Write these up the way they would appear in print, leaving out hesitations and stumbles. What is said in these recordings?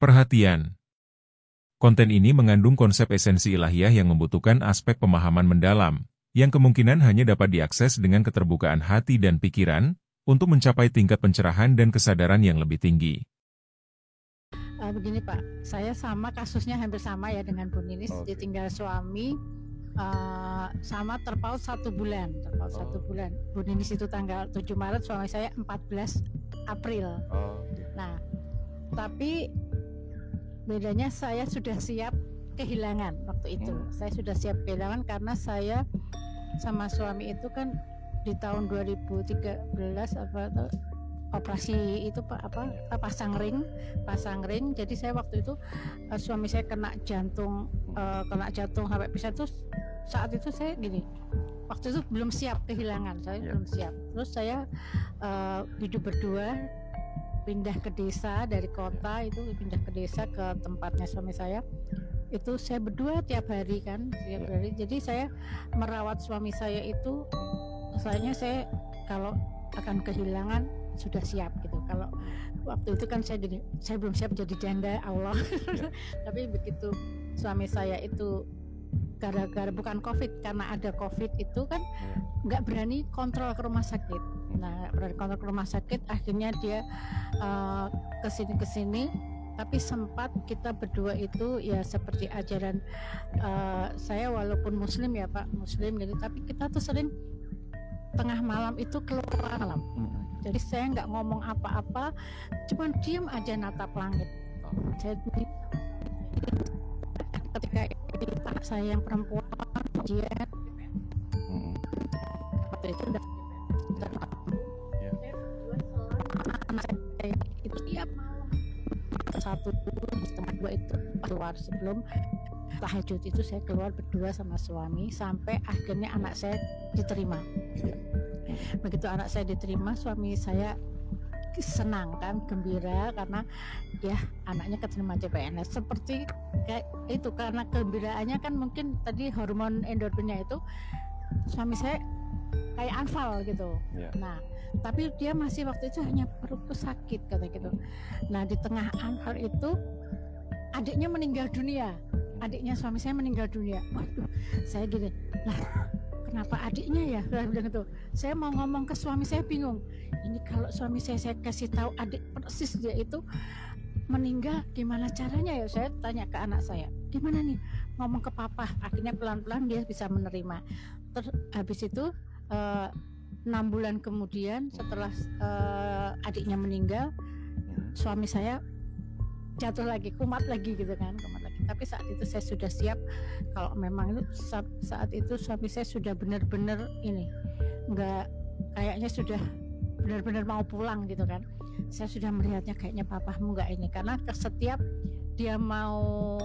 Perhatian. Konten ini mengandung konsep esensi ilahiyah yang membutuhkan aspek pemahaman mendalam, yang kemungkinan hanya dapat diakses dengan keterbukaan hati dan pikiran, untuk mencapai tingkat pencerahan dan kesadaran yang lebih tinggi. Begini Pak, saya sama kasusnya hampir sama ya dengan Bu Ninis, ditinggal suami sama terpaut 1 bulan. Bu Ninis itu tanggal 7 Maret, suami saya 14 April. Nah, tapi bedanya saya sudah siap kehilangan waktu itu. Saya sudah siap kehilangan karena saya sama suami itu kan di tahun 2013 operasi itu pasang ring. Jadi saya waktu itu suami saya kena jantung sampai pisah. Terus saat itu saya gini, waktu itu belum siap kehilangan, belum siap. Terus saya hidup berdua, pindah ke desa dari kota itu, pindah ke desa ke tempatnya suami saya. Itu saya berdua tiap hari. Jadi saya merawat suami saya itu, soalnya saya kalau akan kehilangan sudah siap gitu. Kalau waktu itu kan saya belum siap jadi janda Allah. Tapi begitu suami saya itu gara-gara bukan COVID, karena ada COVID itu kan nggak berani kontrol ke rumah sakit. Nah, berani kontrol ke rumah sakit, akhirnya dia kesini. Tapi sempat kita berdua itu ya seperti ajaran saya, walaupun Muslim ya Pak, Muslim gitu, tapi kita tuh sering tengah malam itu keluar malam. Jadi saya nggak ngomong apa-apa, cuman diam aja natap langit. Jadi ketika anak saya yang perempuan, dia waktu itu udah anak saya itu tiap malam 1:30 itu keluar. Sebelum tahajud itu saya keluar berdua sama suami sampai akhirnya anak saya diterima. Begitu anak saya diterima, suami saya senang kan, gembira karena ya anaknya keterima CPNS. Seperti kayak itu, karena gembiraannya kan mungkin tadi hormon endorfinnya itu, suami saya kayak anfal gitu. Nah, tapi dia masih waktu itu hanya perutku sakit kata gitu. Nah, di tengah anfal itu adiknya meninggal dunia. Adiknya suami saya meninggal dunia. Waduh, saya gini, kenapa adiknya ya? Saya bilang gitu. Saya mau ngomong ke suami saya bingung. Ini kalau suami saya kasih tahu adik persis dia itu meninggal, gimana caranya ya? Saya tanya ke anak saya, gimana nih ngomong ke papa? Akhirnya pelan-pelan dia bisa menerima. Terus habis itu 6 bulan kemudian setelah adiknya meninggal, suami saya jatuh lagi, kumat lagi gitu kan, Tapi saat itu saya sudah siap kalau memang itu saat itu suami saya sudah benar-benar nggak, kayaknya sudah benar-benar mau pulang gitu kan. Saya sudah melihatnya kayaknya papamu nggak ini, karena setiap dia mau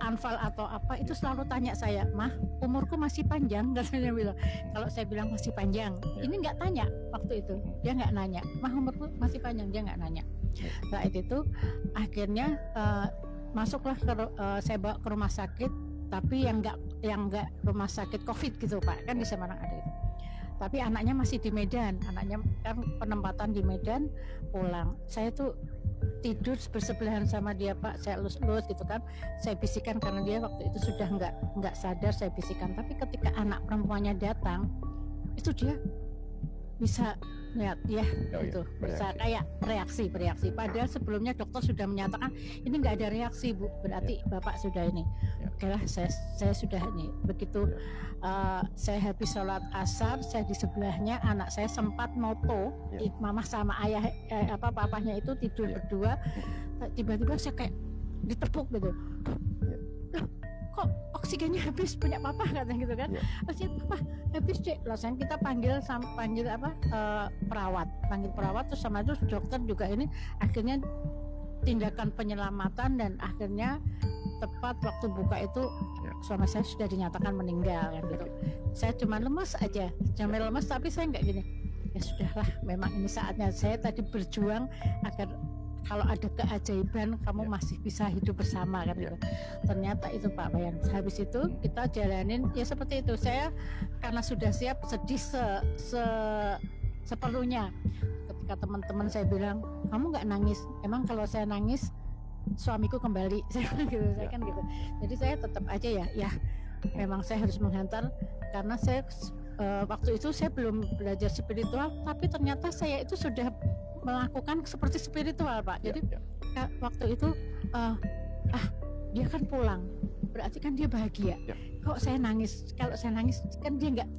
anfal atau apa itu selalu tanya saya, "Mah, umurku masih panjang?" katanya bilang. Kalau saya bilang masih panjang, ini nggak tanya waktu itu, dia nggak nanya, "Mah, umurku masih panjang?" Dia nggak nanya. Saat itu akhirnya masuklah saya bawa ke rumah sakit, tapi yang nggak rumah sakit COVID gitu Pak, kan di Semarang ada itu. Tapi anaknya masih di Medan, anaknya kan penempatan di Medan, pulang. Saya tuh tidur bersebelahan sama dia Pak, saya elus-elus gitu kan, saya bisikan karena dia waktu itu sudah nggak sadar, saya bisikan. Tapi ketika anak perempuannya datang, itu dia bisa lihat ya, itu bisa kayak reaksi. Padahal sebelumnya dokter sudah menyatakan ini nggak ada reaksi Bu, berarti bapak sudah ini. Oke lah, saya sudah ini. Begitu saya habis sholat asar, saya di sebelahnya, anak saya sempat moto, mama sama ayah papahnya itu tidur berdua, tiba-tiba saya kayak ditepuk gitu. Kok oksigennya habis, punya papa katanya gitu kan. Oksigen papa habis Cek. Langsung kita panggil perawat, terus sama itu dokter juga ini akhirnya tindakan penyelamatan, dan akhirnya tepat waktu buka itu suami saya sudah dinyatakan meninggal kan gitu. Saya cuma lemas aja, tapi saya nggak gini, ya sudahlah, memang ini saatnya. Saya tadi berjuang agar kalau ada keajaiban kamu masih bisa hidup bersama kan gitu. Ternyata itu Pak Bayan. Habis itu kita jalanin ya seperti itu. Saya karena sudah siap, sedih seperlunya. Ketika teman-teman saya bilang, kamu nggak nangis? Emang kalau saya nangis suamiku kembali. Saya gitu, saya kan gitu. Jadi saya tetap aja ya memang saya harus menghantar karena saya waktu itu saya belum belajar spiritual, tapi ternyata saya itu sudah melakukan seperti spiritual, Pak. Jadi waktu itu dia kan pulang, berarti kan dia bahagia. Kok saya nangis? Kalau saya nangis kan dia nggak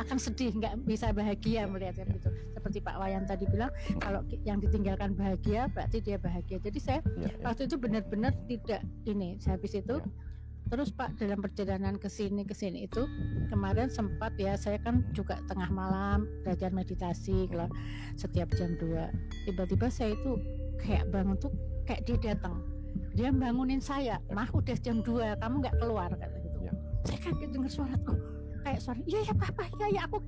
akan sedih, nggak bisa bahagia melihatnya gitu. Seperti Pak Wayan tadi bilang, kalau yang ditinggalkan bahagia berarti dia bahagia. Jadi saya waktu itu benar-benar tidak ini. Habis itu terus Pak, dalam perjalanan ke sini itu kemarin sempat ya, saya kan juga tengah malam belajar meditasi kalau setiap jam 2. Tiba-tiba saya itu kayak bangun tuh kayak dia datang. Dia bangunin saya, "Mah, udah jam 2, kamu nggak keluar," kata gitu. Saya kaget dengar suara tuh. Kayak suara, "Iya ya Papa, iya aku,"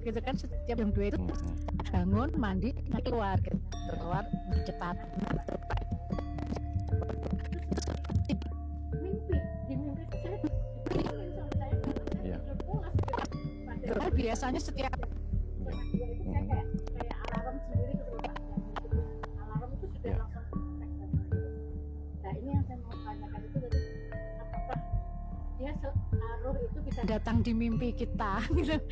gitu kan. Setiap jam 2 itu bangun, mandi, keluar gitu. Keluar cepat. Biasanya setiap kayak alarm sendiri gitu Pak. Alarm itu sudah langsung. Nah ini yang saya mau tanyakan itu tadi, apakah dia roh itu bisa datang di mimpi kita gitu.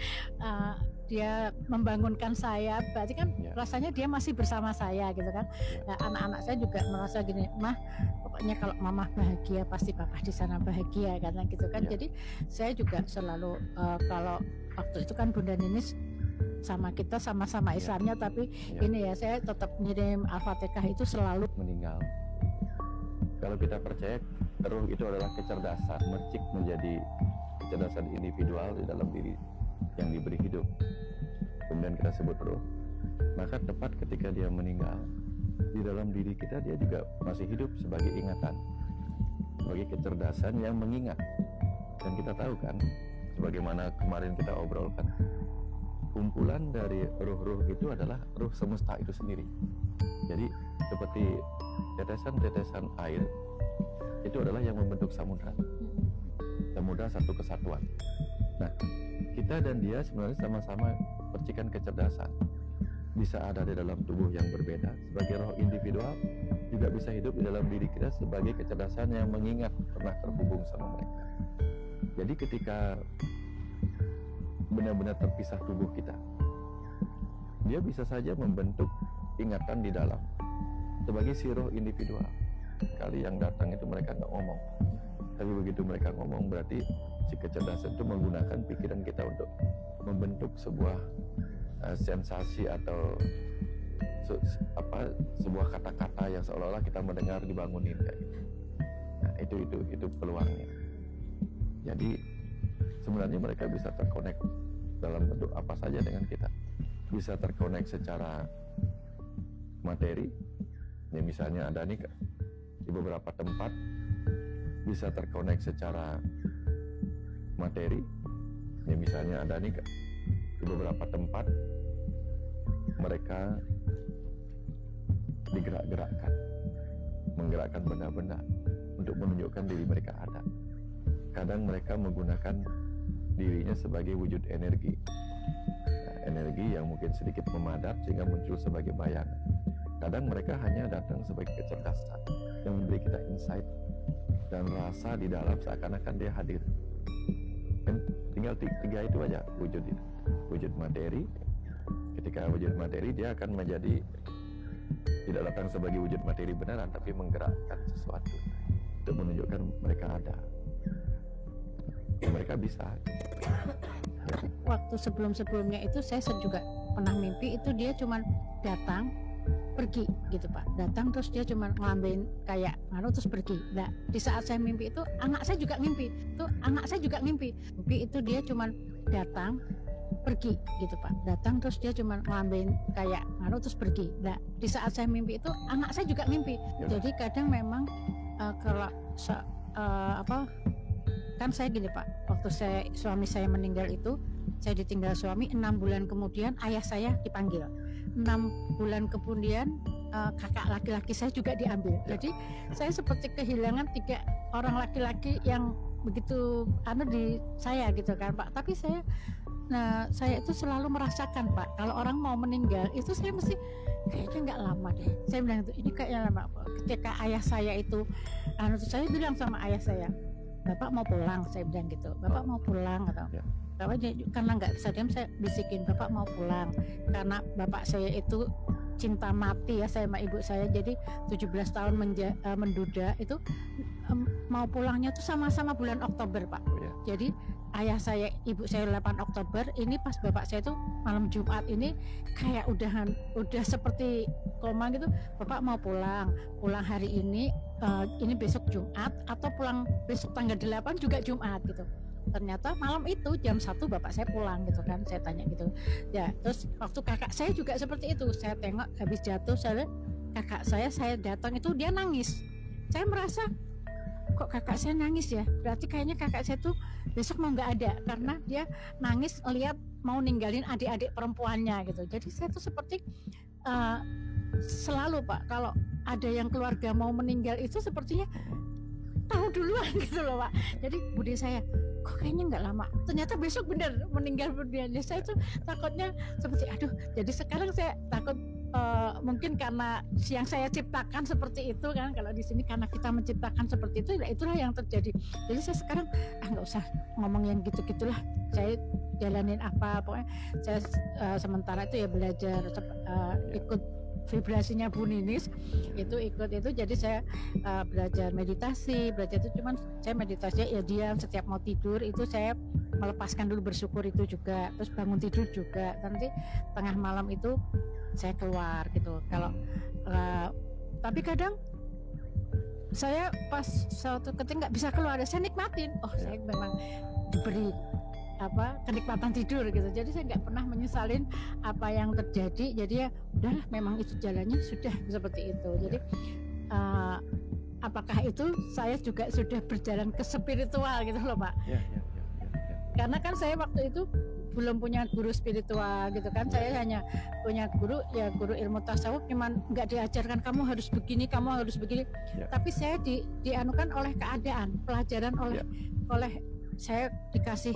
Dia membangunkan saya, berarti kan rasanya dia masih bersama saya gitu kan. Nah, anak-anak saya juga merasa gini, "Mah, pokoknya kalau Mama bahagia pasti Papa di sana bahagia," karena gitu kan. Jadi saya juga selalu kalau waktu itu kan Bunda Ninis sama kita sama-sama Islamnya, tapi ini ya saya tetap ngirim Al-Fatihah itu selalu meninggal. Kalau kita percaya roh itu adalah kecerdasan, mercik menjadi kecerdasan individual di dalam diri yang diberi hidup, kemudian kita sebut roh, maka tepat ketika dia meninggal, di dalam diri kita dia juga masih hidup sebagai ingatan, sebagai kecerdasan yang mengingat. Dan kita tahu kan, sebagaimana kemarin kita obrolkan, kumpulan dari roh-roh itu adalah roh semesta itu sendiri. Jadi seperti tetesan-tetesan air itu adalah yang membentuk samudra satu kesatuan. Nah, kita dan dia sebenarnya sama-sama percikan kecerdasan, bisa ada di dalam tubuh yang berbeda sebagai roh individual, juga bisa hidup di dalam diri kita sebagai kecerdasan yang mengingat pernah terhubung sama mereka. Jadi ketika benar-benar terpisah tubuh kita, dia bisa saja membentuk ingatan di dalam sebagai si roh individual. Kali yang datang itu mereka nggak ngomong, tapi begitu mereka ngomong berarti si kecerdasan itu menggunakan pikiran kita untuk membentuk sebuah sensasi atau sebuah kata-kata yang seolah-olah kita mendengar dibangunin kayak gitu. Nah itu peluangnya. Jadi sebenarnya mereka bisa terkonek dalam bentuk apa saja dengan kita. Bisa terkonek secara materi, ya misalnya ada nih di beberapa tempat bisa terkonek secara materi, ya misalnya ada nih di beberapa tempat mereka digerak-gerakkan, menggerakkan benda-benda untuk menunjukkan diri mereka ada. Kadang mereka menggunakan dirinya sebagai wujud energi, energi yang mungkin sedikit memadat sehingga muncul sebagai bayangan. Kadang mereka hanya datang sebagai kecerdasan yang memberi kita insight dan rasa di dalam seakan-akan dia hadir. Kan tinggal tiga itu aja wujud itu. Wujud materi. Ketika wujud materi dia akan menjadi tidak datang sebagai wujud materi beneran, tapi menggerakkan sesuatu untuk menunjukkan mereka ada. Mereka bisa. Waktu sebelum-sebelumnya itu saya juga pernah mimpi itu dia cuma datang pergi gitu Pak, datang terus dia cuma ngambilin kayak terus pergi. Nah di saat saya mimpi itu anak saya juga mimpi mimpi itu dia cuma datang pergi gitu Pak, datang terus dia cuma ngambilin kayak terus pergi. Nah di saat saya mimpi itu anak saya juga mimpi. Jadi kadang memang kalau kan saya gini Pak, waktu suami saya meninggal itu saya ditinggal suami, 6 bulan kemudian ayah saya dipanggil, 6 bulan kemudian kakak laki-laki saya juga diambil. Jadi saya seperti kehilangan 3 orang laki-laki yang begitu di saya gitu kan Pak. Tapi saya Nah, saya itu selalu merasakan Pak, kalau orang mau meninggal itu saya mesti kayaknya nggak lama deh. Saya bilang itu, ini kayaknya lama. Ketika ayah saya itu, saya bilang sama ayah saya, Bapak mau pulang, saya bilang gitu. Bapak mau pulang atau? Ya. Bapak karena nggak bisa diam, saya bisikin, Bapak mau pulang. Karena bapak saya itu cinta mati ya saya sama ibu saya, jadi 17 tahun menduda itu mau pulangnya tuh sama-sama bulan Oktober Pak. Ya. Jadi ayah saya, ibu saya 8 Oktober, ini pas bapak saya tuh malam Jumat ini kayak udah seperti koma gitu. Bapak mau pulang hari ini besok Jumat atau pulang besok tanggal 8 juga Jumat gitu. Ternyata malam itu jam 1 bapak saya pulang gitu kan, saya tanya gitu ya. Terus waktu kakak saya juga seperti itu, saya tengok habis jatuh, kakak saya datang itu dia nangis. Saya merasa kok kakak saya nangis ya, berarti kayaknya kakak saya tuh besok mau nggak ada, karena dia nangis lihat mau ninggalin adik-adik perempuannya gitu. Jadi saya tuh seperti selalu Pak, kalau ada yang keluarga mau meninggal itu sepertinya tahu duluan gitu loh Pak. Jadi budi saya, kok kayaknya nggak lama, ternyata besok bener meninggal dunia. Saya tuh takutnya seperti aduh. Jadi sekarang saya takut mungkin karena yang saya ciptakan seperti itu kan, kalau di sini karena kita menciptakan seperti itu, itulah yang terjadi. Jadi saya sekarang nggak usah ngomong yang gitu-gitulah, saya jalanin apa pokoknya saya sementara itu ya belajar ikut vibrasinya Bu Ninis itu ikut itu. Jadi saya belajar meditasi, belajar itu, cuman saya meditasinya ya diam, setiap mau tidur itu saya melepaskan dulu, bersyukur itu juga, terus bangun tidur juga, nanti tengah malam itu saya keluar gitu. Kalau tapi kadang saya pas suatu ketika nggak bisa keluar, saya nikmatin, saya memang diberi kenikmatan tidur gitu. Jadi saya nggak pernah menyesalin apa yang terjadi. Jadi ya udahlah, memang itu jalannya sudah seperti itu. Jadi apakah itu saya juga sudah berjalan ke spiritual gitu loh Pak? Ya. Karena kan saya waktu itu belum punya guru spiritual gitu kan. Saya hanya punya guru ilmu tasawuf, cuman nggak diajarkan kamu harus begini, kamu harus begini. Tapi saya dianukan oleh keadaan, pelajaran oleh saya dikasih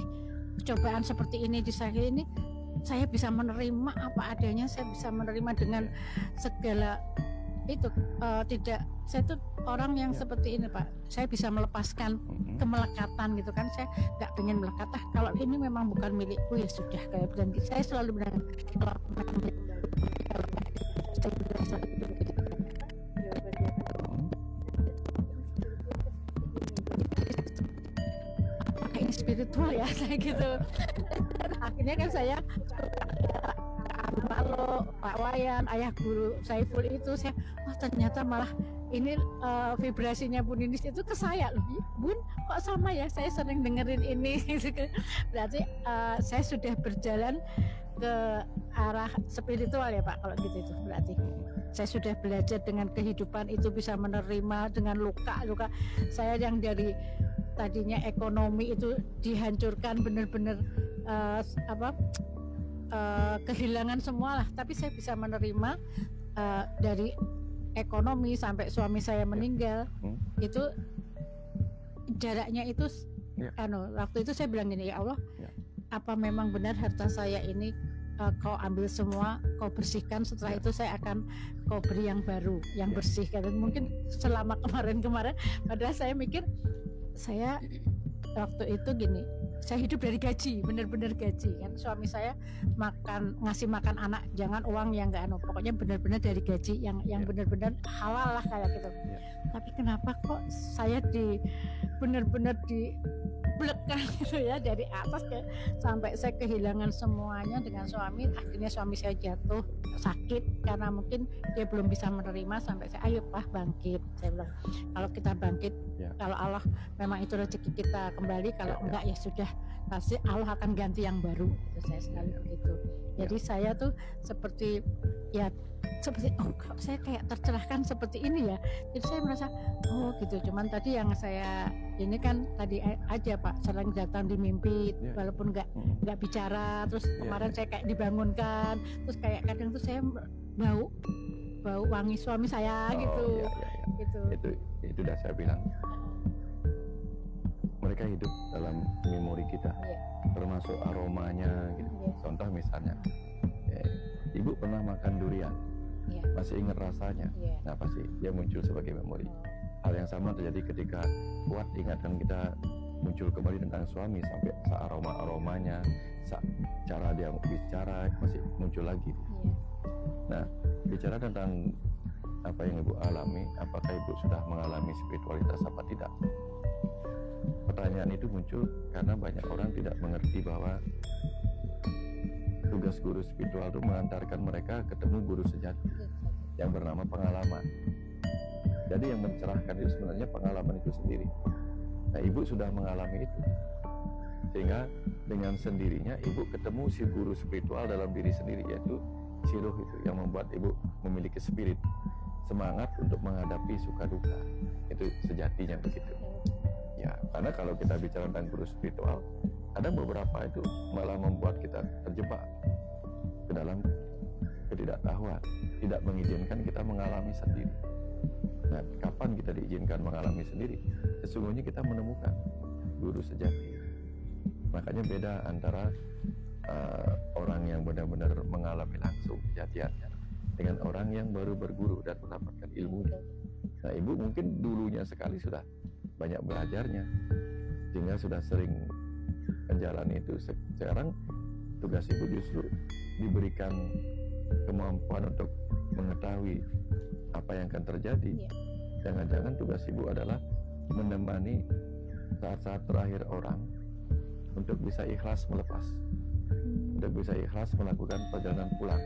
cobaan seperti ini, di saya ini saya bisa menerima apa adanya, saya bisa menerima dengan segala itu saya tuh orang yang seperti ini Pak. Saya bisa melepaskan kemelekatan gitu kan. Saya nggak pengen melekat, kalau ini memang bukan milikku ya sudah, kayak bilang gitu. Saya selalu bilang kalau pakai spiritual ya saya gitu. Akhirnya kan saya Malo, Pak Wayan, ayah guru Saiful itu, saya ternyata malah ini vibrasinya Bu Ninis itu ke saya loh. Bun, kok sama ya, saya sering dengerin ini. Berarti saya sudah berjalan ke arah spiritual ya Pak, kalau gitu itu berarti saya sudah belajar dengan kehidupan itu bisa menerima dengan luka saya yang dari tadinya ekonomi itu dihancurkan benar-benar kehilangan semua lah, tapi saya bisa menerima dari ekonomi sampai suami saya meninggal. Itu jaraknya itu waktu itu saya bilang gini, ya Allah, apa memang benar harta saya ini kau ambil semua, kau bersihkan, setelah itu saya akan kau beri yang baru, yang bersih. Karena mungkin selama kemarin padahal saya mikir saya waktu itu gini, saya hidup dari gaji, benar-benar gaji kan. Suami saya ngasih makan anak, jangan uang yang nggak pokoknya benar-benar dari gaji yang benar-benar halal lah kayak gitu. Tapi kenapa kok saya benar-benar diblekan gitu ya, dari atas sampai saya kehilangan semuanya dengan suami. Akhirnya suami saya jatuh sakit karena mungkin dia belum bisa menerima, sampai saya ayo Pak bangkit. Saya bilang kalau kita bangkit, kalau Allah memang itu rezeki kita kembali, kalau enggak ya sudah, pasti Allah akan ganti yang baru. Itu saya sekali begitu. Jadi saya tuh seperti kok saya kayak tercerahkan seperti ini ya. Jadi saya merasa gitu. Cuman tadi yang saya ini kan tadi aja Pak, sering datang di mimpi walaupun nggak bicara. Terus kemarin saya kayak dibangunkan, terus kayak kadang tuh saya bau wangi suami saya gitu. Itu udah saya bilang. Mereka mereka hidup dalam memori kita, termasuk aromanya gitu. Contoh misalnya, ibu pernah makan durian, masih ingat rasanya, nah pasti dia muncul sebagai memori. Hal yang sama terjadi ketika kuat ingatan kita muncul kembali tentang suami, sampai aromanya, cara dia bicara masih muncul lagi. Nah, bicara tentang apa yang ibu alami, apakah ibu sudah mengalami spiritualitas apa tidak? Pertanyaan itu muncul karena banyak orang tidak mengerti bahwa tugas guru spiritual itu mengantarkan mereka ketemu guru sejati yang bernama pengalaman. Jadi yang mencerahkan itu sebenarnya pengalaman itu sendiri. Nah, ibu sudah mengalami itu, sehingga dengan sendirinya ibu ketemu si guru spiritual dalam diri sendiri, yaitu si ruh itu yang membuat ibu memiliki spirit, semangat untuk menghadapi suka duka. Itu sejatinya begitu. Ya, karena kalau kita bicara tentang guru spiritual, ada beberapa itu malah membuat kita terjebak ke dalam ketidaktahuan, tidak mengizinkan kita mengalami sendiri. Nah, kapan kita diizinkan mengalami sendiri? Sesungguhnya kita menemukan guru sejati. Makanya beda antara orang yang benar-benar mengalami langsung kejadiannya dengan orang yang baru berguru dan mendapatkan ilmunya. Nah, ibu mungkin dulunya sekali sudah banyak belajarnya, sehingga sudah sering menjalani itu. Sekarang tugas ibu justru diberikan kemampuan untuk mengetahui apa yang akan terjadi. Jangan-jangan tugas ibu adalah menemani saat-saat terakhir orang untuk bisa ikhlas melepas, untuk bisa ikhlas melakukan perjalanan pulang.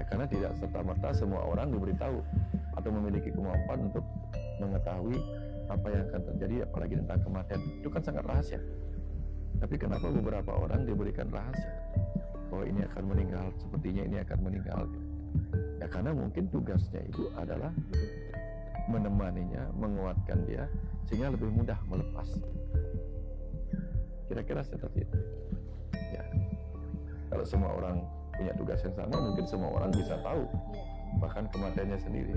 Ya, karena tidak serta-merta semua orang diberitahu atau memiliki kemampuan untuk mengetahui apa yang akan terjadi, apalagi tentang kematian. Itu kan sangat rahasia. Tapi kenapa beberapa orang diberikan rahasia bahwa ini akan meninggal, sepertinya ini akan meninggal? Ya, karena mungkin tugasnya ibu adalah menemaninya, menguatkan dia sehingga lebih mudah melepas. Kira-kira seperti itu. Ya, kalau semua orang punya tugas yang sama, mungkin semua orang bisa tahu bahkan kematiannya sendiri.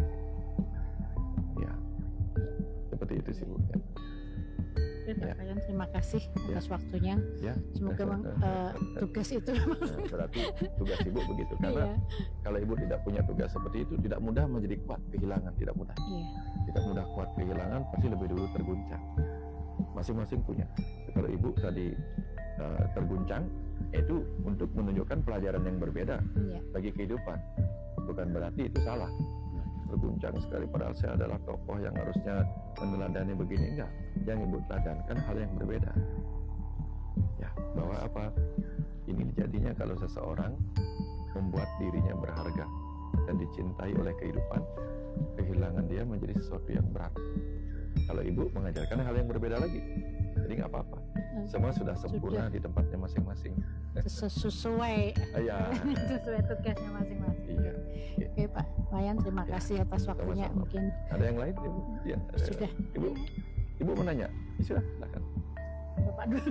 Ya, seperti itu sih Bu. Pak Wayan, terima kasih atas waktunya. Semoga tugas itu berarti tugas ibu begitu, karena kalau ibu tidak punya tugas seperti itu, tidak mudah menjadi kuat kehilangan, tidak mudah. Tidak mudah kuat kehilangan, pasti lebih dulu terguncang. Masing-masing punya. Kalau ibu tadi terguncang, itu untuk menunjukkan pelajaran yang berbeda bagi kehidupan. Bukan berarti itu salah. Terguncang sekali, padahal saya adalah tokoh yang harusnya meneladani begini. Enggak, yang ibu teladankan hal yang berbeda. Ya, bahwa apa? Ini jadinya kalau seseorang membuat dirinya berharga dan dicintai oleh kehidupan, kehilangan dia menjadi sesuatu yang berat. Kalau ibu mengajarkan hal yang berbeda lagi, jadi nggak apa-apa. Semua sudah sempurna di tempatnya masing-masing. Sesuai sesuai tugasnya masing-masing. Oke Pak Wayan, terima kasih atas waktunya. Sama-sama. Mungkin ada yang lain ibu? Ya, sudah. Ibu menanya? Sudah, silakan. Bapak dulu.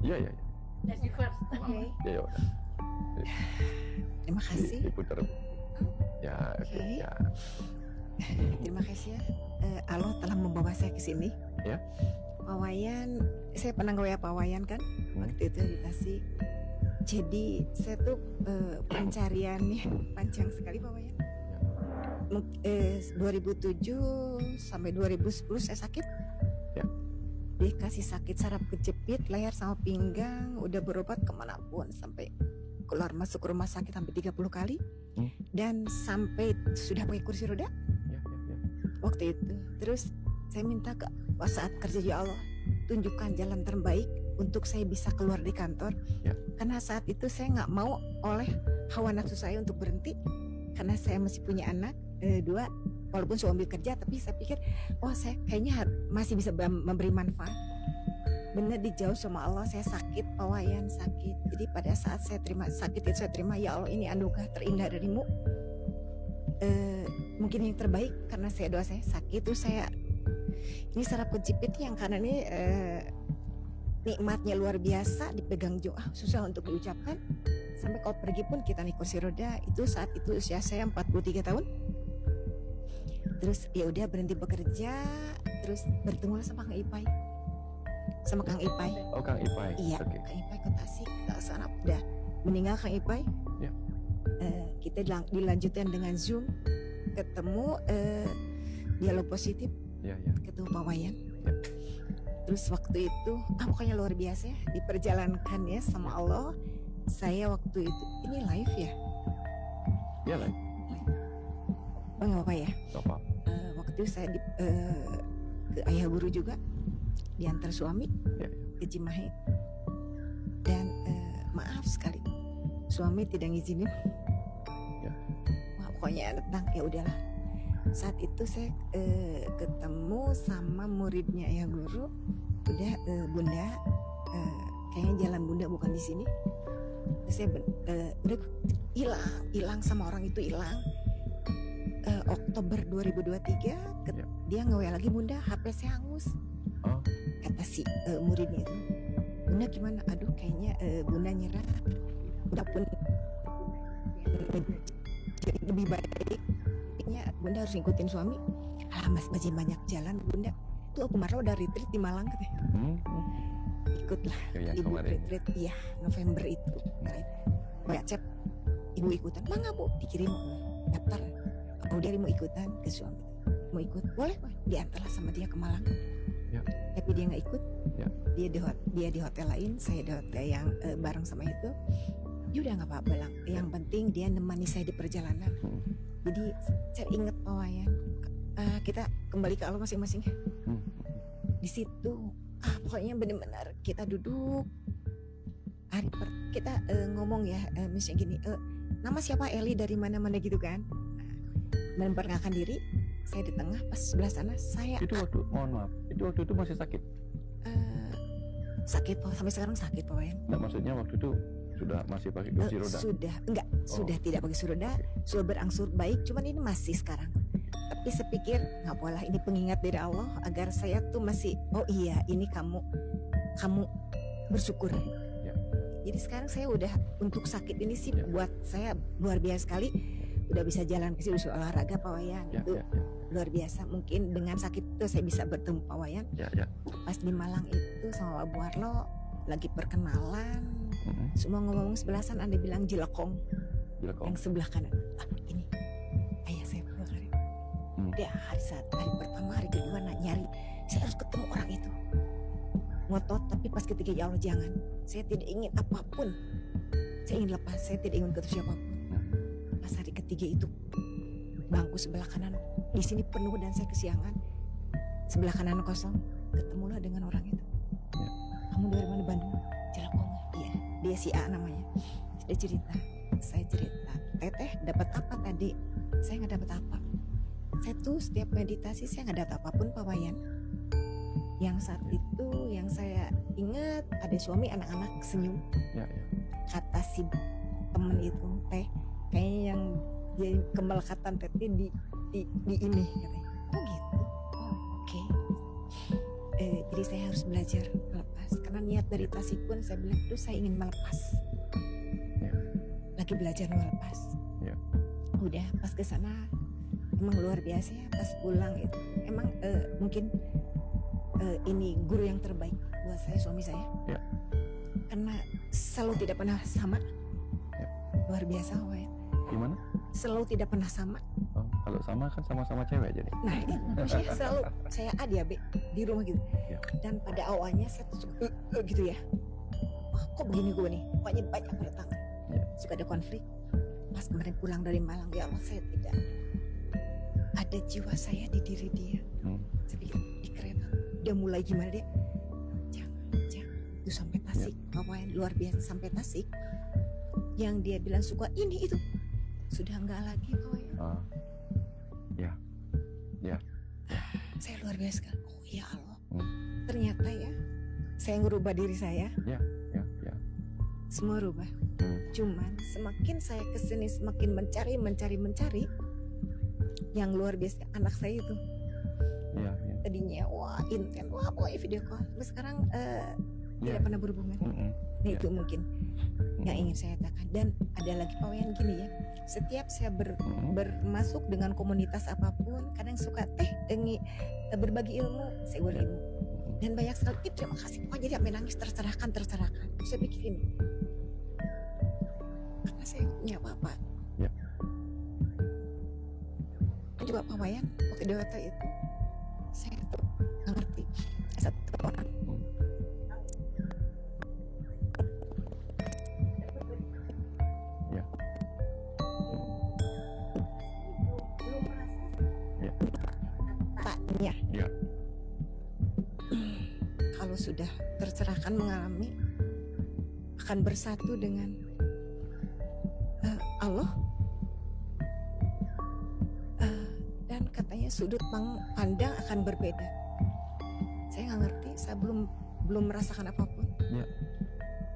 Iya. Lady first. Ya. Terima kasih. Diputar. Ya, ya. Terima kasih ya. Allah telah membawa saya ke sini. Ya. Pak Wayan, saya pernah nge-WA Pak Wayan kan, waktu itu dikasih. Jadi saya tuh pencariannya panjang sekali Pak Wayan. 2007 sampai 2010 saya sakit. Ya. Dikasih sakit saraf kejepit, leher sama pinggang, udah berobat kemanapun sampai keluar masuk rumah sakit sampai 30 kali. Dan sampai sudah pakai kursi roda. Ya. Waktu itu. Terus saya minta ke saat kerja, ya Allah, tunjukkan jalan terbaik untuk saya bisa keluar di kantor. Karena saat itu saya nggak mau oleh hawa nafsu saya untuk berhenti, karena saya masih punya anak 2, walaupun suami kerja, tapi saya pikir saya kayaknya masih bisa memberi manfaat. Benar dijauh sama Allah, saya sakit, Pak Wayan sakit. Jadi pada saat saya terima sakit itu, saya terima, ya Allah, ini anugerah terindah darimu, mungkin yang terbaik. Karena saya doa saya sakit itu, saya ini saraf kejepit yang kanan ini nikmatnya luar biasa, dipegang doa susah untuk diucapkan. Sampai kalau pergi pun kita naik kursi roda. Itu saat itu usia saya 43 tahun. Terus ya udah berhenti bekerja. terus bertemu sama Kang Ipai. Sama Kang Ipai. Oh, Kang Ipai. Iya, Oke. Kang Ipai ke Tasik, ke sana udah meninggal Kang Ipai. Ya. Kita dilanjutkan dengan Zoom, ketemu dialog positif, Ya. ketemu Pak Wayan. Ya. Terus waktu itu, pokoknya luar biasa ya, diperjalankan ya sama Allah. Saya waktu itu, ini live ya? Iya lah. Oh nggak apa-apa ya? Gak apa. Waktu itu saya ke Ayah Guru juga, diantar suami Ya. ke Cimahi. Dan maaf sekali, suami tidak ngizinin. Ya. Wah, pokoknya datang, ya udahlah. Saat itu saya ketemu sama muridnya Ayah Guru, udah Bunda, kayaknya jalan Bunda bukan di sini. Terus saya udah hilang sama orang itu hilang. Oktober 2023 Ya. dia nge-WA lagi, Bunda HP saya hangus. Oh. Kata si muridnya itu, Bunda gimana? Aduh kayaknya Bunda nyerah. Udah pun lebih baik, kayaknya Bunda harus ngikutin suami. Alah Mas Baji banyak jalan Bunda. Tuh aku kemarin udah retreat di Malang katanya. Ikutlah Ya, yang ibu kemarin. retreat, iya November itu. Mbak Cep, ibu ikutan? Mana Bu? Dikirim daftar. Kemudian mau ikutan ke suami. Mau ikut? Boleh Pak. Diantarlah sama dia ke Malang. Ya. Tapi dia nggak ikut. Ya. Dia di hotel lain, saya di hotel yang bareng sama itu. Ya udah nggak apa-apa lang. Yang penting dia nemani saya di perjalanan. Jadi saya ingat Pak Wayan. Kita kembali ke Allah masing-masing. Di situ pokoknya benar-benar kita duduk kita ngomong ya, misalnya gini, nama siapa, Eli dari mana-mana gitu kan. Dan memperkenalkan diri, saya di tengah, pas sebelah sana saya Itu waktu, mohon maaf, itu waktu itu masih sakit? Sakit Pak, sampai sekarang sakit Pak Wayan. Nggak, maksudnya waktu itu sudah masih pakai kursi roda? Sudah tidak pakai kursi roda, sudah berangsur baik, cuman ini masih sekarang. Tapi saya pikir nggak boleh, ini pengingat dari Allah agar saya tuh masih, oh iya ini kamu bersyukur. Ya. Jadi sekarang saya udah, untuk sakit ini sih buat saya luar biasa sekali. Udah bisa jalan ke sini, udah olahraga Pak Wayan. Itu luar biasa. Mungkin dengan sakit itu saya bisa bertemu Pak Wayan. Pas di Malang itu sama Pak Buarlo lagi perkenalan, semua ngomong sebelah sana, Anda bilang Jilekong. Yang sebelah kanan, ini ayah saya sebelah kanan. Dia hari pertama, hari kedua nyari, saya harus ketemu orang itu. Ngotot, tapi pas ketiga ya Allah jangan. Saya tidak ingin apapun. Saya ingin lepas, saya tidak ingin ketemu siapapun. Pas hari ketiga itu, bangku sebelah kanan di sini penuh dan saya kesiangan. Sebelah kanan kosong, ketemulah dengan orang itu. Kamu dari mana? Bandung? Jelekong. Iya, dia si A namanya. Dia cerita, saya cerita, Teteh dapat apa tadi? Saya nggak dapat apa. Saya tuh setiap meditasi saya nggak dapat apapun Pak Wayan. Yang saat itu yang saya ingat ada suami, anak-anak senyum. Kata si temen itu, Teh kayaknya yang dia kemelekatan Teteh di ini katanya. Oh gitu. Oke. Jadi saya harus belajar melepas. Karena niat dari Tasik pun saya bilang, terus saya ingin melepas. Lagi belajar melepas. Udah pas ke sana emang luar biasa ya. Pas pulang itu emang mungkin ini guru yang terbaik buat saya, suami saya. Karena selalu tidak pernah sama. Luar biasa Wayan. Gimana? Selalu tidak pernah sama. Oh, kalau sama kan sama-sama cewek jadi. Nah ini maksudnya selalu saya A dia B di rumah gitu. Dan pada awalnya saya tuh suka gitu ya. Wah kok begini gue nih. Pokoknya banyak berdatangan. Suka ada konflik. Pas kemarin pulang dari Malang, ya Allah saya tidak ada jiwa saya di diri dia. Saya pikir di kereta dia mulai gimana dia. Jangan itu sampai Tasik. Bapak yang luar biasa sampai Tasik. Yang dia bilang suka ini itu sudah enggak lagi Pak Wayan. Saya luar biasa sekali. Oh ya Allah. Ternyata ya saya ngerubah diri saya. Semua rubah. Cuman semakin saya kesini semakin mencari. Yang luar biasa anak saya itu. Tadinya wah intens, wah pokoknya video call. Terus sekarang tidak pernah berhubungan. Nah itu mungkin yang ingin saya katakan. Dan ada lagi Pak Wayan gini ya, setiap saya bermasuk dengan komunitas apapun, kadang suka berbagi ilmu, saya berilmu. Dan banyak sekali, terima kasih Pak, jadi sampai nangis tercerahkan. Saya pikir ini, karena saya punya apa-apa. Ya. Dan juga Pak Wayan, waktu itu, saya tuh nggak ngerti, satu orang. Ya. Kalau sudah tercerahkan mengalami, akan bersatu dengan Allah, dan katanya sudut pandang akan berbeda. Saya nggak ngerti, saya belum merasakan apapun. Ya.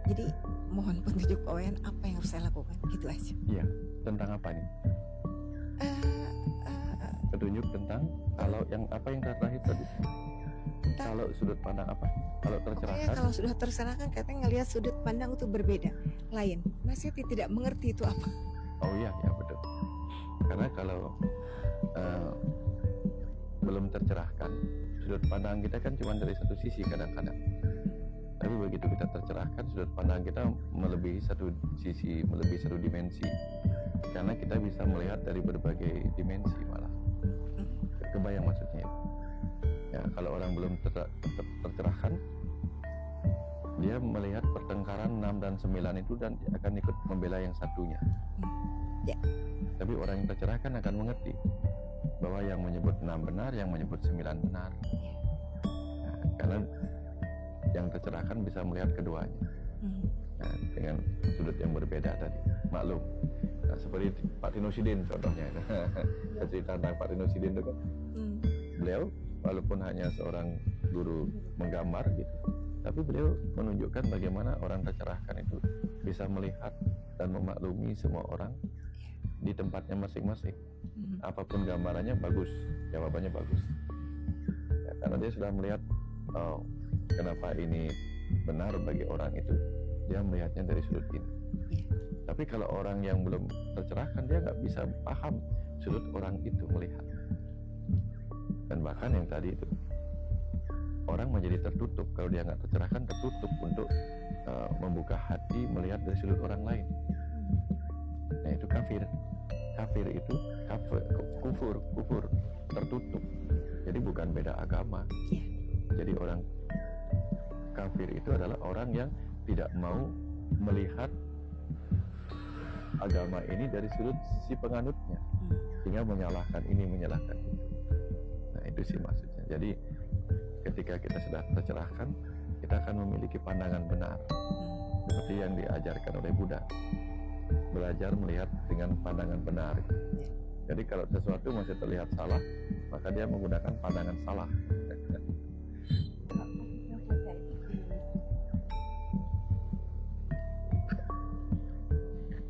Jadi mohon petunjuk Pak Wayan, apa yang harus saya lakukan, gitu aja. Iya, tentang apa nih? Petunjuk tentang yang terakhir tadi. Kalau sudut pandang apa? Kalau tercerahkan? Kalau sudah tercerahkan, katanya ngelihat sudut pandang itu berbeda, lain. Masih tidak mengerti itu apa. Oh iya, ya betul. Karena kalau belum tercerahkan, sudut pandang kita kan cuma dari satu sisi kadang-kadang. Tapi begitu kita tercerahkan, sudut pandang kita melebihi satu sisi, melebihi satu dimensi. Karena kita bisa melihat dari berbagai dimensi malah. Kebayang maksudnya. Ya, kalau orang belum tercerahkan, dia melihat pertengkaran 6 dan 9 itu dan dia akan ikut membela yang satunya. Ya. Tapi orang yang tercerahkan akan mengerti bahwa yang menyebut 6 benar, yang menyebut 9 benar. Nah, karena yang tercerahkan bisa melihat keduanya. Nah, dengan sudut yang berbeda tadi, maklum. Nah, seperti Pak Tino Sidin contohnya. Saya cerita tentang Pak Tino Sidin itu kan. Beliau walaupun hanya seorang guru menggambar gitu, tapi beliau menunjukkan bagaimana orang tercerahkan itu bisa melihat dan memaklumi semua orang di tempatnya masing-masing. Apapun gambarannya bagus, jawabannya bagus. Ya, karena dia sudah melihat kenapa ini benar bagi orang itu, dia melihatnya dari sudut ini. Tapi kalau orang yang belum tercerahkan, dia nggak bisa paham sudut orang itu melihat. Dan bahkan yang tadi itu, orang menjadi tertutup. Kalau dia nggak tercerahkan, tertutup untuk membuka hati melihat dari sudut orang lain. Nah itu kafir. Kafir itu kufur, tertutup. Jadi bukan beda agama. Jadi orang kafir itu adalah orang yang tidak mau melihat agama ini dari sudut si penganutnya, sehingga menyalahkan ini, menyalahkan itu. Nah itu sih maksudnya. Jadi ketika kita sudah tercerahkan, kita akan memiliki pandangan benar, seperti yang diajarkan oleh Buddha. Belajar melihat dengan pandangan benar. Jadi kalau sesuatu masih terlihat salah, maka dia menggunakan pandangan salah.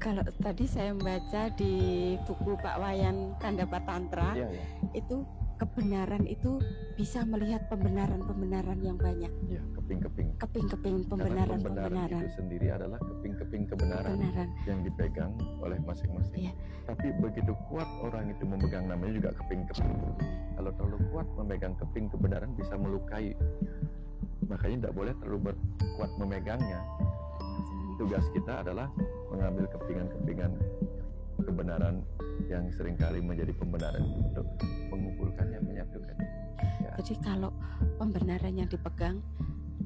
Kalau tadi saya membaca di buku Pak Wayan Kandapat Tantra, itu kebenaran itu bisa melihat pembenaran-pembenaran yang banyak. Ya, keping-keping pembenaran-pembenaran itu sendiri adalah keping-keping kebenaran yang dipegang oleh masing-masing. Tapi begitu kuat orang itu memegang, namanya juga keping-keping. Kalau terlalu kuat memegang keping kebenaran bisa melukai. Makanya tidak boleh terlalu kuat memegangnya. Tugas kita adalah mengambil kepingan-kepingan kebenaran yang seringkali menjadi pembenaran untuk mengumpulkannya, menyatukannya. Ya. Jadi kalau pembenaran yang dipegang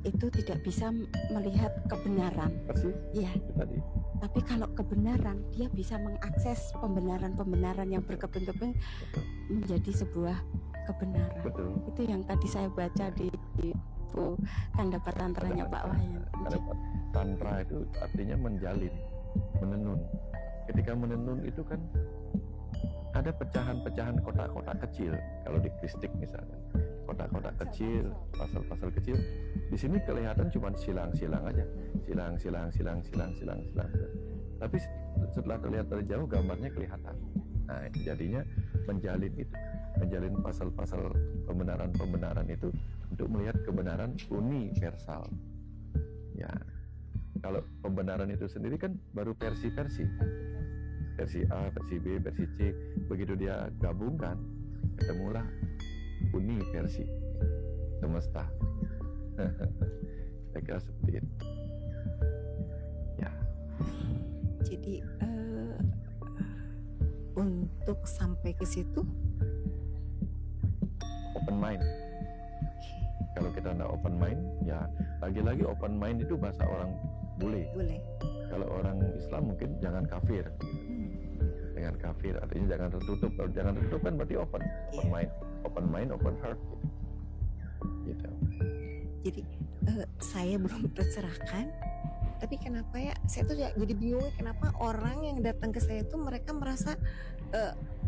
itu tidak bisa melihat kebenaran. Persis. Iya. Tadi. Tapi kalau kebenaran, dia bisa mengakses pembenaran-pembenaran yang berkeping-keping menjadi sebuah kebenaran. Betul. Itu yang tadi saya baca di buku Kandapat Tantranya Pak Wayan. Tantra itu artinya menjalin, menenun. Ketika menenun itu kan ada pecahan-pecahan kotak-kotak kecil. Kalau di kristik misalnya, kotak-kotak kecil, pasal-pasal kecil. Di sini kelihatan cuma silang-silang aja, silang. Tapi setelah terlihat dari jauh, gambarnya kelihatan. Nah, jadinya menjalin pasal-pasal pembenaran itu untuk melihat kebenaran universal. Ya. kalau pembenaran itu sendiri kan baru versi-versi. Versi A, versi B, versi C. Begitu dia gabungkan, ketemulah uni versi semesta. Saya kira seperti itu. Ya. Jadi untuk sampai ke situ open mind. Kalau kita tidak open mind, ya lagi-lagi open mind itu bahasa orang bule. Kalau orang Islam mungkin jangan kafir. Jangan kafir, artinya jangan tertutup. Kalau jangan tertutup kan berarti open mind, open heart. Gitu. Jadi saya belum tercerahkan, tapi kenapa ya? Saya tuh jadi bingung kenapa orang yang datang ke saya itu mereka merasa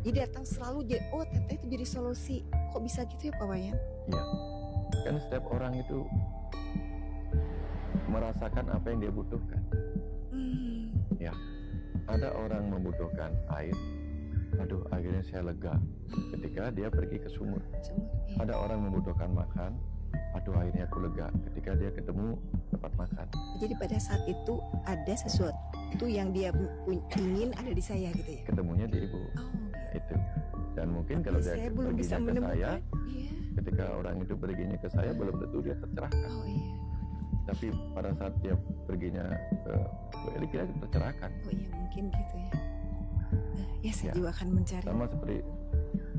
jadi datang selalu oh teteh itu jadi solusi. Kok bisa gitu ya Pak Wayan? Iya. Kan setiap orang itu merasakan apa yang dia butuhkan. Ya. Ada orang membutuhkan air, aduh akhirnya saya lega ketika dia pergi ke sumur. Ada orang membutuhkan makan, aduh akhirnya aku lega ketika dia ketemu tempat makan. Jadi pada saat itu ada sesuatu yang dia ingin ada di saya gitu ya? Ketemunya di ibu. Itu. Dan mungkin kalau dia perginya ke saya, ketika orang itu perginya ke saya belum tentu dia tercerahkan. Tapi pada saat dia perginya ke Eli, kita tercerahkan. Oh iya mungkin gitu ya. Ya saya juga akan mencari. Sama seperti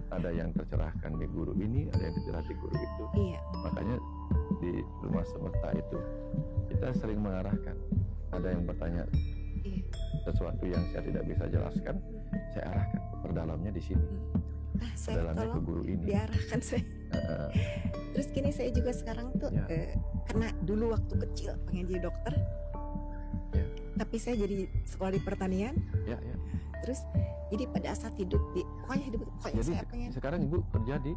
ada yang tercerahkan di guru ini, ada yang tercerahkan di guru itu. Iya. Makanya di rumah semesta itu kita sering mengarahkan. Ada yang bertanya sesuatu yang saya tidak bisa jelaskan, saya arahkan. Perdalamnya di sini. Saya perdalamnya ke guru ini. Diarahkan saya. Terus gini saya juga sekarang tuh karena dulu waktu kecil pengen jadi dokter. Tapi saya jadi sekolah di pertanian. Terus jadi pada saat hidup pokoknya jadi saya pengen. Sekarang ibu kerja di?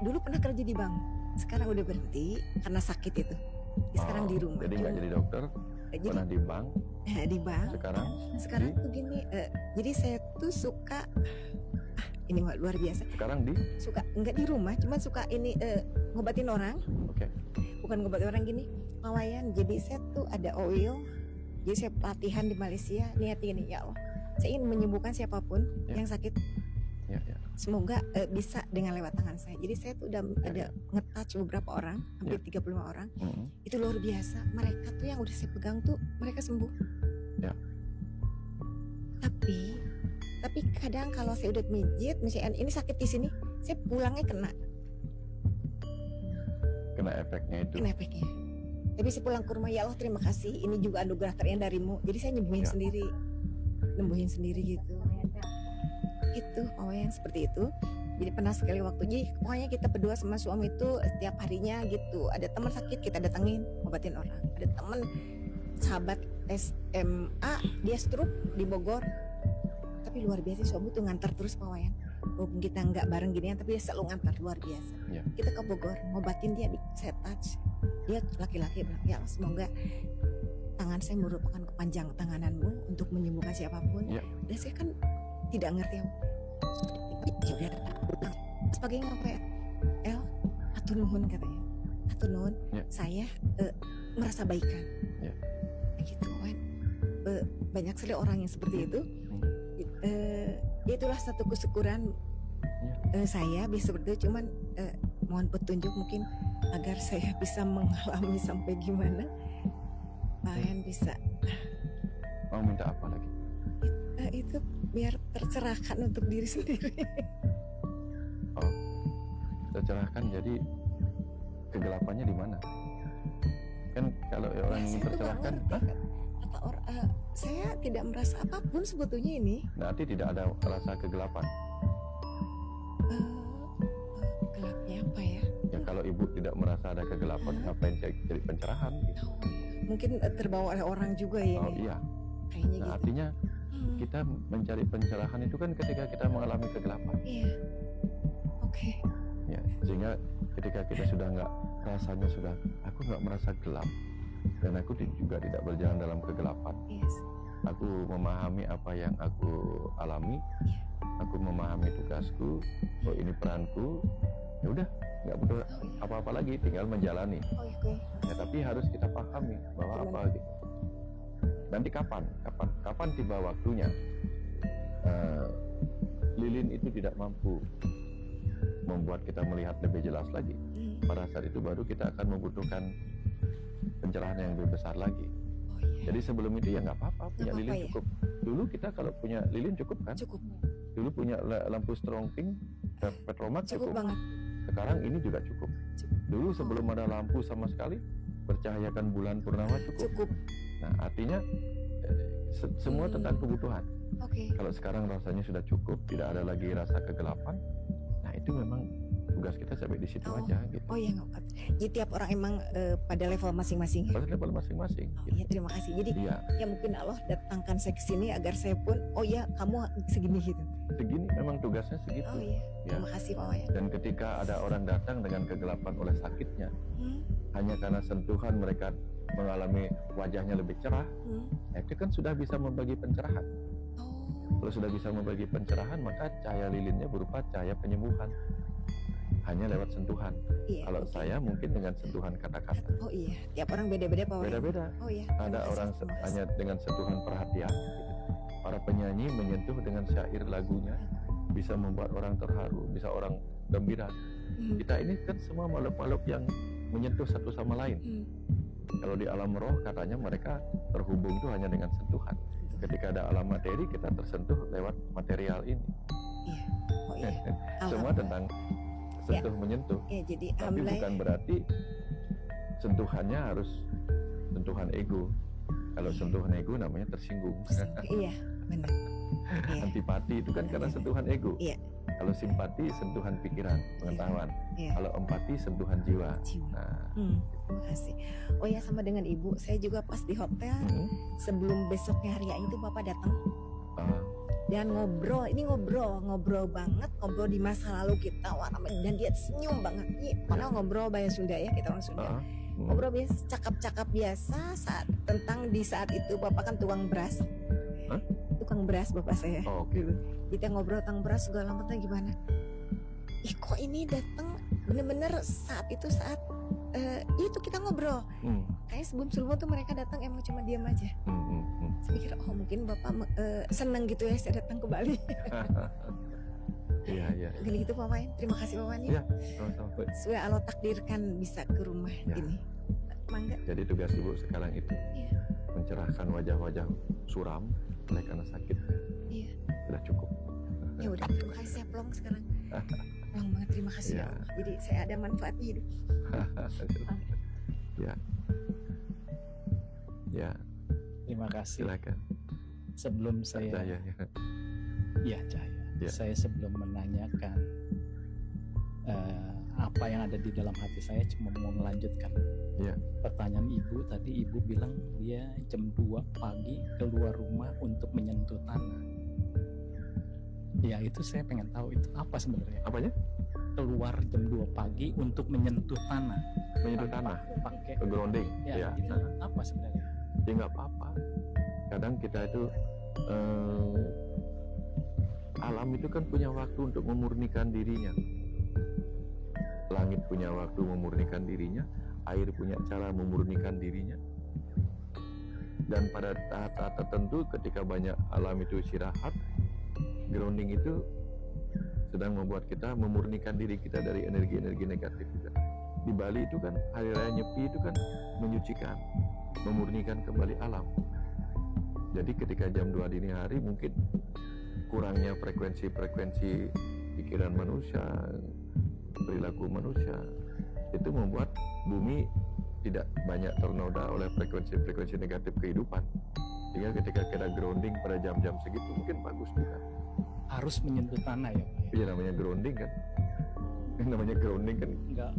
Dulu pernah kerja di bank. Sekarang udah berhenti karena sakit itu. Sekarang di rumah. Jadi nggak jadi dokter. Pernah di bank. Di bank. Sekarang tuh gini. Jadi saya tuh suka. Ini luar biasa. Sekarang suka nggak di rumah, cuma suka ini ngobatin orang. Bukan ngobatin orang gini, Pak Wayan. Jadi saya tuh ada oil. Jadi saya pelatihan di Malaysia. Niatnya gini, ya Allah, saya ingin menyembuhkan siapapun yang sakit. Semoga bisa dengan lewat tangan saya. Jadi saya tuh udah ada nge-touch beberapa orang, hampir 35 orang. Itu luar biasa. Mereka tuh yang udah saya pegang tuh mereka sembuh. Tapi kadang kalau saya udah mijit, misalnya ini sakit di sini, saya pulangnya kena efeknya itu. Tapi saya pulang ke rumah, ya Allah terima kasih, ini juga anugerah ternyata darimu. Jadi saya nyembuhin sendiri gitu. Itu Pak Wayan seperti itu. Jadi pernah sekali waktu, jadi pokoknya kita berdua sama suami itu setiap harinya gitu. Ada teman sakit kita datengin, obatin orang. Ada teman sahabat SMA dia stroke di Bogor. Tapi luar biasa suami tuh ngantar terus Pak Wayan. Walaupun kita nggak bareng ginian, tapi dia selalu ngantar, luar biasa. Kita ke Bogor, ngobatin dia, saya touch. Dia laki-laki bilang, ya semoga tangan saya merupakan kepanjang tangananmu untuk menyembuhkan siapapun. Dan saya kan tidak ngerti sebagai apa ya? Atur nuhun katanya. Atur nuhun, saya merasa baikan. Gitu kan. Banyak sekali orang yang seperti itu. Itulah satu kesyukuran saya bisa berdua, cuman mohon petunjuk mungkin agar saya bisa mengalami sampai gimana Wayan bisa. Mau minta apa lagi? Itu biar tercerahkan untuk diri sendiri. Tercerahkan, jadi kegelapannya di mana? Kan kalau orang ingin tercerahkan, saya tidak merasa apapun sebetulnya ini. Berarti tidak ada rasa kegelapan. Gelapnya apa ya? Ya kalau ibu tidak merasa ada kegelapan, ngapain cari pencerahan? Gitu. Mungkin terbawa oleh orang juga ya. Iya. Kayaknya gitu. Artinya kita mencari pencerahan itu kan ketika kita mengalami kegelapan. Iya. Ya, sehingga ketika kita sudah nggak, rasanya sudah, aku nggak merasa gelap. Dan aku juga tidak berjalan dalam kegelapan. Aku memahami apa yang aku alami. Aku memahami tugasku. Oh ini peranku. Ya udah, nggak perlu apa-apa lagi, tinggal menjalani. Ya, tapi harus kita pahami bahwa apa gitu. Nanti kapan tiba waktunya lilin itu tidak mampu membuat kita melihat lebih jelas lagi. Pada saat itu baru kita akan membutuhkan pencerahan yang lebih besar lagi. Jadi sebelum itu ya nggak apa-apa, punya lilin cukup. Dulu kita kalau punya lilin cukup kan? Cukup. Dulu punya lampu strobing, petromak cukup banget. Sekarang ini juga cukup. Dulu sebelum ada lampu sama sekali, bercahayakan bulan purnama cukup. Nah, artinya semua tentang kebutuhan. Kalau sekarang rasanya sudah cukup, tidak ada lagi rasa kegelapan. Nah, itu memang tugas kita sampai di situ aja gitu. Oh iya, jadi tiap orang emang pada level masing-masing. Pada level masing-masing. Gitu. Iya, terima kasih. Jadi ya mungkin Allah datangkan saya ke sini agar saya pun, oh ya kamu segini gitu. Segini memang tugasnya segitu. Oh iya. Terima kasih Pak Wayan. Dan ketika ada orang datang dengan kegelapan oleh sakitnya, hanya karena sentuhan mereka mengalami wajahnya lebih cerah, itu kan sudah bisa membagi pencerahan. Kalau sudah bisa membagi pencerahan, maka cahaya lilinnya berupa cahaya penyembuhan. Hanya lewat sentuhan. Kalau saya mungkin dengan sentuhan kata-kata. Oh iya, tiap orang beda-beda Pak Wayan. Beda-beda. Oh iya. Ada orang hanya dengan sentuhan perhatian. Para penyanyi menyentuh dengan syair lagunya bisa membuat orang terharu, bisa orang gembira. Kita ini kan semua makhluk-makhluk yang menyentuh satu sama lain. Kalau di alam roh katanya mereka terhubung itu hanya dengan sentuhan. Ketika ada alam materi kita tersentuh lewat material ini. Iya. Oh iya. Semua tentang sentuh menyentuh. Ya, jadi tapi bukan berarti sentuhannya harus sentuhan ego. Kalau sentuhan ego namanya tersinggung. Iya, benar. Antipati itu kan karena sentuhan ego. Iya. Kalau simpati sentuhan pikiran, pengetahuan. Kalau empati sentuhan jiwa. Nah, terima kasih. Oh ya, sama dengan Ibu, saya juga pas di hotel sebelum besoknya hari itu Bapak datang. Dan ngobrol banget, ngobrol di masa lalu kita, dan dia senyum banget. Padahal ngobrol bahasa Sunda ya, kita orang Sunda. Ngobrol biasa, cakap-cakap biasa di saat itu Bapak kan tukang beras. Tukang beras Bapak saya. Kita ngobrol tentang beras segala macam gimana. Kok ini datang bener-bener saat itu itu kita ngobrol. Kayak sebelum tuh mereka datang emang cuma diam aja. Saya pikir mungkin Bapak senang gitu ya saya datang ke Bali. Iya. Gini gitu Pak Wayan. Terima kasih Pak Wayan. Iya, sama-sama. Sudah Allah takdirkan bisa ke rumah ini. Mangga. Jadi tugas Ibu sekarang itu mencerahkan wajah-wajah suram oleh karena sakit. Iya. Sudah cukup. Ya udah, terima kasih, saya plong sekarang. Plong banget, terima kasih ya Allah. Jadi saya ada manfaat di hidup. Ya. Terima kasih. Silakan. Sebelum saya Cahaya. Saya sebelum menanyakan apa yang ada di dalam hati saya, cuma mau melanjutkan pertanyaan Ibu. Tadi Ibu bilang dia jam 2 pagi keluar rumah untuk menyentuh tanah. Ya, itu saya pengen tahu itu apa sebenarnya. Apanya? Keluar jam 2 pagi untuk menyentuh tanah. Menyentuh tanah? Pakai grounding. Ya. Itu apa sebenarnya? Ya nggak apa-apa. Kadang kita itu alam itu kan punya waktu untuk memurnikan dirinya. Langit punya waktu memurnikan dirinya, air punya cara memurnikan dirinya. Dan pada tahap-tahap tertentu ketika banyak alam itu istirahat, grounding itu sedang membuat kita memurnikan diri kita dari energi-energi negatif juga. Di Bali itu kan hari raya Nyepi itu kan menyucikan, memurnikan kembali alam. Jadi ketika jam 2 dini hari mungkin kurangnya frekuensi pikiran manusia, perilaku manusia, itu membuat bumi tidak banyak ternoda oleh frekuensi negatif kehidupan. Sehingga ketika kita grounding pada jam-jam segitu mungkin bagus juga. Harus menyentuh tanah ya Pak? Iya, namanya grounding kan. Namanya grounding kan nggak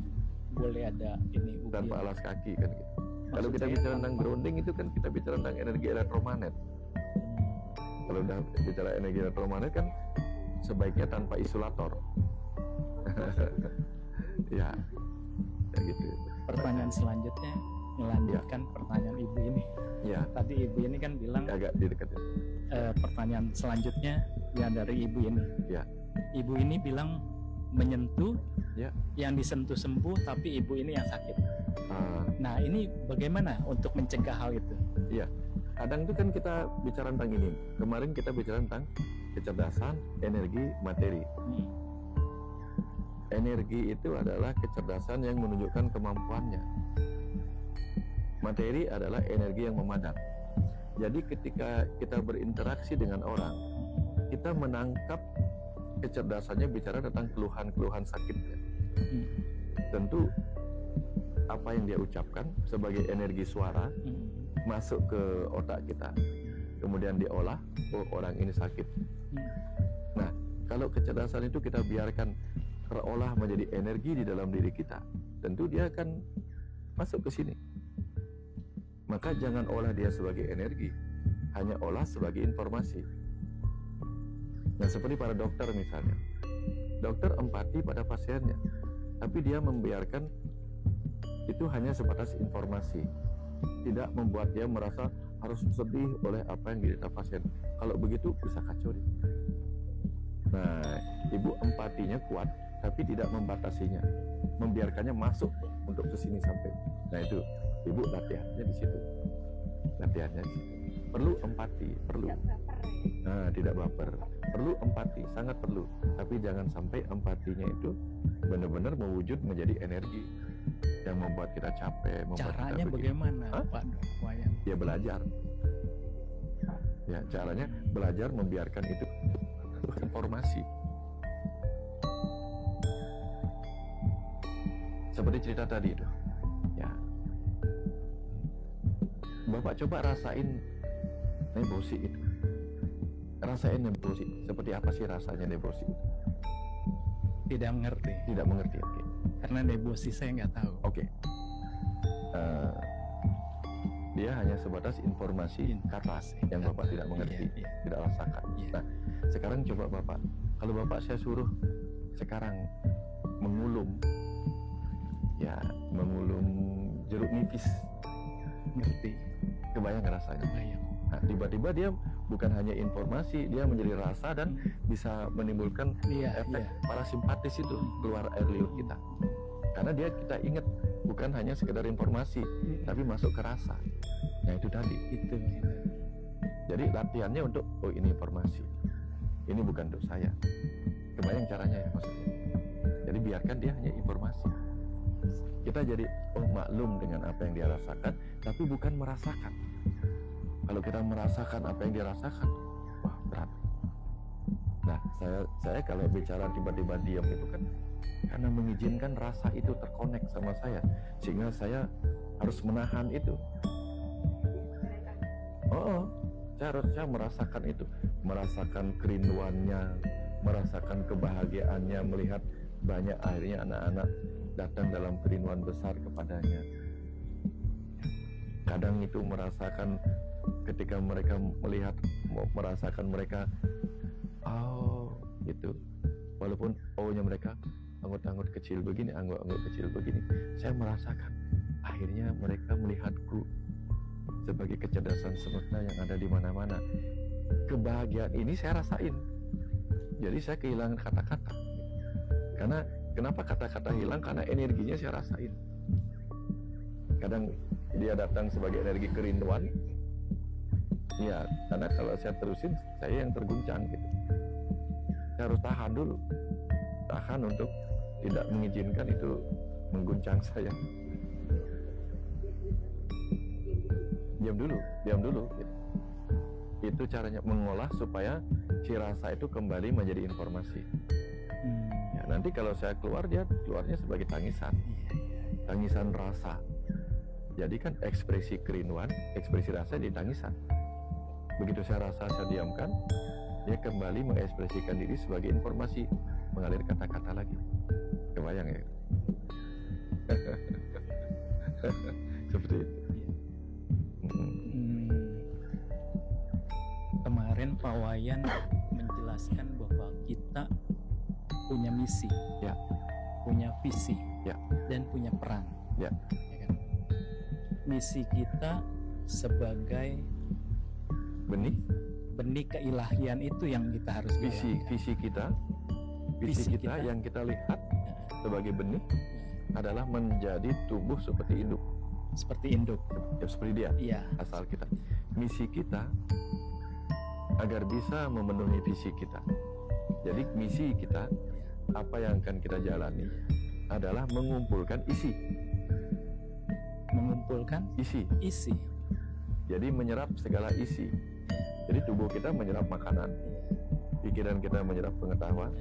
boleh ada ini tanpa alas kaki kan gitu. Kalau kita bicara tentang grounding itu kan kita bicara tentang energi elektromagnet. Kalau udah bicara energi elektromagnet kan sebaiknya tanpa isolator. Ya gitu. Pertanyaan selanjutnya melanjutkan pertanyaan Ibu ini. Ya. Tadi Ibu ini kan bilang agak di dekat. Pertanyaan selanjutnya yang dari Ibu ini. Ya. Ibu ini bilang menyentuh, yang disentuh sembuh, tapi Ibu ini yang sakit. Nah, ini bagaimana untuk mencegah hal itu? Iya. kadang itu kan kita bicara tentang ini. Kemarin kita bicara tentang kecerdasan, energi, materi. Energi itu adalah kecerdasan yang menunjukkan kemampuannya. Materi adalah energi yang memadam. Jadi ketika kita berinteraksi dengan orang, kita menangkap kecerdasannya bicara tentang keluhan-keluhan sakitnya. Tentu apa yang dia ucapkan sebagai energi suara masuk ke otak kita, kemudian diolah, oh orang ini sakit. Nah, kalau kecerdasan itu kita biarkan terolah menjadi energi di dalam diri kita, tentu dia akan masuk ke sini. Maka jangan olah dia sebagai energi, hanya olah sebagai informasi. Nah, seperti para dokter misalnya, dokter empati pada pasiennya, tapi dia membiarkan itu hanya sebatas informasi, tidak membuat dia merasa harus sedih oleh apa yang diderita pasien. Kalau begitu bisa kacau dia. Nah, ibu empatinya kuat, tapi tidak membatasinya, membiarkannya masuk untuk ke sini sampai. Nah itu, ibu latihannya di situ. Latihannya di situ. Perlu empati, perlu. Nah, tidak baper. Perlu empati, sangat perlu. Tapi jangan sampai empatinya itu benar-benar mewujud menjadi energi yang membuat kita capek. Caranya kita bagaimana, Pak Wayan? Ya belajar. Ya, caranya belajar membiarkan itu informasi. Seperti cerita tadi itu. Ya. Bapak coba rasain nebosi itu. Rasain nebosi. Seperti apa sih rasanya nebosi itu? Tidak mengerti. Tidak mengerti, oke. Karena nebosi saya nggak tahu. Oke. Dia hanya sebatas informasi kata yang Bapak tidak mengerti, tidak rasakan. Nah, sekarang coba Bapak, kalau Bapak saya suruh sekarang mengulum, ya mengulum jeruk nipis, ngerti? Kebayang rasanya? Kebayang. Nah, tiba-tiba dia bukan hanya informasi, dia menjadi rasa dan bisa menimbulkan efek parasimpatis itu, keluar air liur kita. Karena dia kita ingat bukan hanya sekedar informasi, tapi masuk ke rasa. Nah itu tadi. Itu. Jadi latihannya untuk, oh ini informasi, ini bukan untuk saya. Kebayang caranya ya maksudnya. Jadi biarkan dia hanya informasi. Kita jadi maklum dengan apa yang dia rasakan, tapi bukan merasakan. Kalau kita merasakan apa yang dia rasakan, wah berat. Nah saya kalau bicara tiba-tiba diam itu kan karena mengizinkan rasa itu terkonek sama saya, sehingga saya harus menahan itu. Saya harusnya merasakan itu, merasakan kerinduannya, merasakan kebahagiaannya, melihat banyak akhirnya anak-anak datang dalam kerinduan besar kepadanya. Kadang itu merasakan ketika mereka melihat, merasakan mereka, gitu. Walaupun nya mereka anggot-anggot kecil begini, anggot-anggot kecil begini, saya merasakan akhirnya mereka melihatku sebagai kecerdasan semesta yang ada di mana-mana. Kebahagiaan ini saya rasain. Jadi saya kehilangan kata-kata. Karena kenapa kata-kata hilang? Karena energinya saya rasain. Kadang dia datang sebagai energi kerinduan. Ya, karena kalau saya terusin, saya yang terguncang gitu. Saya harus tahan dulu. Tahan untuk tidak mengizinkan itu mengguncang saya. Diam dulu gitu. Itu caranya mengolah supaya si rasa itu kembali menjadi informasi. Ya, nanti kalau saya keluar, dia keluarnya sebagai tangisan. Tangisan rasa. Jadi kan ekspresi kerinduan, ekspresi rasa di tangisan. Begitu saya rasa, saya diamkan, dia kembali mengekspresikan diri sebagai informasi, mengalir kata-kata lagi. Kebayang ya? Seperti itu. Kemarin Pak Wayan menjelaskan bahwa kita punya misi, punya visi, dan punya peran. Ya kan? Misi kita sebagai benih keilahian itu yang kita harus visi kita yang kita lihat sebagai benih adalah menjadi tubuh seperti induk. Seperti induk. Ya, seperti dia. Iya. Asal kita. misi kita agar bisa memenuhi visi kita. Jadi misi kita, apa yang akan kita jalani adalah mengumpulkan isi. Mengumpulkan isi. Jadi menyerap segala isi. Jadi tubuh kita menyerap makanan, pikiran kita menyerap pengetahuan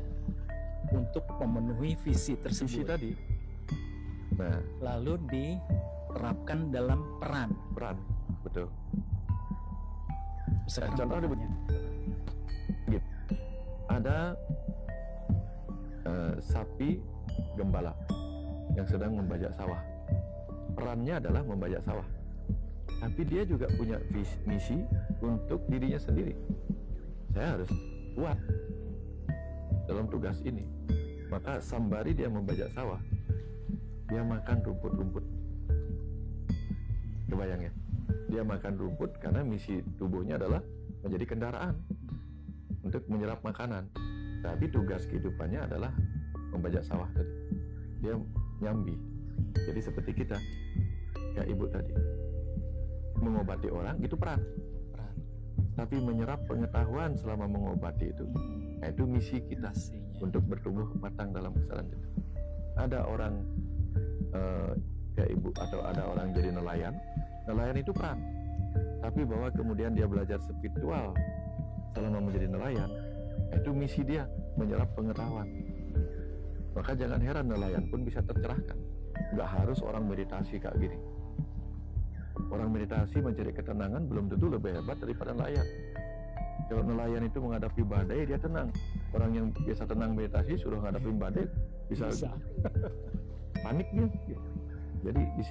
untuk memenuhi visi tersebut. Visi tadi. Nah, lalu diterapkan dalam peran, betul. Contoh ada sapi gembala yang sedang membajak sawah. Perannya adalah membajak sawah, tapi dia juga punya misi untuk dirinya sendiri. Saya harus kuat dalam tugas ini. Maka sembari dia membajak sawah, dia makan rumput-rumput. Kebayang ya? Dia makan rumput karena misi tubuhnya adalah menjadi kendaraan untuk menyerap makanan. Tapi tugas kehidupannya adalah membajak sawah tadi. Dia nyambi. Jadi seperti kita, kayak ibu tadi, mengobati orang itu peran. Tapi menyerap pengetahuan selama mengobati itu misi kita untuk bertumbuh matang dalam kesadaran itu. Ada orang kayak ibu atau ada orang jadi nelayan itu peran. Tapi bahwa kemudian dia belajar spiritual selama menjadi nelayan, itu misi dia menyerap pengetahuan. Maka jangan heran nelayan pun bisa tercerahkan. Nggak harus orang meditasi kayak gini. Orang meditasi mencari ketenangan belum tentu lebih hebat daripada nelayan. Kalau nelayan itu menghadapi badai dia tenang. Orang yang biasa tenang meditasi suruh menghadapi badai bisa. Panik dia. Jadi di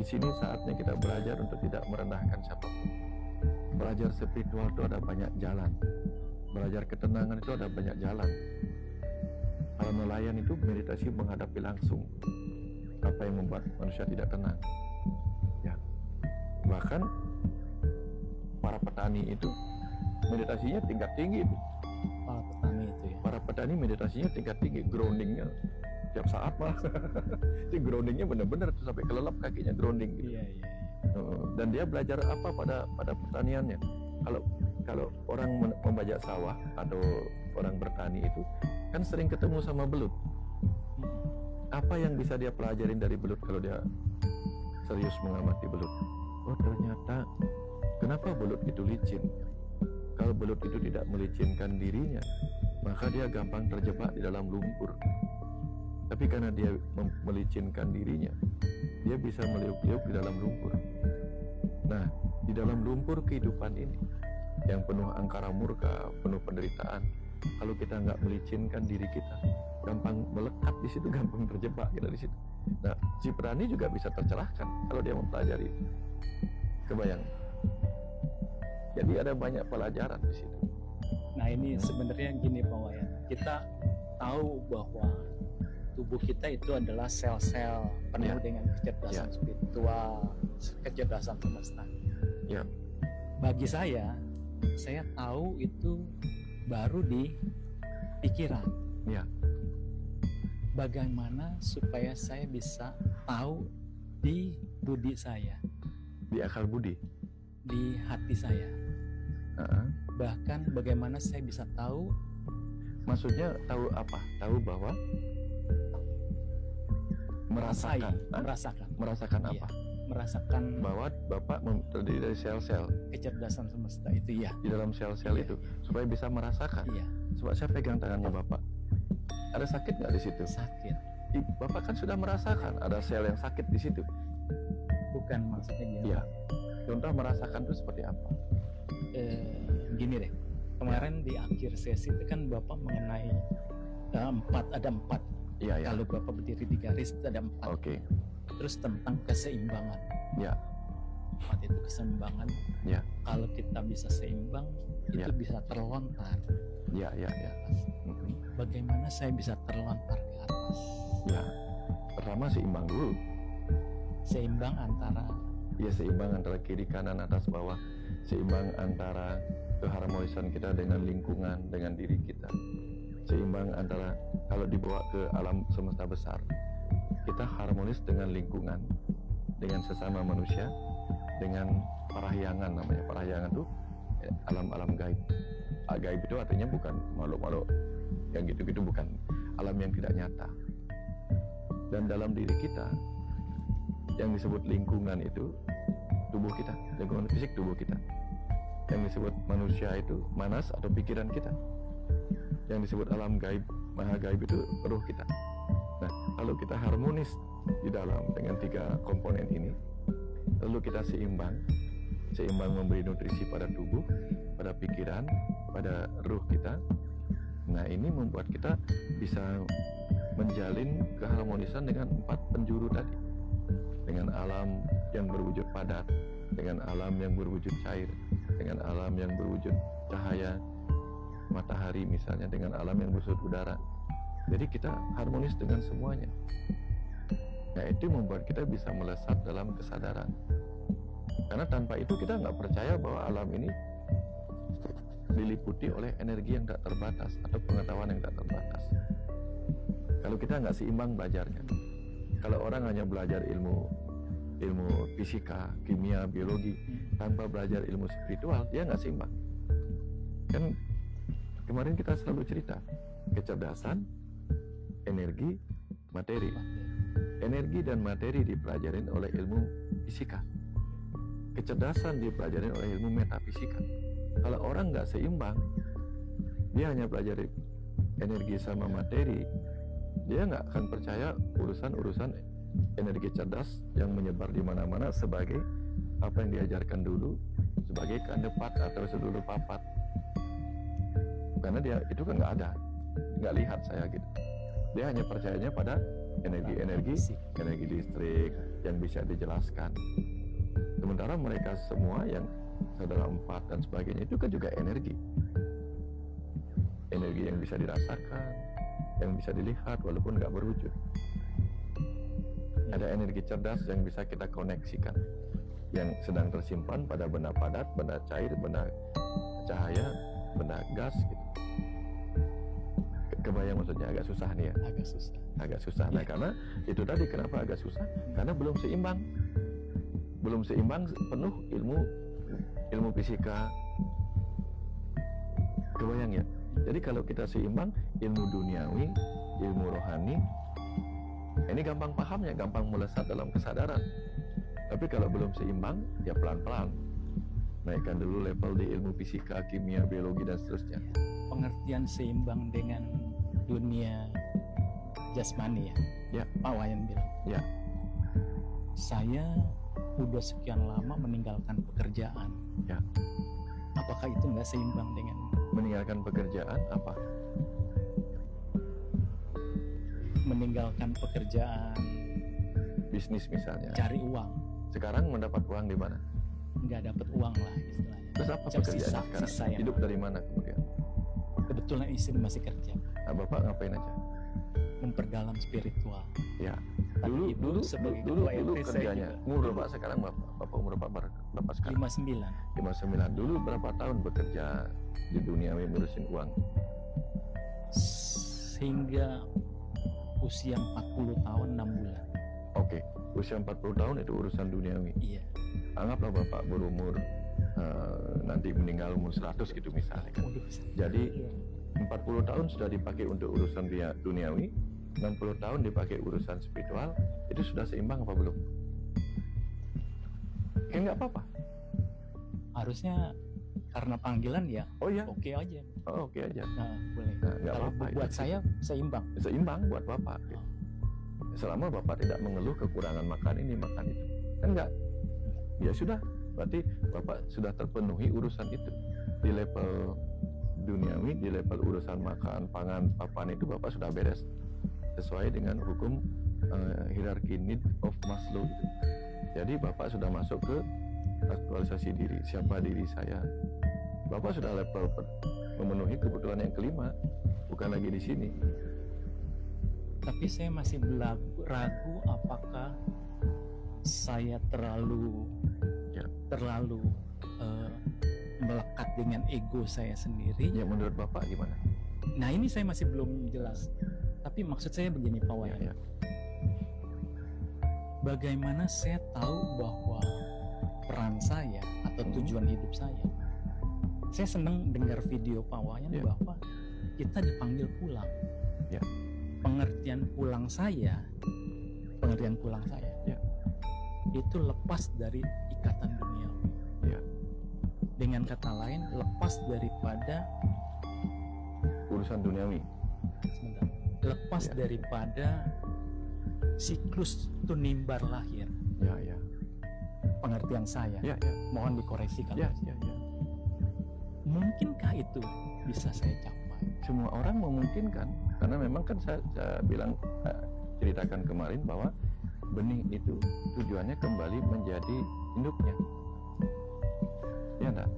sini saatnya kita belajar untuk tidak merendahkan siapapun. Belajar spiritual itu ada banyak jalan. Belajar ketenangan itu ada banyak jalan. Para nelayan itu meditasi menghadapi langsung apa yang membuat manusia tidak tenang. Ya. Bahkan para petani itu meditasinya tingkat tinggi itu. Para petani itu ya. Para petani meditasinya tingkat tinggi, groundingnya tiap saat malah. Jadi groundingnya benar-benar tuh sampai kelelap kakinya grounding gitu. Iya. Dan dia belajar apa pada pertaniannya. Kalau orang membajak sawah atau orang bertani itu kan sering ketemu sama belut. Apa yang bisa dia pelajarin dari belut kalau dia serius mengamati belut? Oh ternyata kenapa belut itu licin? Kalau belut itu tidak melicinkan dirinya, maka dia gampang terjebak di dalam lumpur. Tapi karena dia melicinkan dirinya, dia bisa meliuk-liuk di dalam lumpur. Nah, di dalam lumpur kehidupan ini yang penuh angkara murka, penuh penderitaan, kalau kita nggak melicinkan diri kita, gampang melekat di situ, gampang terjebak kita di situ. Nah, si petani juga bisa tercerahkan kalau dia mempelajari. Kebayang? Jadi ada banyak pelajaran di situ. Nah ini sebenarnya gini Pak Wayan, kita tahu bahwa tubuh kita itu adalah sel-sel penuh dengan kecerdasan spiritual, kecerdasan semesta. Ya. Bagi saya tahu itu baru di pikiran. Ya. Bagaimana supaya saya bisa tahu di budi saya, di akal budi, di hati saya. Bahkan bagaimana saya bisa tahu? Maksudnya tahu apa? Tahu bahwa merasakan iya. apa? Merasakan bahwa Bapak terdiri dari sel-sel kecerdasan semesta itu ya. Di dalam sel-sel itu supaya bisa merasakan. Iya. Coba saya pegang tangannya Bapak. Ada sakit nggak di situ? Sakit. Bapak kan sudah merasakan ada sel yang sakit di situ. Bukan maksudnya gitu. Iya. Contoh merasakan itu seperti apa? Gini deh. Kemarin di akhir sesi itu kan Bapak mengenai ada empat. Iya. Kalau Bapak berdiri di garis itu ada 4. Oke. Terus tentang keseimbangan. Ya. 4 itu keseimbangan. Ya. Kalau kita bisa seimbang, itu bisa terlontar. Ya. Bagaimana saya bisa terlontar ke atas? Ya. Pertama seimbang dulu. Seimbang antara. Ya, seimbang antara kiri, kanan, atas, bawah. Seimbang antara keharmonisan kita dengan lingkungan, dengan diri kita. Seimbang antara kalau dibawa ke alam semesta besar, kita harmonis dengan lingkungan, dengan sesama manusia, dengan parahyangan namanya. Parahyangan itu alam-alam gaib. Gaib itu artinya bukan makhluk-makhluk yang gitu-gitu, bukan. Alam yang tidak nyata. Dan dalam diri kita yang disebut lingkungan itu tubuh kita, lingkungan fisik tubuh kita. Yang disebut manusia itu manas atau pikiran kita. Yang disebut alam gaib, maha gaib itu ruh kita. Nah, kalau kita harmonis di dalam dengan 3 komponen ini, lalu kita seimbang memberi nutrisi pada tubuh, pada pikiran, pada ruh kita. Nah, ini membuat kita bisa menjalin keharmonisan dengan 4 penjuru tadi. Dengan alam yang berwujud padat, dengan alam yang berwujud cair, dengan alam yang berwujud cahaya matahari misalnya, dengan alam yang berwujud udara. Jadi kita harmonis dengan semuanya. Nah, itu membuat kita bisa melesat dalam kesadaran. Karena tanpa itu kita nggak percaya bahwa alam ini diliputi oleh energi yang tak terbatas atau pengetahuan yang tak terbatas. Kalau kita nggak seimbang belajarnya. Kalau orang hanya belajar ilmu fisika, kimia, biologi tanpa belajar ilmu spiritual, dia nggak seimbang. Kan kemarin kita selalu cerita kecerdasan, energi, materi. Energi dan materi dipelajarin oleh ilmu fisika. Kecerdasan dipelajari oleh ilmu metafisika. Kalau orang nggak seimbang, dia hanya pelajari energi sama materi, dia nggak akan percaya urusan energi cerdas yang menyebar di mana-mana sebagai apa yang diajarkan dulu, sebagai kandepat atau sedulur papat. Karena dia itu kan nggak ada, nggak lihat saya gitu. Dia hanya percayanya pada energi listrik yang bisa dijelaskan. Sementara mereka semua yang saudara 4 dan sebagainya itu kan juga energi yang bisa dirasakan, yang bisa dilihat walaupun nggak berwujud. Ada energi cerdas yang bisa kita koneksikan, yang sedang tersimpan pada benda padat, benda cair, benda cahaya, benda gas gitu. Kebayang maksudnya? Agak susah nih ya? Agak susah. Nah, karena itu tadi kenapa agak susah? Karena belum seimbang penuh ilmu fisika. Kebayang ya? Jadi kalau kita seimbang ilmu duniawi, ilmu rohani, ini gampang pahamnya, gampang melesat dalam kesadaran. Tapi kalau belum seimbang, ya pelan-pelan naikkan dulu level di ilmu fisika, kimia, biologi dan seterusnya. Pengertian seimbang dengan dunia jasmani ya. Pak Wayan bilang. Ya. Saya udah sekian lama meninggalkan pekerjaan. Ya. Apakah itu nggak seimbang dengan meninggalkan pekerjaan apa? Meninggalkan pekerjaan bisnis misalnya. Cari uang. Sekarang mendapat uang di mana? Nggak dapat uang lah istilahnya. Terus apa pekerjaan sekarang? Hidup dari mana kemudian? Kebetulan istri masih kerja. Nah, Bapak ngapain aja? Memperdalam spiritual. Ya. Dulu kerjanya. Umur Bapak sekarang Bapak umur berapa sekarang? 59. Dulu berapa tahun bekerja di dunia ngurusin uang? Hingga usia 40 tahun 6 bulan. Oke, usia 40 tahun itu urusan duniawi. Iya. Anggaplah Bapak berumur nanti meninggal umur 100 gitu misalnya kan. Jadi 40 tahun sudah dipakai untuk urusan duniawi, 60 tahun dipakai urusan spiritual, itu sudah seimbang apa belum? Nggak apa-apa. Harusnya karena panggilan ya. Oh ya. Oke aja. Oh, oke aja. Nah, boleh. Nah, kalau apa-apa, buat saya seimbang. Seimbang buat Bapak. Gitu. Selama Bapak tidak mengeluh kekurangan makan ini, makan itu. Kan enggak. Ya sudah, berarti Bapak sudah terpenuhi urusan itu. Di level duniawi, di level urusan makan, pangan, papan itu Bapak sudah beres. Sesuai dengan hukum hierarki need of Maslow itu. Jadi Bapak sudah masuk ke aktualisasi diri. Siapa diri saya? Bapak sudah level memenuhi kebutuhan yang kelima, bukan lagi di sini. Tapi saya masih ragu apakah saya terlalu melekat dengan ego saya sendiri. Ya, menurut Bapak gimana? Nah, ini saya masih belum jelas. Tapi maksud saya begini Pak Wayan. Ya. Bagaimana saya tahu bahwa peran saya atau tujuan hidup saya. Saya senang dengar video Pak Wayan bahwa kita dipanggil pulang. Pengertian pulang saya itu lepas dari ikatan duniawi. Dengan kata lain, lepas daripada urusan duniawi. Lepas daripada siklus tunimbar lahir. Pengertian saya. Mohon dikoreksi kalau mungkinkah itu bisa saya capai? Semua orang memungkinkan, karena memang kan saya ceritakan kemarin bahwa benih itu tujuannya kembali menjadi induknya. Ya enggak?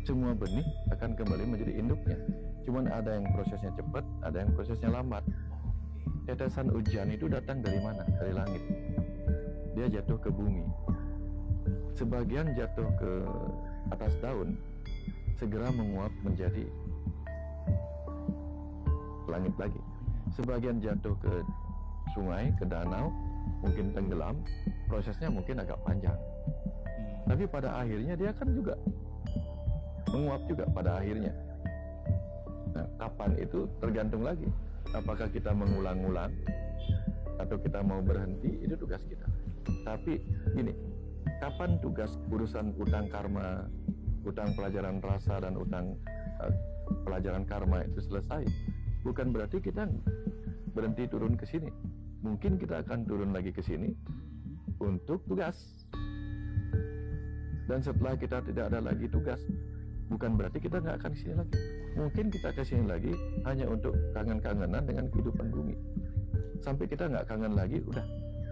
Semua benih akan kembali menjadi induknya. Cuman ada yang prosesnya cepat, ada yang prosesnya lambat. Tetesan hujan itu datang dari mana? Dari langit. Dia jatuh ke bumi. Sebagian jatuh ke atas daun, segera menguap menjadi langit lagi. Sebagian jatuh ke sungai, ke danau, mungkin tenggelam, prosesnya mungkin agak panjang. Tapi pada akhirnya dia kan juga menguap juga pada akhirnya. Nah, kapan itu tergantung lagi. Apakah kita mengulang-ulang atau kita mau berhenti, itu tugas kita. Tapi gini, kapan tugas urusan utang karma, utang pelajaran rasa dan utang pelajaran karma itu selesai? Bukan berarti kita berhenti turun ke sini. Mungkin kita akan turun lagi ke sini untuk tugas. Dan setelah kita tidak ada lagi tugas, bukan berarti kita nggak akan kesini lagi. Mungkin kita kesini lagi hanya untuk kangen-kangenan dengan kehidupan bumi. Sampai kita nggak kangen lagi, udah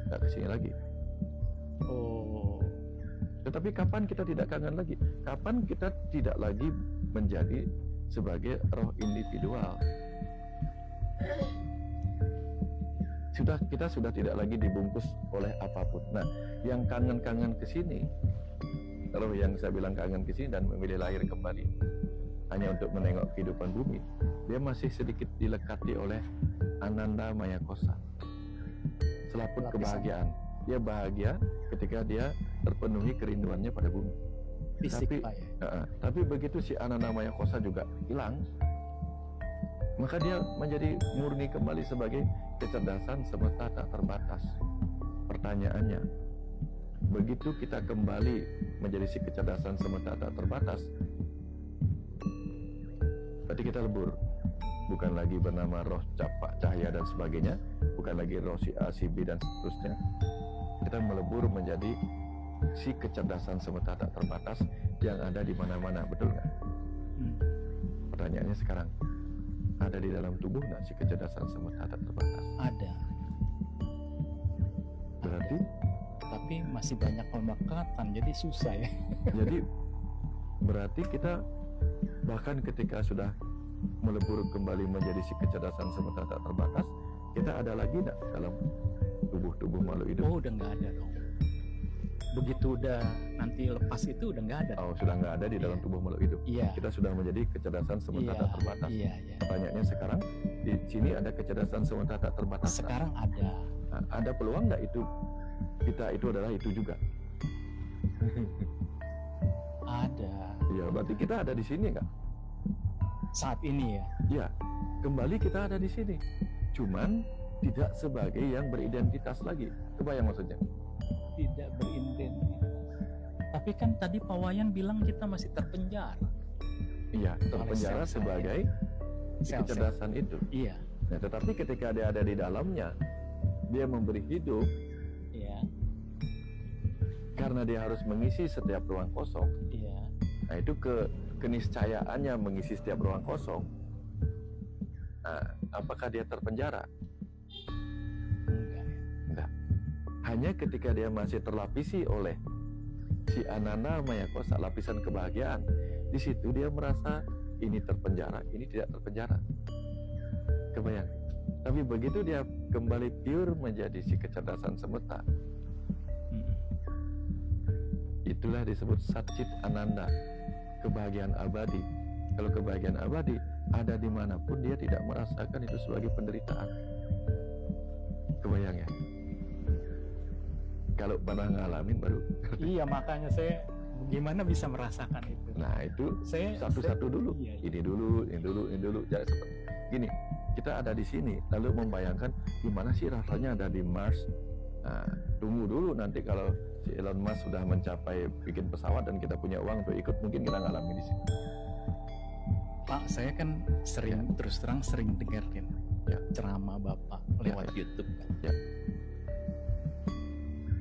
nggak kesini lagi. Tetapi kapan kita tidak kangen lagi? Kapan kita tidak lagi menjadi sebagai roh individual? Kita sudah tidak lagi dibungkus oleh apapun. Nah, yang kangen-kangen kesini, roh yang saya bilang kangen kesini dan memilih lahir kembali hanya untuk menengok kehidupan bumi, dia masih sedikit dilekati oleh Ananda Maya Kosa, selaput kebahagiaan. Dia bahagia ketika dia terpenuhi kerinduannya pada bumi. Tapi begitu si Ananda Maya Kosa juga hilang, maka dia menjadi murni kembali sebagai kecerdasan semesta tak terbatas. Pertanyaannya, begitu kita kembali menjadi si kecerdasan semesta tak terbatas, berarti kita lebur. Bukan lagi bernama roh capak cahaya dan sebagainya, bukan lagi roh si A, si B dan seterusnya. Kita melebur menjadi si kecerdasan semesta tak terbatas yang ada di mana-mana, betul nggak? Pertanyaannya sekarang, ada di dalam tubuh nggak si kecerdasan semesta tak terbatas? Ada. Berarti? Tapi masih banyak pemekatan, jadi susah ya. Jadi berarti kita bahkan ketika sudah melebur kembali menjadi si kecerdasan semesta tak terbatas, kita ada lagi nggak dalam tubuh makhluk hidup? Oh, udah nggak ada dong. Begitu udah nanti lepas itu udah nggak ada. Oh, sudah nggak ada di dalam tubuh makhluk hidup. Kita sudah menjadi kecerdasan semesta tak terbatas. Pertanyaannya sekarang, di sini ada kecerdasan semesta tak terbatas. Sekarang ada. Nah, ada peluang nggak itu kita itu adalah itu juga? Ada. Ya, berarti kita ada di sini nggak? Saat ini ya? Ya, kembali kita ada di sini. Cuman tidak sebagai yang beridentitas lagi. Kebayang maksudnya? Tidak beridentitas. Tapi kan tadi Pak Wayan bilang kita masih terpenjara. Iya, terpenjara sebagai kecerdasan itu. Iya. Nah, tetapi ketika dia ada di dalamnya, dia memberi hidup. Iya. Karena dia harus mengisi setiap ruang kosong. Iya. Nah, itu keniscayaannya mengisi setiap ruang kosong. Nah, apakah dia terpenjara? Enggak. Hanya ketika dia masih terlapisi oleh si Ananda Maya Kosa, lapisan kebahagiaan, di situ dia merasa ini terpenjara, ini tidak terpenjara. Kebayang? Tapi begitu dia kembali pure menjadi si kecerdasan semesta, itulah disebut Satchit Ananda, kebahagiaan abadi. Kalau kebahagiaan abadi ada dimanapun, dia tidak merasakan itu sebagai penderitaan. Kebayang ya? kalau pernah ngalamin baru. Iya, makanya saya gimana bisa merasakan itu. Nah itu saya satu-satu dulu. Iya. Ini dulu. Ya seperti gini, kita ada di sini, lalu membayangkan gimana sih rasanya ada di Mars. Nah, tunggu dulu nanti kalau si Elon Musk sudah mencapai bikin pesawat dan kita punya uang untuk ikut, mungkin kita ngalami di sini. Pak, saya kan sering terus terang sering dengerin ceramah Bapak lewat YouTube kan. Ya.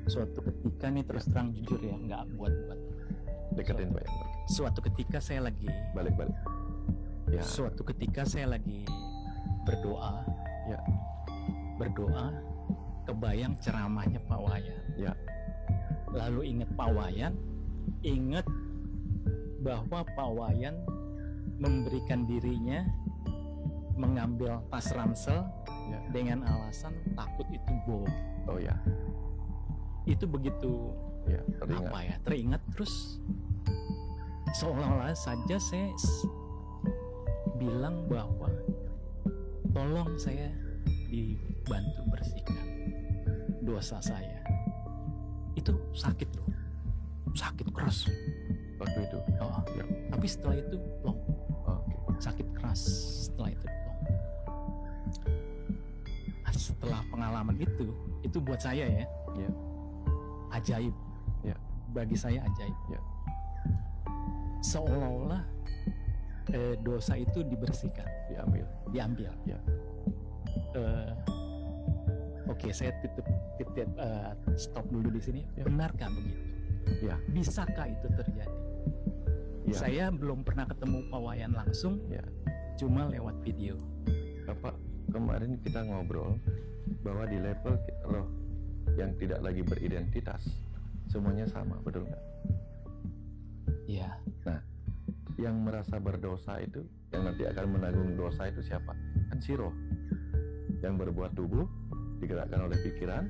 Suatu ketika nih terus terang jujur ya, nggak buat-buat. Deketin Pak. Suatu ketika saya lagi balik. Ya. Suatu ketika saya lagi berdoa. Ya. Berdoa, kebayang ceramahnya Pak Wayan. Ya. Lalu ingat Pak Wayan, ingat bahwa Pak Wayan memberikan dirinya mengambil tas ransel dengan alasan takut itu bom. Oh ya. Itu begitu teringat terus seolah-olah saja saya bilang bahwa tolong saya dibantu bersihkan dosa saya. Itu sakit loh, sakit keras waktu itu. Tapi setelah itu plong. Sakit keras setelah itu plong. Setelah pengalaman itu buat saya ya. Ajaib. Bagi saya ajaib. Seolah-olah dosa itu dibersihkan, diambil. Oke, saya titip stop dulu di sini. Benarkah begitu? Bisakah itu terjadi? Saya belum pernah ketemu Pak Wayan langsung, cuma lewat video. Bapak, kemarin kita ngobrol bahwa di level roh yang tidak lagi beridentitas, semuanya sama, betul nggak? Iya. Nah, yang merasa berdosa itu, yang nanti akan menanggung dosa itu siapa? Kan si roh. Yang berbuat tubuh, digerakkan oleh pikiran,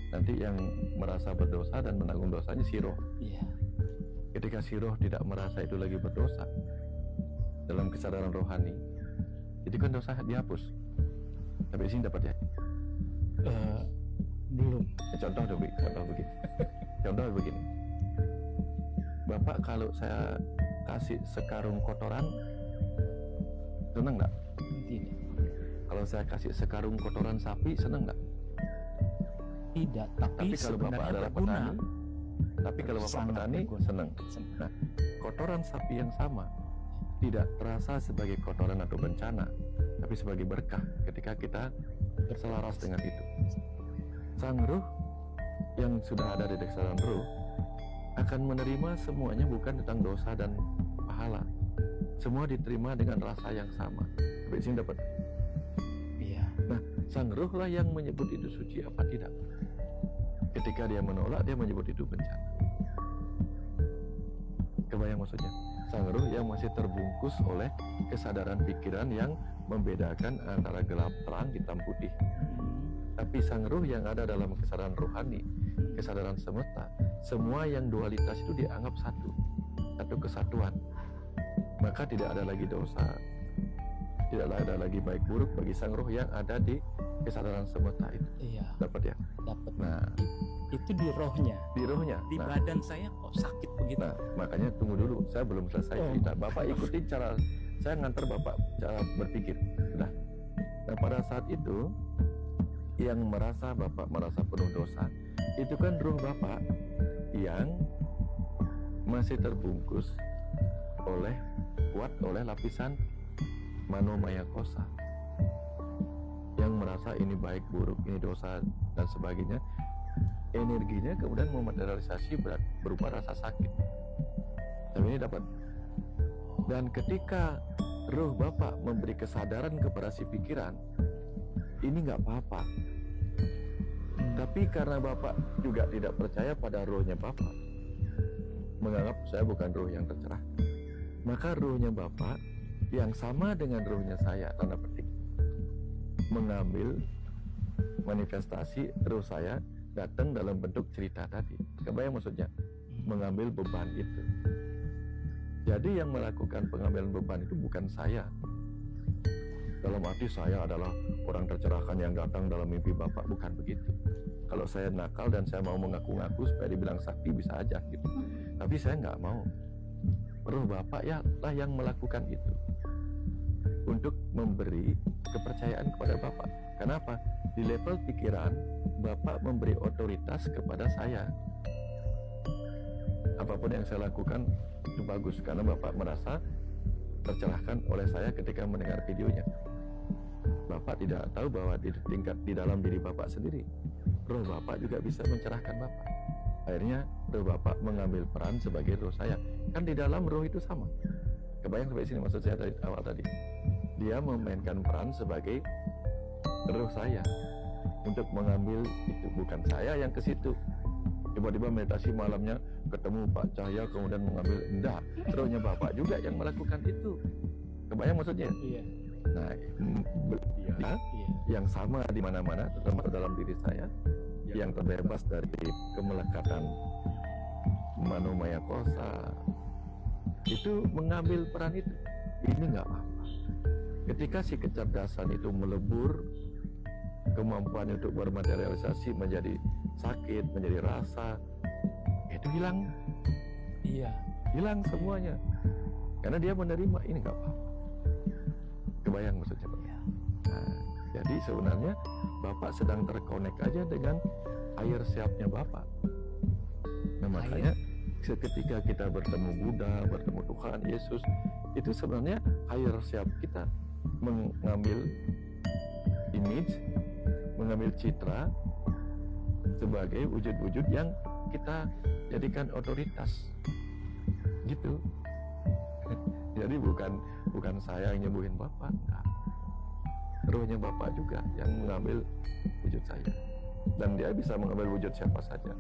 nanti yang merasa berdosa dan menanggung dosanya si roh. Iya. Ketika si roh tidak merasa itu lagi berdosa, dalam kesadaran rohani, itu kan dosa dihapus. Sampai sini dapat ya? Belum. Contoh begini. Contoh begini. Bapak kalau saya kasih sekarung kotoran, seneng nggak? Tidak. Kalau saya kasih sekarung kotoran sapi, seneng nggak? Tidak. Tapi kalau Bapak adalah petani, kalau Bapak petani, seneng. Nah, kotoran sapi yang sama tidak terasa sebagai kotoran atau bencana, tapi sebagai berkah ketika kita selaras dengan itu. Sang ruh yang sudah ada di kesadaran ruh akan menerima semuanya, bukan tentang dosa dan pahala. Semua diterima dengan rasa yang sama. Sampai sini dapat. Iya. Nah, sang ruh lah yang menyebut itu suci apa tidak. Ketika dia menolak, dia menyebut itu bencana. Kebayang maksudnya? Sang ruh yang masih terbungkus oleh kesadaran pikiran yang membedakan antara gelap terang, hitam putih. Tapi sang ruh yang ada dalam kesadaran rohani, kesadaran semesta, semua yang dualitas itu dianggap satu kesatuan. Maka tidak ada lagi dosa, tidak ada lagi baik buruk bagi sang ruh yang ada di kesadaran semesta itu. Iya. Dapat ya? Dapat. Nah, itu di rohnya. Di rohnya. Di badan saya kok sakit begitu. Nah, makanya tunggu dulu, saya belum selesai cerita. Bapak ikuti cara saya nganter Bapak cara berpikir. Nah, pada saat itu yang Bapak merasa penuh dosa, itu kan ruh Bapak yang masih terbungkus kuat oleh lapisan manomaya kosa, yang merasa ini baik buruk, ini dosa dan sebagainya. Energinya kemudian mematerialisasi berupa rasa sakit. Tapi ini dapat. Dan ketika ruh Bapak memberi kesadaran kepada si pikiran, ini nggak apa-apa. Tapi karena Bapak juga tidak percaya pada rohnya Bapak, menganggap saya bukan ruh yang tercerah, maka ruhnya Bapak yang sama dengan ruhnya saya, tanda petik, mengambil manifestasi ruh saya datang dalam bentuk cerita tadi. Kebayang maksudnya? Mengambil beban itu. Jadi yang melakukan pengambilan beban itu bukan saya, dalam arti saya adalah orang tercerahkan yang datang dalam mimpi Bapak. Bukan begitu. Kalau saya nakal dan saya mau mengaku-ngaku supaya dibilang sakti, bisa aja gitu. Tapi saya nggak mau. Roh Bapak ya lah yang melakukan itu untuk memberi kepercayaan kepada Bapak. Kenapa? Di level pikiran Bapak memberi otoritas kepada saya. Apapun yang saya lakukan itu bagus, karena Bapak merasa tercerahkan oleh saya ketika mendengar videonya. Bapak tidak tahu bahwa di tingkat di dalam diri Bapak sendiri, roh Bapak juga bisa mencerahkan Bapak. Akhirnya roh Bapak mengambil peran sebagai roh saya. Kan di dalam roh itu sama. Kebayang sampai sini maksud saya dari awal tadi. Dia memainkan peran sebagai roh saya untuk mengambil itu. Bukan saya yang ke situ. Tiba-tiba meditasi malamnya ketemu Pak Cahya kemudian mengambil, enggak, rohnya Bapak juga yang melakukan itu. Kebayang maksudnya? Iya. Nah, yang sama di mana-mana, terutama dalam diri saya, yang terbebas dari kemelekatan manomaya kosa, itu mengambil peran itu. Ini nggak apa-apa. Ketika si kecerdasan itu melebur, kemampuan untuk bermaterialisasi menjadi sakit, menjadi rasa, itu hilang. Iya. Hilang semuanya. Karena dia menerima, ini nggak apa-apa. Kebayang maksudnya Pak? Nah, jadi sebenarnya Bapak sedang terkonek aja dengan air siapnya Bapak. Nah, makanya ketika kita bertemu Buddha, bertemu Tuhan, Yesus, itu sebenarnya air siap kita mengambil image, mengambil citra sebagai wujud-wujud yang kita jadikan otoritas. Gitu. Jadi bukan saya yang nyembuhin Bapak, enggak. Rohnya Bapak juga yang mengambil wujud saya. Dan dia bisa mengambil wujud siapa saja.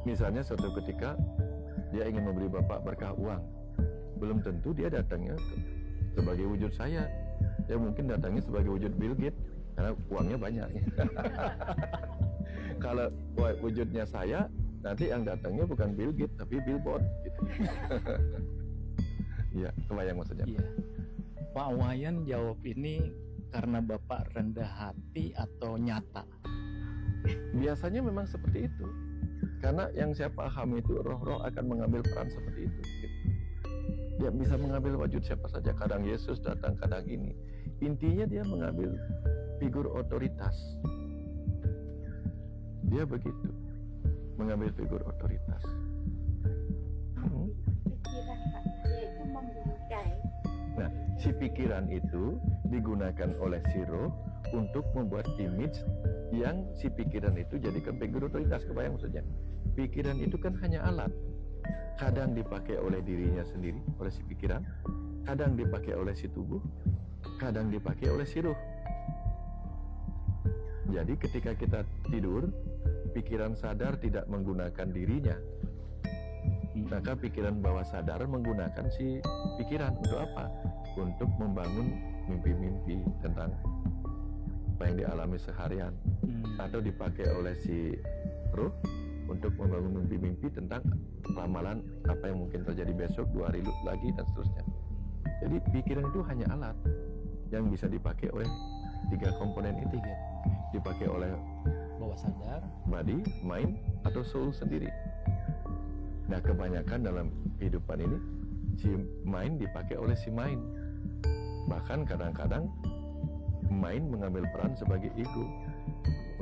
Misalnya suatu ketika dia ingin memberi Bapak berkah uang, belum tentu dia datangnya sebagai wujud saya. Dia mungkin datangnya sebagai wujud Bill Gates karena uangnya banyak. Kalau wujudnya saya, nanti yang datangnya bukan Bill Gates tapi Billboard gitu. Iya, kebayang maksudnya. Iya. Pak Wayan jawab ini karena Bapak rendah hati atau nyata? Biasanya memang seperti itu. Karena yang saya paham itu roh-roh akan mengambil peran seperti itu. Dia bisa mengambil wujud siapa saja. Kadang Yesus datang, kadang ini. Intinya dia mengambil figur otoritas. Dia begitu, mengambil figur otoritas. Nah, si pikiran itu digunakan oleh si roh untuk membuat image yang si pikiran itu jadikan figur otoritas. Kebayang maksudnya? Pikiran itu kan hanya alat. Kadang dipakai oleh dirinya sendiri, oleh si pikiran. Kadang dipakai oleh si tubuh. Kadang dipakai oleh si roh. Jadi ketika kita tidur, pikiran sadar tidak menggunakan dirinya. Maka pikiran bawah sadar menggunakan si pikiran untuk apa? Untuk membangun mimpi-mimpi tentang apa yang dialami seharian. Atau dipakai oleh si roh untuk membangun mimpi-mimpi tentang ramalan apa yang mungkin terjadi besok, 2 hari lagi, dan seterusnya. Jadi pikiran itu hanya alat yang bisa dipakai oleh 3 komponen itu. Dipakai oleh bawah sadar, body, mind, atau soul sendiri. Nah, kebanyakan dalam kehidupan ini si mind dipakai oleh si mind. Bahkan kadang-kadang mind mengambil peran sebagai ego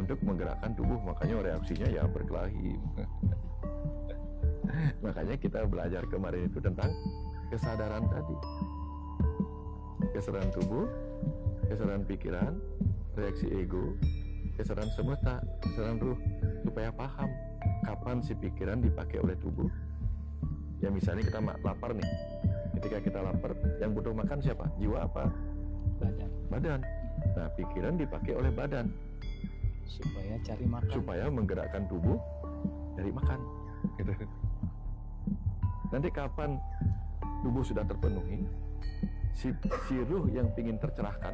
untuk menggerakkan tubuh, makanya reaksinya ya berkelahi. Makanya kita belajar kemarin itu tentang kesadaran tadi. Kesadaran tubuh, kesadaran pikiran, reaksi ego, kesadaran semesta, kesadaran ruh, supaya paham kapan si pikiran dipakai oleh tubuh. Ya misalnya kita lapar nih. Ketika kita lapar, yang butuh makan siapa? Jiwa apa? Badan. Nah, pikiran dipakai oleh badan supaya cari makan, supaya menggerakkan tubuh dari makan gitu. Nanti kapan tubuh sudah terpenuhi, si ruh yang ingin tercerahkan,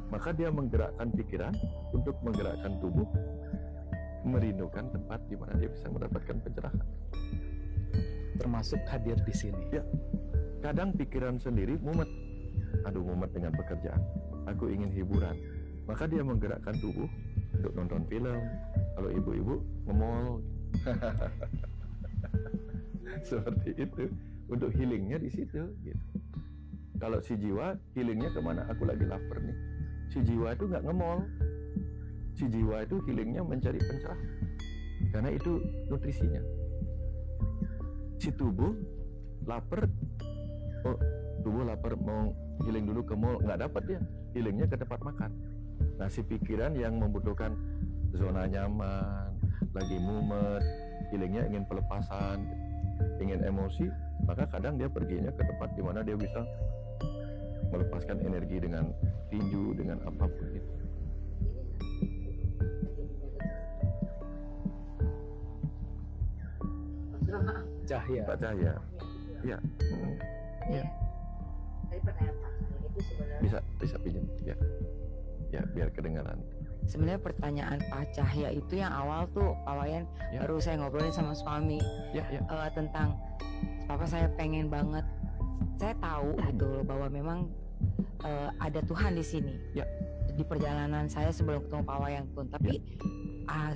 maka dia menggerakkan pikiran untuk menggerakkan tubuh, merindukan tempat di mana dia bisa mendapatkan pencerahan. Termasuk hadir di sini. Ya, kadang pikiran sendiri mumet. adu mumet dengan pekerjaan, aku ingin hiburan, maka dia menggerakkan tubuh untuk nonton film. Kalau ibu-ibu nge-mall seperti itu, untuk healingnya di situ gitu. Kalau si jiwa healingnya kemana? Aku lagi lapar nih. Si jiwa itu nggak nge-mall. Si jiwa itu healingnya mencari pencerah, karena itu nutrisinya. Si tubuh lapar, oh tubuh lapar mau healing dulu ke mall, nggak dapat dia, healingnya ke tempat makan. Nah si pikiran yang membutuhkan zona nyaman, lagi mumet, healingnya ingin pelepasan, ingin emosi, maka kadang dia perginya ke tempat di mana dia bisa melepaskan energi dengan tinju, dengan apapun itu. Cahya. Pak Cahya. Ya. Ya. Tadi pertanyaan Pak Cahya itu sebenarnya Bisa pinjam. Ya. Ya, biar kedengaran. Sebenarnya pertanyaan Pak Cahya itu yang awal tuh Pak Wayan baru saya ngobrolin sama suami tentang Papa saya pengen banget, saya tahu gitu loh bahwa memang ada Tuhan di sini. Ya. Di perjalanan saya sebelum ketemu Pak Wayan pun, tapi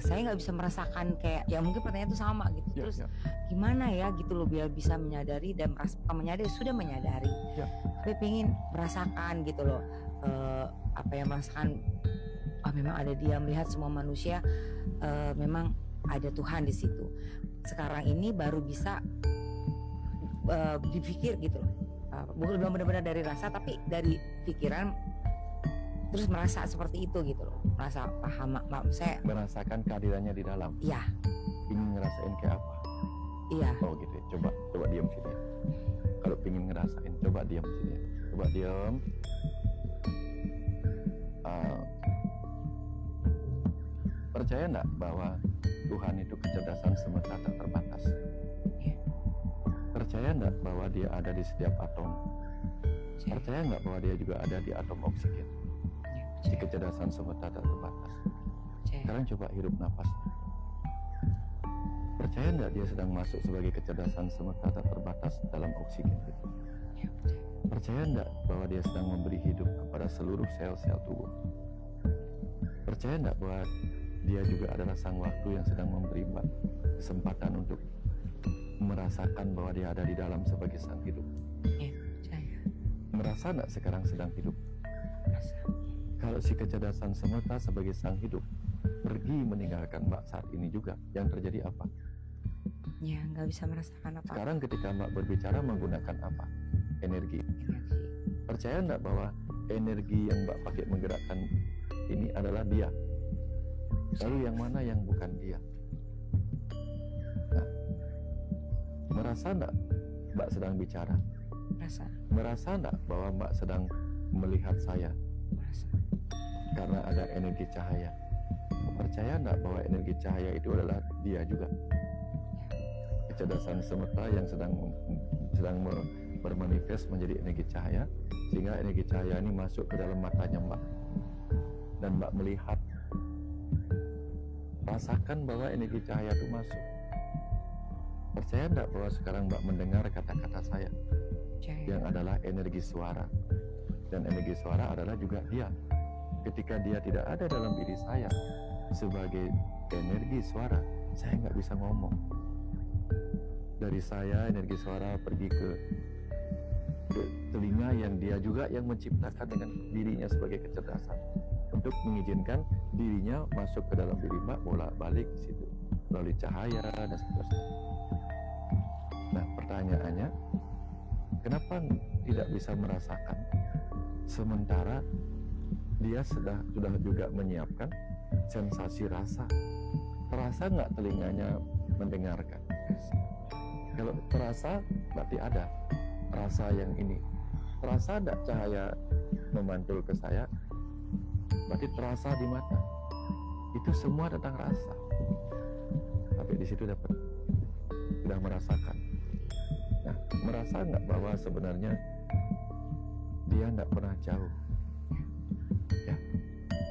saya nggak bisa merasakan kayak ya mungkin pertanyaan itu sama gitu. Terus gimana ya gitu loh biar bisa menyadari dan sudah menyadari, tapi pengen merasakan gitu loh apa yang merasakan memang ada Dia, melihat semua manusia memang ada Tuhan di situ. Sekarang ini baru bisa dipikir gitu loh, bukan belum benar-benar dari rasa tapi dari pikiran, terus merasa seperti itu gitu loh, merasa paham, saya merasakan kehadirannya di dalam. Iya. Ingin ngerasain kayak apa? Iya. Oh gitu ya. Coba diam sini. Kalau ingin ngerasain, coba diam sini. Coba diam. Percaya enggak bahwa Tuhan itu kecerdasan semesta tak terbatas? Percaya enggak bahwa Dia ada di setiap atom? Percaya enggak bahwa Dia juga ada di atom oksigen? Di kecerdasan semesta tak terbatas. Sekarang coba hirup nafas. Percaya enggak Dia sedang masuk sebagai kecerdasan semesta tak terbatas dalam oksigen itu? Percaya enggak bahwa Dia sedang memberi hidup kepada seluruh sel-sel tubuh? Percaya enggak bahwa Dia juga adalah sang waktu yang sedang memberi Mbak kesempatan untuk merasakan bahwa Dia ada di dalam sebagai sang hidup? Merasa enggak sekarang sedang hidup? Kalau si kecerdasan semesta sebagai sang hidup pergi meninggalkan Mbak saat ini juga, yang terjadi apa? Ya, nggak bisa merasakan apa. Sekarang ketika Mbak berbicara menggunakan apa? Energi. Percaya enggak bahwa energi yang Mbak pakai menggerakkan ini adalah Dia? Lalu yang mana yang bukan Dia? Nah, merasa enggak Mbak sedang bicara? Merasa enggak bahwa Mbak sedang melihat saya? Karena ada energi cahaya. Percaya enggak bahwa energi cahaya itu adalah Dia juga? Kecerdasan semesta yang sedang bermanifest menjadi energi cahaya, sehingga energi cahaya ini masuk ke dalam matanya Mbak, dan Mbak melihat. Rasakan bahwa energi cahaya itu masuk. Percaya enggak bahwa sekarang Mbak mendengar kata-kata saya yang adalah energi suara, dan energi suara adalah juga Dia. Ketika Dia tidak ada dalam diri saya sebagai energi suara, saya nggak bisa ngomong. Dari saya energi suara pergi ke telinga yang Dia juga yang menciptakan dengan dirinya sebagai kecerdasan untuk mengizinkan dirinya masuk ke dalam diri Mbak, bolak-balik ke situ melalui cahaya dan seterusnya. Nah, pertanyaannya, kenapa tidak bisa merasakan sementara Dia sudah juga menyiapkan sensasi rasa? Terasa nggak telinganya mendengarkan? Kalau terasa berarti ada rasa yang ini. Terasa nggak cahaya memantul ke saya? Berarti terasa di mata. Itu semua tentang rasa. Tapi di situ sudah merasakan. Nah, merasa nggak bahwa sebenarnya Dia nggak pernah jauh? Ya,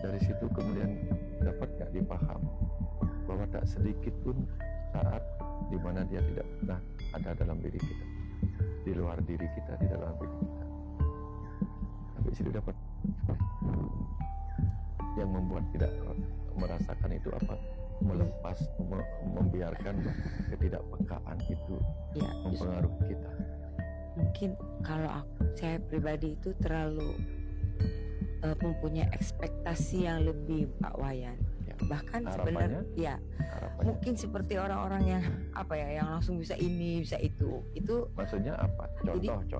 dari situ kemudian dapat nggak dipaham bahwa tak sedikit pun saat di mana Dia tidak pernah ada dalam diri kita, di luar diri kita, di dalam diri kita. sampai situ dapat yang membuat tidak merasakan itu apa? Melepas, membiarkan ketidakpekaan itu ya, mempengaruhi kita. Mungkin kalau saya pribadi itu terlalu mempunyai ekspektasi yang lebih, Pak Wayan. Ya. Bahkan sebenarnya ya mungkin seperti orang-orang yang apa ya, yang langsung bisa ini bisa itu maksudnya apa?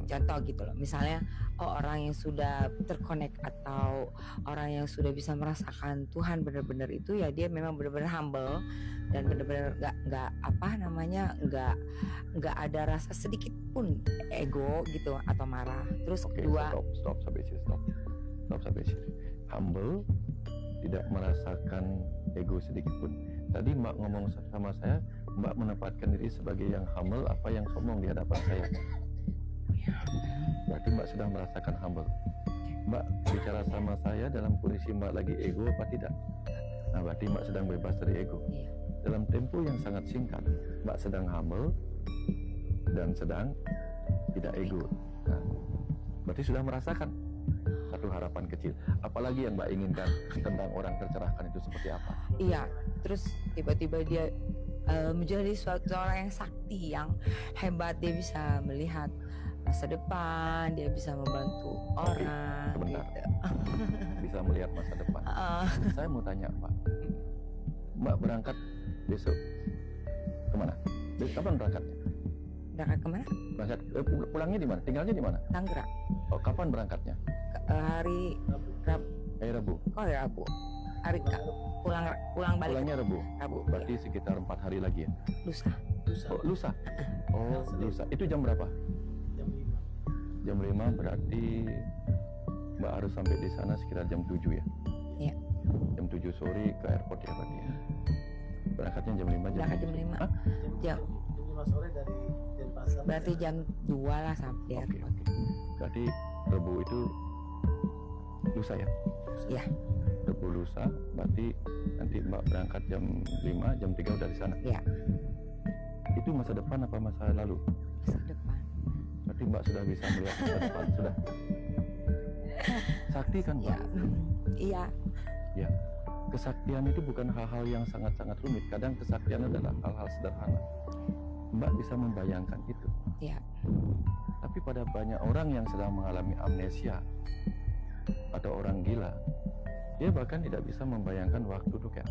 Contoh gitu loh. Misalnya orang yang sudah terkonek atau orang yang sudah bisa merasakan Tuhan benar-benar itu, ya dia memang benar-benar humble dan benar-benar nggak ada rasa sedikit pun ego gitu atau marah. Terus kedua, stop sampai sini. Humble, tidak merasakan ego sedikit pun. Tadi Mbak ngomong sama saya, Mbak menempatkan diri sebagai yang humble apa yang sombong di hadapan saya. Berarti Mbak sudah merasakan humble. Mbak bicara sama saya dalam kondisi Mbak lagi ego apa tidak? Nah, berarti Mbak sedang bebas dari ego. Dalam tempo yang sangat singkat, Mbak sedang humble dan sedang tidak ego. Nah, berarti sudah merasakan satu harapan kecil. Apalagi yang Mbak inginkan tentang orang tercerahkan itu seperti apa? Iya, terus tiba-tiba dia menjadi suatu orang yang sakti, yang hebat. Dia bisa melihat masa depan, dia bisa membantu orang. Sebentar. Gitu. Bisa melihat masa depan. Saya mau tanya Mbak berangkat besok kemana? Kapan berangkatnya? Berangkat kemana? Berangkat, pulangnya di mana? Tinggalnya di mana? Tangerang. Oh, kapan berangkatnya? Hari Rabu. Oh, ya Rabu. Hari pulang balik. Pulangnya Rabu. Berarti ya. sekitar 4 hari lagi ya? Lusa. Oh, lusa. Oh, lusa. Itu jam berapa? Jam 5 berarti Mbak harus sampai di sana sekitar jam 7 ya? Iya. Jam 7 sore ke airport ya berarti ya? Berangkatnya jam 5? Berangkat jam 5. Hah? Jam 5 sore dari Denpasar. Berarti jam 2 lah sampai airport. Berarti Rabu itu lusa ya? Iya. Rabu lusa, berarti nanti Mbak berangkat jam 5, jam 3 udah di sana? Iya. Itu masa depan apa masa lalu? Masa depan. Berarti Mbak sudah bisa melihat masa depan, sudah? Sakti kan Mbak? Iya. Ya. Kesaktian itu bukan hal-hal yang sangat-sangat rumit. Kadang kesaktian adalah hal-hal sederhana. Mbak bisa membayangkan itu. Iya. Tapi pada banyak orang yang sedang mengalami amnesia atau orang gila, dia bahkan tidak bisa membayangkan waktu itu kayak.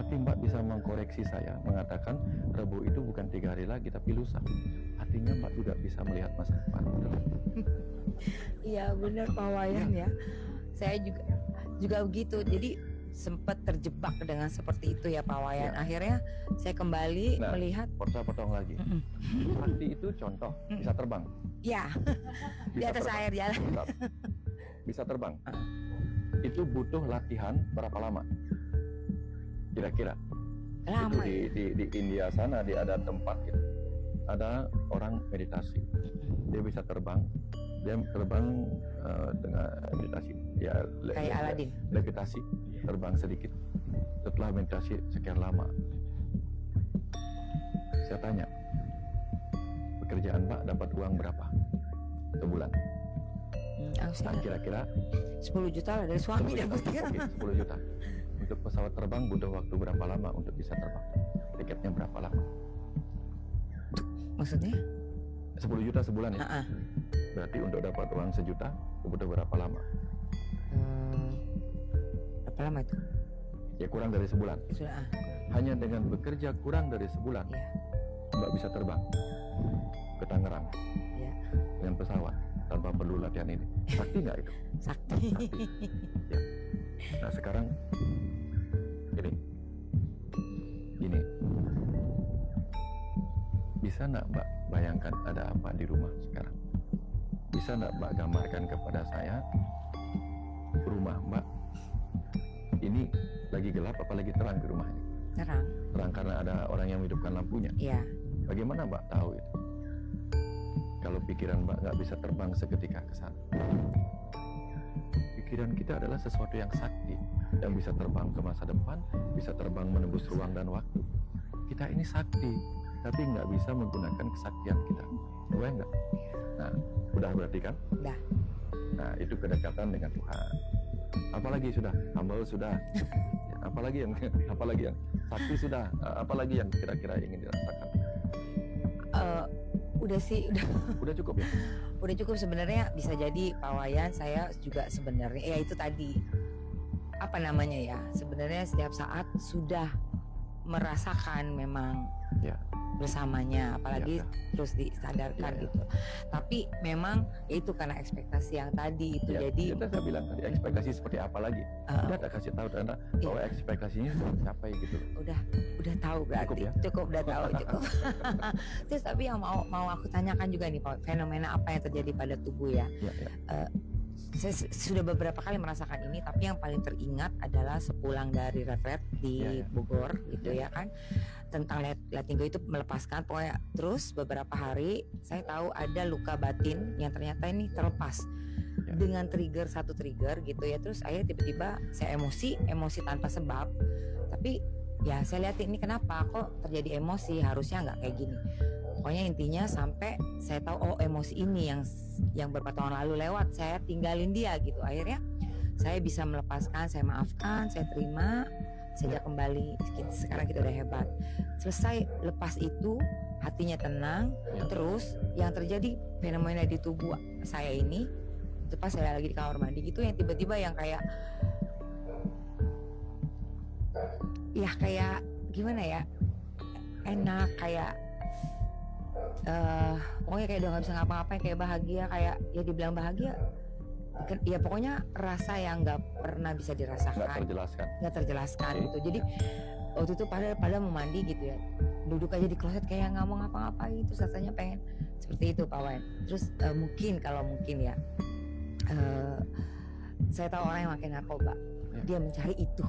Tapi Mbak bisa mengkoreksi saya, mengatakan Rabu itu bukan 3 hari lagi, tapi lusa. Artinya Mbak juga bisa melihat masa depan. Iya benar Pak Wayan ya. Saya juga begitu. Jadi sempat terjebak dengan seperti itu ya Pak Wayan. Ya. Akhirnya saya kembali melihat. Potong lagi. Sakti itu contoh bisa terbang. Ya. Di atas terbang. air jalan. Bisa terbang. Itu butuh latihan berapa lama? Kira-kira? Lama. Itu di India sana dia ada tempat gitu. Ada orang meditasi. Dia bisa terbang. Dia terbang dengan meditasi. Ya, kayak Aladin. Levitasi, terbang sedikit. Setelah meditasi sekian lama. Saya tanya, pekerjaan Mbak dapat uang berapa sebulan? Kira-kira 10 juta lah dari suami dapat. Oke, 10 juta. Untuk pesawat terbang butuh waktu berapa lama untuk bisa terbang? Tiketnya berapa lama? Maksudnya? 10 juta sebulan ya? Berarti untuk dapat uang 1 juta butuh berapa lama? Berapa lama itu? Ya kurang dari sebulan. Sudah. Hanya dengan bekerja kurang dari sebulan, ya. Mbak bisa terbang ke Tangerang ya. dengan pesawat tanpa perlu latihan ini. Sakti nggak itu? Sakti. Ya. Nah sekarang gini, bisa nggak Mbak bayangkan ada apa di rumah sekarang? Bisa nggak Mbak gambarkan kepada saya rumah Mbak ini lagi gelap apa lagi terang di rumah ini? Terang. Terang karena ada orang yang menghidupkan lampunya. Iya. Bagaimana Mbak tahu itu? Kalau pikiran Mbak nggak bisa terbang seketika ke sana. Pikiran kita adalah sesuatu yang sakti, yang bisa terbang ke masa depan, bisa terbang menembus ruang dan waktu. Kita ini sakti, tapi nggak bisa menggunakan kesaktian kita. Boleh nggak? Nah, udah berarti kan? Udah. Nah, itu kedekatan dengan Tuhan. Apalagi sudah, humble sudah. Ya, apalagi yang sakti sudah. Apalagi yang kira-kira ingin dirasakan? Udah sih, udah cukup ya. Udah cukup sebenarnya. Bisa jadi Pak Wayan, saya juga sebenarnya ya itu tadi apa namanya ya. Sebenarnya setiap saat sudah merasakan memang bersamanya, apalagi terus disadarkan gitu. Tapi memang itu karena ekspektasi yang tadi itu jadi. Kita saya bilang tadi ekspektasi seperti apa lagi? Udah tak kasih tahu Anda bahwa ekspektasinya tercapai gitu. Udah tahu berarti. Cukup udah tahu cukup. Terus tapi yang mau aku tanyakan juga nih Pak, fenomena apa yang terjadi pada tubuh ya? Saya sudah beberapa kali merasakan ini, tapi yang paling teringat adalah sepulang dari retret di Bogor gitu ya kan, tentang letting go itu melepaskan pokoknya. Terus beberapa hari saya tahu ada luka batin yang ternyata ini terlepas dengan satu trigger gitu ya. Terus akhirnya tiba-tiba saya emosi tanpa sebab, tapi ya saya lihat ini kenapa kok terjadi emosi, harusnya nggak kayak gini. Pokoknya intinya sampai saya tahu emosi ini yang beberapa tahun lalu lewat, saya tinggalin dia gitu. Akhirnya saya bisa melepaskan, saya maafkan, saya terima, sejak kembali. Sekarang kita udah hebat. Selesai lepas itu, hatinya tenang. Terus yang terjadi fenomena di tubuh saya ini, itu pas saya lagi di kamar mandi gitu, yang tiba-tiba yang kayak gimana ya, enak, kayak pokoknya kayak udah gak bisa ngapa-ngapain, kayak bahagia, kayak ya dibilang bahagia ya pokoknya rasa yang gak pernah bisa dirasakan, gak terjelaskan gitu. Jadi waktu itu pada mau mandi gitu ya, duduk aja di kloset kayak gak mau ngapa-ngapain, terus rasanya pengen seperti itu Pak Wayan. Terus mungkin ya saya tahu orang yang makin narkoba, dia mencari itu.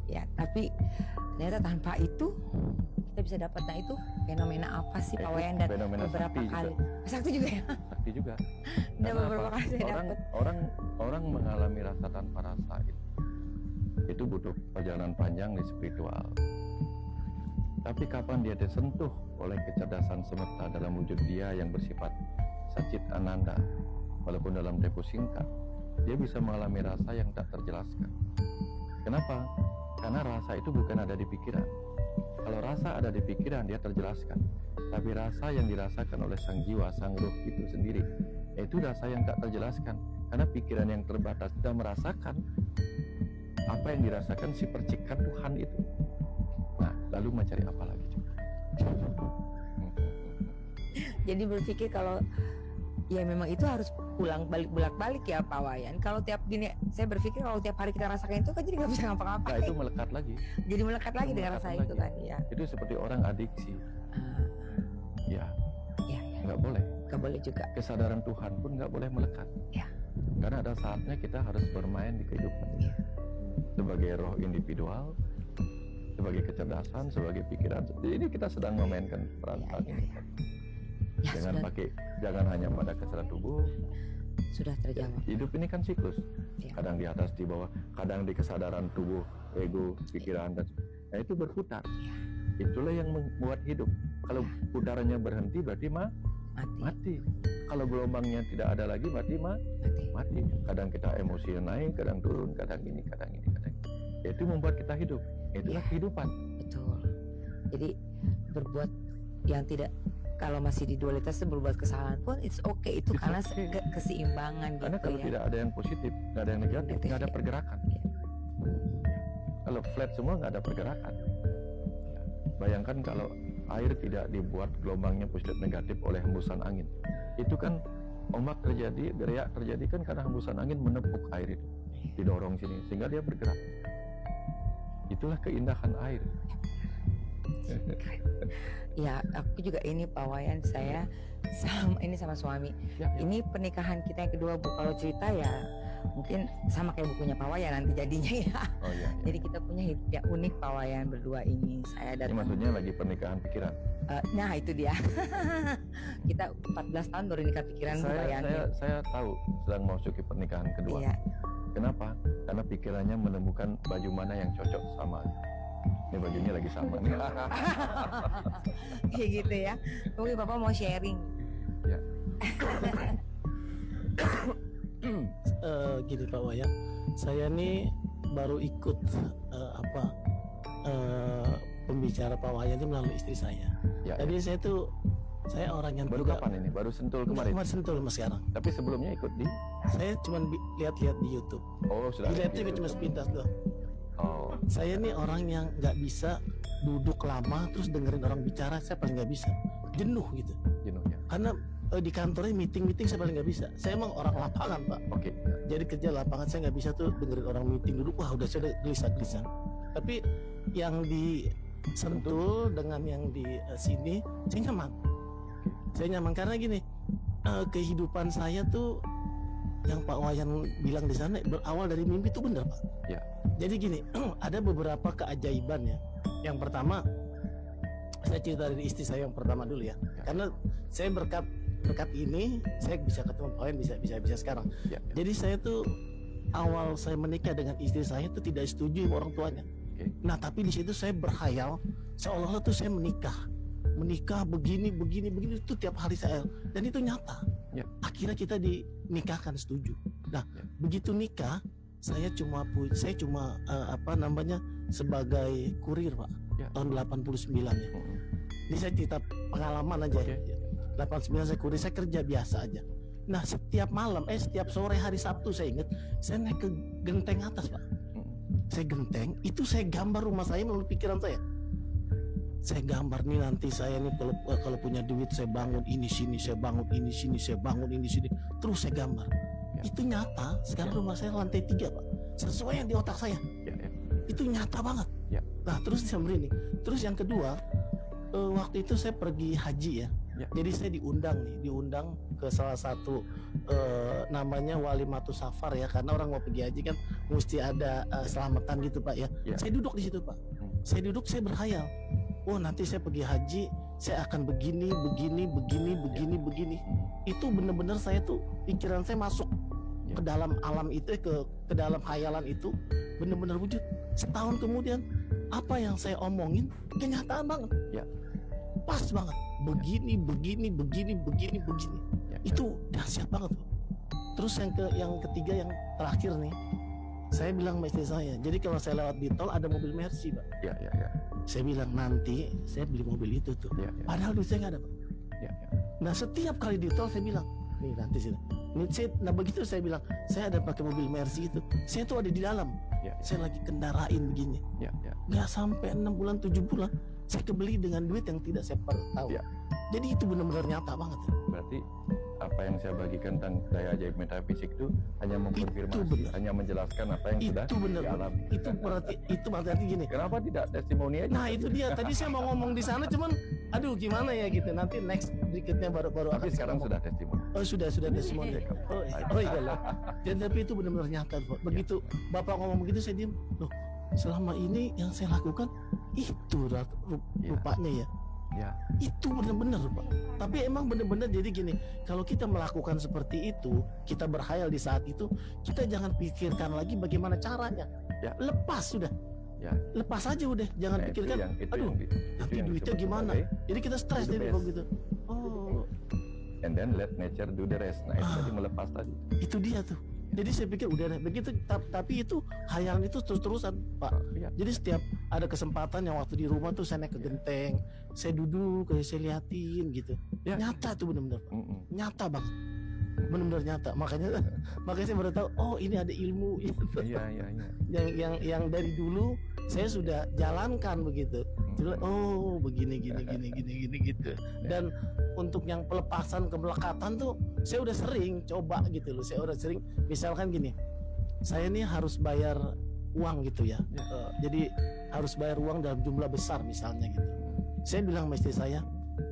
Ya, tapi ternyata tanpa itu kita bisa dapat. Nah itu fenomena apa sih Pak Wayan, dan beberapa kali sakti juga ya? Sakti juga. Dan beberapa kali saya dapat. Orang mengalami rasa tanpa rasa itu butuh perjalanan panjang di spiritual. Tapi kapan dia disentuh oleh kecerdasan semesta dalam wujud dia yang bersifat Satchit Ananda, walaupun dalam tempo singkat, dia bisa mengalami rasa yang tak terjelaskan. Kenapa? Karena rasa itu bukan ada di pikiran. Kalau rasa ada di pikiran, dia terjelaskan. Tapi rasa yang dirasakan oleh sang jiwa, sang ruh itu sendiri, itu rasa yang tak terjelaskan. Karena pikiran yang terbatas tidak merasakan apa yang dirasakan si percikan Tuhan itu. Nah, lalu mencari apa lagi coba? Jadi berpikir kalau ya memang itu harus bolak-balik ya Pak Wayan. Kalau tiap gini, saya berpikir kalau tiap hari kita rasakan itu kan jadi nggak bisa ngapa-ngapain. Nah itu melekat lagi. Jadi melekat lagi dengan rasa itu kan ya. Itu seperti orang adiksi. Nggak boleh. Nggak boleh juga. Kesadaran Tuhan pun nggak boleh melekat. Karena ada saatnya kita harus bermain di kehidupan ini. Sebagai roh individual, sebagai kecerdasan, sebagai pikiran. Jadi ini kita sedang memainkan peran ini. Jangan hanya pada kesadaran tubuh. Sudah terjawab. Hidup ini kan siklus. Kadang di atas, di bawah, kadang di kesadaran tubuh, ego, pikiran, dan itu berputar. Itulah yang membuat hidup. Kalau putarannya berhenti berarti mati. Kalau gelombangnya tidak ada lagi berarti mati. Kadang kita emosi naik, kadang turun, kadang ini. Itu membuat kita hidup. Itulah kehidupan. Betul. Jadi berbuat yang tidak, kalau masih di dualitas berbuat kesalahan pun it's okay, itu karena keseimbangan. Karena kalau tidak ada yang positif, nggak ada yang negatif, nggak ada pergerakan. Kalau flat semua nggak ada pergerakan. Bayangkan kalau air tidak dibuat gelombangnya positif negatif oleh hembusan angin, itu kan ombak terjadi, geriak terjadi kan karena hembusan angin menepuk air itu, didorong sini sehingga dia bergerak. Itulah keindahan air. Ya, aku juga ini Pak Wayan, saya sama suami. Ini pernikahan kita yang kedua Bu. Kalau cerita ya mungkin sama kayak bukunya Pak Wayan nanti jadinya ya. Jadi kita punya hidup yang unik Pak Wayan berdua ini. Saya ini maksudnya lagi pernikahan pikiran. Nah itu dia. Kita 14 tahun baru nikah pikiran Bu Wayan. Saya tahu sedang memasuki pernikahan kedua. Kenapa? Karena pikirannya menemukan baju mana yang cocok sama. Ini bajunya lagi sama nih. Kayak gitu ya. Mungkin Bapak mau sharing. Gini Pak Wayan, saya nih baru ikut pembicara Pak Wayan itu melalui istri saya. Jadi saya orang yang baru kapan ini? Baru Sentul kemarin? Kemarin Sentul Mas sekarang. Tapi sebelumnya ikut di? Saya cuma lihat-lihat di YouTube. Oh sudah. Lihat juga cuma sepintas doang. Oh. Saya nih orang yang nggak bisa duduk lama terus dengerin orang bicara. Saya paling nggak bisa. Jenuh gitu. Jenuh ya. Karena di kantornya meeting saya paling nggak bisa. Saya emang orang lapangan Pak. Oke. Jadi kerja lapangan saya nggak bisa tuh dengerin orang meeting duduk. Wah udah saya gelisah. Tapi yang di Sentul dengan yang di sini saya nyaman. Saya nyaman karena gini, kehidupan saya tuh yang Pak Wayan bilang di sana berawal dari mimpi itu benar Pak. Ya. Jadi gini, ada beberapa keajaiban ya. Yang pertama, saya cerita dari istri saya yang pertama dulu ya. Karena saya berkat ini, saya bisa ketemu Pak Wayan bisa sekarang. Ya. Jadi saya tuh awal saya menikah dengan istri saya itu tidak setuju sama orang tuanya. Nah tapi di situ saya berkhayal seolah-olah tuh saya menikah begini itu tiap hari saya, dan itu nyata. Akhirnya kita dinikahkan, setuju. Nah begitu nikah saya cuma sebagai kurir Pak, tahun 89 ya. Ini saya cerita pengalaman aja. 89 saya kurir, saya kerja biasa aja. Nah setiap malam setiap sore hari Sabtu saya ingat saya naik ke genteng atas Pak. Saya genteng itu, saya gambar rumah saya melalui pikiran saya. Saya gambar nih nanti saya nih kalau punya duit saya bangun ini sini, saya bangun ini sini, saya bangun ini sini, terus saya gambar. Itu nyata. Sekarang rumah saya lantai 3 Pak, sesuai yang di otak saya. Itu nyata banget. Nah terus sambil ini. Terus yang kedua, waktu itu saya pergi haji ya. Jadi saya diundang ke salah satu namanya Walimatus Safar ya, karena orang mau pergi haji kan mesti ada selamatan gitu Pak ya. Saya duduk di situ Pak. Saya berkhayal. Oh nanti saya pergi haji, saya akan begini. Itu benar-benar saya tuh pikiran saya masuk ke dalam alam itu, ke dalam khayalan itu, benar-benar wujud. Setahun kemudian apa yang saya omongin kenyataan banget. Pas banget. Begini. Itu dahsyat banget. Terus yang ketiga, yang terakhir nih, saya bilang sama istri saya, jadi kalau saya lewat di tol ada mobil Mercy Pak. Saya bilang nanti saya beli mobil itu tuh. Padahal duit saya nggak ada Pak. Nah setiap kali di tol saya bilang, nih nanti sini. Nah begitu saya bilang, saya ada pakai mobil Mercy itu. Saya tuh ada di dalam. Saya lagi kendarain begini. Nggak sampai 6 bulan 7 bulan, saya kebeli dengan duit yang tidak saya pernah tahu. Jadi itu benar-benar nyata banget. Berarti apa yang saya bagikan tentang daya ajaib metafisik itu hanya mengkonfirmasi, hanya menjelaskan apa yang sudah dialami. Itu berarti gini. Kenapa tidak testimoni aja? Nah itu dia. Tadi saya mau ngomong di sana, cuman aduh gimana ya gitu. Nanti next berikutnya baru akan sekarang sudah testimoni. Oh sudah testimoni. Oh iya lah. Dan tapi itu benar-benar nyata Pak. Begitu Bapak ngomong begitu saya diam. Loh selama ini yang saya lakukan itu rupanya ya. Itu benar-benar Pak. Tapi emang benar-benar jadi gini, kalau kita melakukan seperti itu, kita berkhayal di saat itu, kita jangan pikirkan lagi bagaimana caranya. Lepas sudah. Lepas aja udah, jangan pikirkan. Nanti duitnya gimana? Jadi kita stres jadi begitu. Oh. And then let nature do the rest. Nah itu tadi melepas tadi. Itu dia tuh. Jadi saya pikir udah deh begitu, tapi itu khayalan itu terus-terusan Pak. Jadi setiap ada kesempatan yang waktu di rumah tuh saya naik ke genteng, saya duduk, saya liatin gitu. Nyata tuh benar-benar, nyata banget, benar-benar nyata. Makanya saya baru tahu, oh ini ada ilmu gitu. Yang dari dulu saya sudah jalankan begitu. Oh begini gitu. Dan untuk yang pelepasan kemelekatan tuh saya udah sering coba gitu loh. Saya udah sering, misalkan gini, saya nih harus bayar uang gitu ya. Jadi harus bayar uang dalam jumlah besar misalnya gitu. Saya bilang sama istri saya,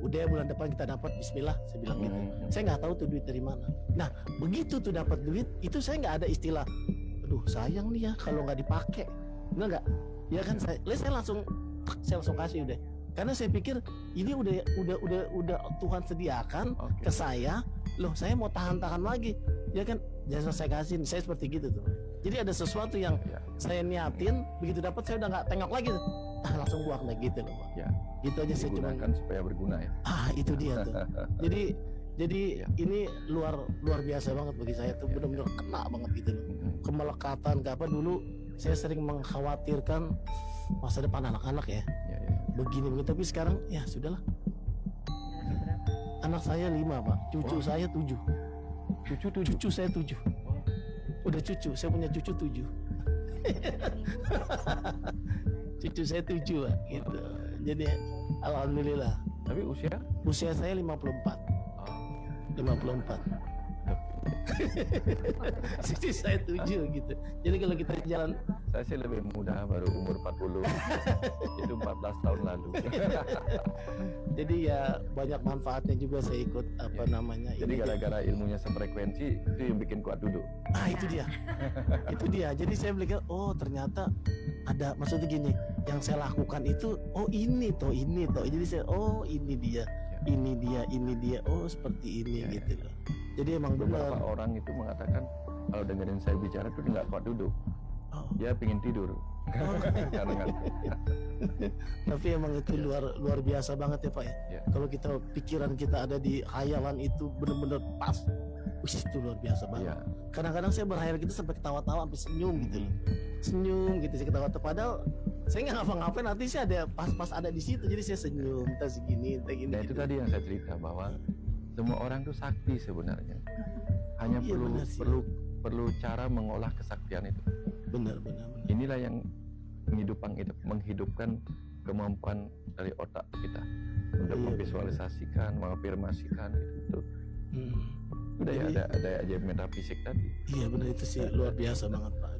udah bulan depan kita dapat, bismillah, saya bilang gitu. Saya nggak tahu tuh duit dari mana. Nah begitu tuh dapat duit, itu saya nggak ada istilah, aduh sayang nih ya kalau nggak dipakai, nggak. Ya kan saya langsung kasih udah. Karena saya pikir ini udah Tuhan sediakan ke saya. Loh saya mau tahan lagi. Ya kan jasa saya kasih. Saya seperti gitu tuh. Jadi ada sesuatu yang saya niatin, begitu dapat saya udah nggak tengok lagi tuh. Langsung buang lagi gitu loh Pak. Gitu aja saya gunakan supaya berguna ya. Itu dia tuh. Jadi Jadi ini luar biasa banget bagi saya tuh, benar-benar kena banget gitu loh. Kemelekatan ke apa, dulu saya sering mengkhawatirkan masa depan anak-anak ya. Begini begitu, tapi sekarang ya sudahlah. Anak saya 5 Pak, cucu saya 7. Cucu saya 7. Udah cucu, saya punya cucu 7. Cucu saya 7 Pak, gitu. Jadi alhamdulillah. Tapi usia saya 54. 54. Cucu saya 7 gitu. Jadi kalau kita jalan, saya sih lebih muda, baru umur 40. Itu 14 tahun lalu. Jadi ya banyak manfaatnya juga saya ikut namanya. Jadi gara-gara ilmunya sefrekuensi, itu yang bikin kuat duduk. Ah itu dia. Itu dia. Jadi saya pikir, oh ternyata ada, maksudnya gini, yang saya lakukan itu, oh ini toh. Jadi saya, oh ini dia, oh seperti ini gitu loh. Jadi emang benar. Beberapa orang itu mengatakan kalau dengerin saya bicara tuh nggak kuat duduk. Dia pingin tidur. Tapi emang itu luar biasa banget ya Pak ya. Kalau kita pikiran kita ada di khayalan itu benar-benar pas. Itu luar biasa banget. Kadang-kadang saya berkhayal gitu sampai ketawa-tawa, sampai senyum gitu loh. Senyum gitu, saya ketawa-tawa. Padahal saya nggak ngapa-ngapain, nanti saya ada pas ada di situ, jadi saya senyum, entah segini, entah gini. Nah itu tadi yang saya cerita, bahwa semua orang tuh sakti sebenarnya. Hanya perlu cara mengolah kesaktian itu. Benar. Inilah yang menghidupkan kemampuan dari otak kita untuk memvisualisasikan, mengafirmasikan itu. Udah ya, ada aja metafisik tadi. Iya benar, itu sih luar biasa banget Pak.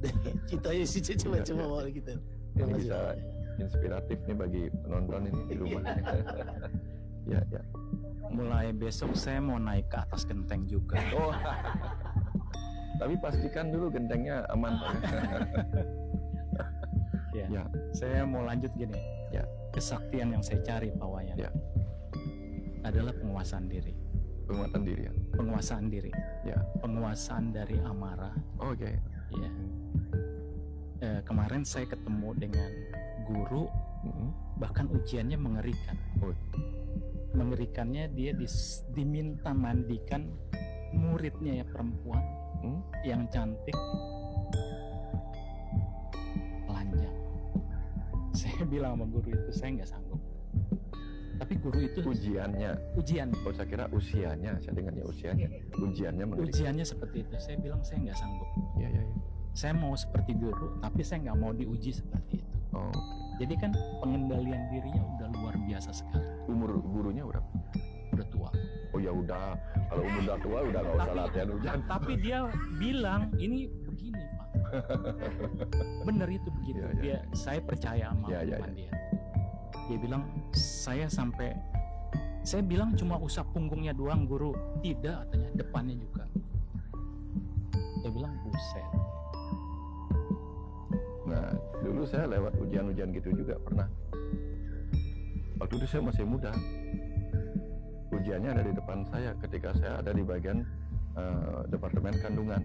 Citanya sih coba-coba mau kita. Ini bisa inspiratif nih bagi penonton ini di rumah. Ya. Mulai besok saya mau naik ke atas genteng juga. Oh. Tapi pastikan dulu gentengnya aman Pak. Ya. Saya mau lanjut gini. Ya. Kesaktian yang saya cari Pak Wayan adalah penguasaan diri. Penguasaan diri ya. Penguasaan diri. Ya. Penguasaan dari amarah. Oke. Ya. Kemarin saya ketemu dengan guru, bahkan ujiannya mengerikan. Mengerikannya dia diminta mandikan muridnya ya, perempuan yang cantik, telanjang. Saya bilang sama guru itu, saya nggak sanggup. Tapi guru itu ujiannya. Oh saya kira usianya, saya dengarnya usianya. Ujiannya mengerikan. Ujiannya seperti itu. Saya bilang saya nggak sanggup. Iya. Saya mau seperti guru, tapi saya nggak mau diuji seperti itu. Oh. Jadi kan pengendalian dirinya udah luar biasa sekali. Umur gurunya udah tua. Oh ya udah, kalau umur udah tua udah nggak usah latihan ujian. Tapi dia bilang ini begini Pak. Bener itu begitu. Saya percaya sama omongan dia. Dia bilang saya bilang cuma usap punggungnya doang guru. Tidak, katanya depannya juga. Dia bilang buset. Nah, dulu saya lewat ujian-ujian gitu juga pernah. Waktu itu saya masih muda. Ujiannya ada di depan saya ketika saya ada di bagian departemen kandungan.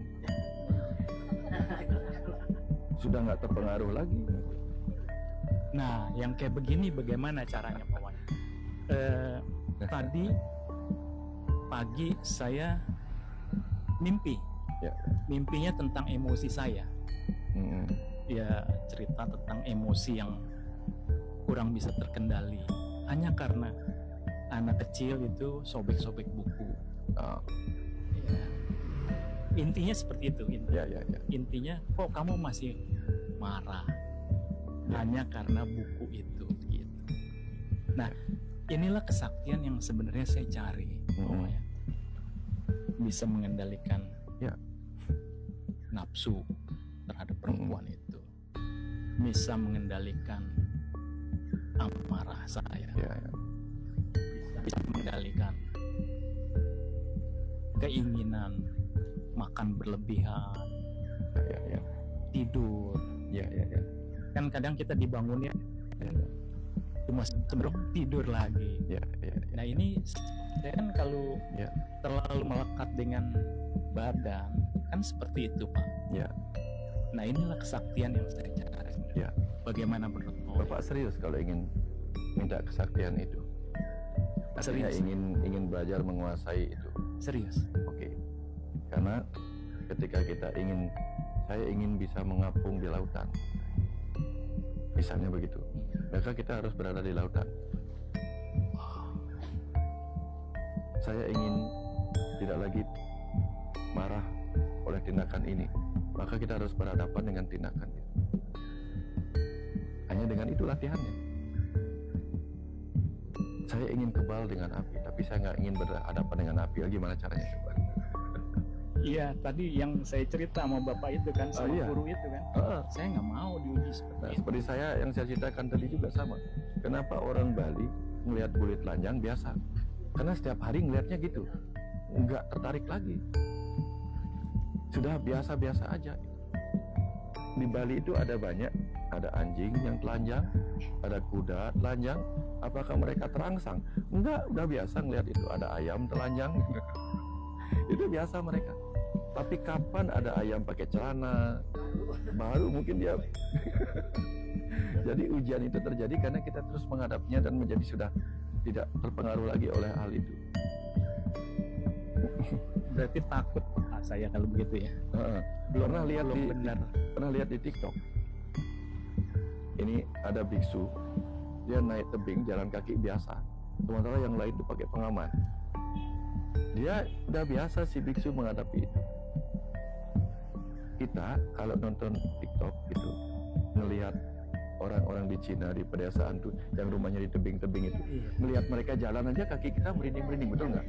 Sudah nggak terpengaruh lagi. Nah, yang kayak begini bagaimana caranya Pak Wan? Tadi pagi saya mimpi. Mimpinya tentang emosi saya. Ya cerita tentang emosi yang kurang bisa terkendali hanya karena anak kecil itu sobek-sobek buku. Intinya seperti itu. Intinya kok kamu masih marah hanya karena buku itu gitu. Nah inilah kesaktian yang sebenarnya saya cari. Bisa mengendalikan nafsu terhadap perempuan itu, bisa mengendalikan amarah saya, bisa mengendalikan keinginan makan berlebihan, tidur. Kan kadang kita dibangunnya cuma cenderung tidur lagi. Nah ini saya kan kalau terlalu melekat dengan badan kan seperti itu Pak. Nah inilah kesaktian yang saya cari. Bagaimana menurut Bapak serius kalau ingin minta kesaktian itu? Artinya ingin belajar menguasai itu. Serius? Oke. Karena ketika saya ingin bisa mengapung di lautan, misalnya begitu, maka kita harus berada di lautan. Saya ingin tidak lagi marah oleh tindakan ini, maka kita harus berhadapan dengan tindakan itu. Hanya dengan itu latihannya. Saya ingin kebal dengan api, tapi saya nggak ingin berhadapan dengan api. Gimana caranya coba? Iya, tadi yang saya cerita sama bapak itu kan, sama guru itu kan, saya nggak mau diuji seperti itu. Seperti saya yang saya ceritakan tadi juga sama. Kenapa orang Bali melihat kulit telanjang biasa? Karena setiap hari ngelihatnya gitu, nggak tertarik lagi. Sudah biasa-biasa aja. Di Bali itu ada banyak, ada anjing yang telanjang, ada kuda telanjang. Apakah mereka terangsang? Enggak, udah biasa ngelihat itu. Ada ayam telanjang, itu biasa mereka. Tapi kapan ada ayam pakai celana, baru mungkin dia. Jadi ujian itu terjadi karena kita terus menghadapinya dan menjadi sudah tidak terpengaruh lagi oleh hal itu. Berarti takut Pak saya kalau begitu ya. Pernah lihat di TikTok. Ini ada biksu, dia naik tebing jalan kaki biasa, sementara yang lain itu pakai pengaman. Dia udah biasa si biksu menghadapi itu. Kita kalau nonton TikTok gitu, ngelihat orang-orang di Cina, di pedesaan tuh yang rumahnya di tebing-tebing itu, melihat mereka jalan aja kaki kita merinding-merinding, betul nggak?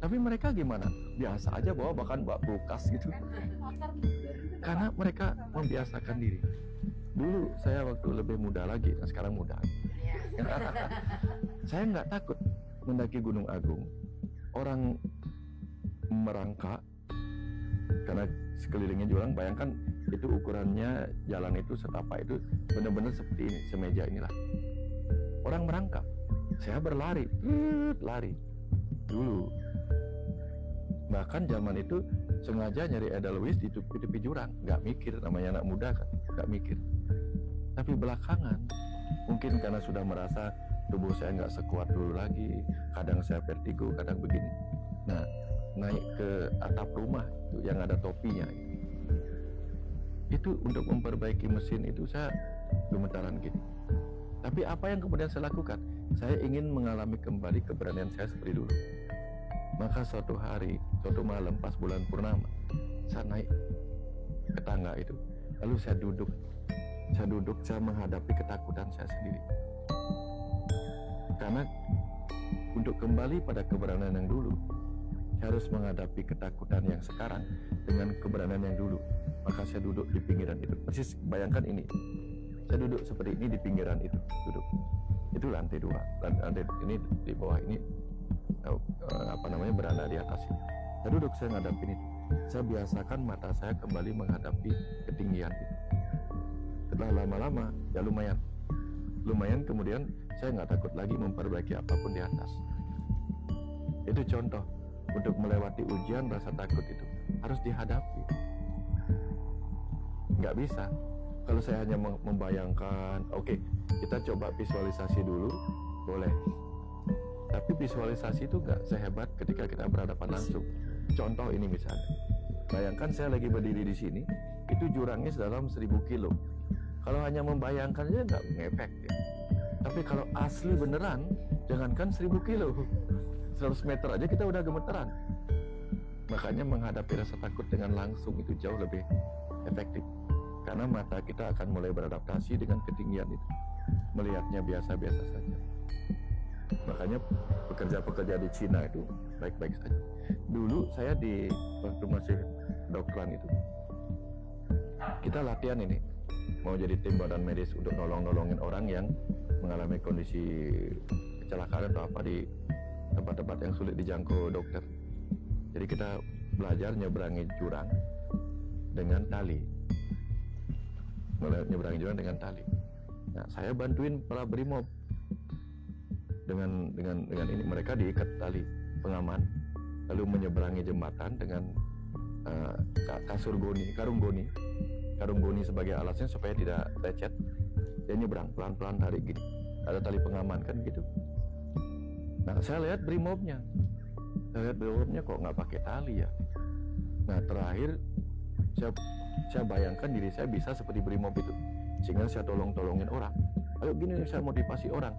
Tapi mereka gimana? Biasa aja bahkan bawa kulkas gitu. Karena mereka membiasakan diri. Dulu saya waktu lebih muda lagi, nah sekarang muda. Saya nggak takut mendaki Gunung Agung. Orang merangkak karena sekelilingnya jurang. Bayangkan itu ukurannya jalan itu setapak itu benar-benar seperti ini, semeja inilah. Orang merangkak, saya berlari, lari dulu. Bahkan zaman itu sengaja nyari Edelweiss di tepi jurang, nggak mikir, namanya anak muda kan, nggak mikir. Tapi belakangan, mungkin karena sudah merasa tubuh saya nggak sekuat dulu lagi, kadang saya vertigo, kadang begini. Nah, naik ke atap rumah yang ada topinya, itu untuk memperbaiki mesin itu saya gemetaran gini. Tapi apa yang kemudian saya lakukan? Saya ingin mengalami kembali keberanian saya seperti dulu. Maka suatu hari, suatu malam pas bulan purnama, saya naik ke tangga itu. Lalu saya duduk, saya menghadapi ketakutan saya sendiri. Karena untuk kembali pada keberanian yang dulu, saya harus menghadapi ketakutan yang sekarang dengan keberanian yang dulu. Maka saya duduk di pinggiran itu. Persis bayangkan ini, saya duduk seperti ini di pinggiran itu, duduk. Itu lantai 2, lantai ini di bawah ini. Berada di atas ini. Saya duduk, saya ngadapin itu. Saya biasakan mata saya kembali menghadapi ketinggian itu. Setelah lama-lama, ya lumayan kemudian saya nggak takut lagi memperbaiki apapun di atas. Itu contoh untuk melewati ujian. Rasa takut itu harus dihadapi. Nggak bisa kalau saya hanya membayangkan. Oke, kita coba visualisasi dulu, boleh. Tapi visualisasi itu nggak sehebat ketika kita berhadapan langsung. Contoh ini misalnya, bayangkan saya lagi berdiri di sini, itu jurangnya sedalam 1000 kilo. Kalau hanya membayangkan aja nggak ngefek ya. Tapi kalau asli beneran, jangankan 1000 kilo, 100 meter aja kita udah gemeteran. Makanya menghadapi rasa takut dengan langsung itu jauh lebih efektif. Karena mata kita akan mulai beradaptasi dengan ketinggian itu. Melihatnya biasa-biasa saja. Makanya pekerja-pekerja di Cina itu baik-baik saja. Dulu saya waktu masih dokteran itu, kita latihan ini, mau jadi tim badan medis untuk nolongin orang yang mengalami kondisi kecelakaan atau apa di tempat-tempat yang sulit dijangkau dokter. Jadi kita belajar nyeberangi jurang dengan tali, nyeberangi jurang dengan tali. Nah, saya bantuin para brimob. Dengan ini mereka diikat tali pengaman, lalu menyeberangi jembatan dengan karung goni sebagai alasnya supaya tidak lecet. Dia nyebrang pelan-pelan tarik gini, ada tali pengaman kan gitu. Nah, saya lihat brimobnya Saya lihat brimob-nya kok nggak pakai tali ya. Nah terakhir saya bayangkan diri saya bisa seperti brimob itu, sehingga saya tolongin orang. Ayo gini, saya motivasi orang.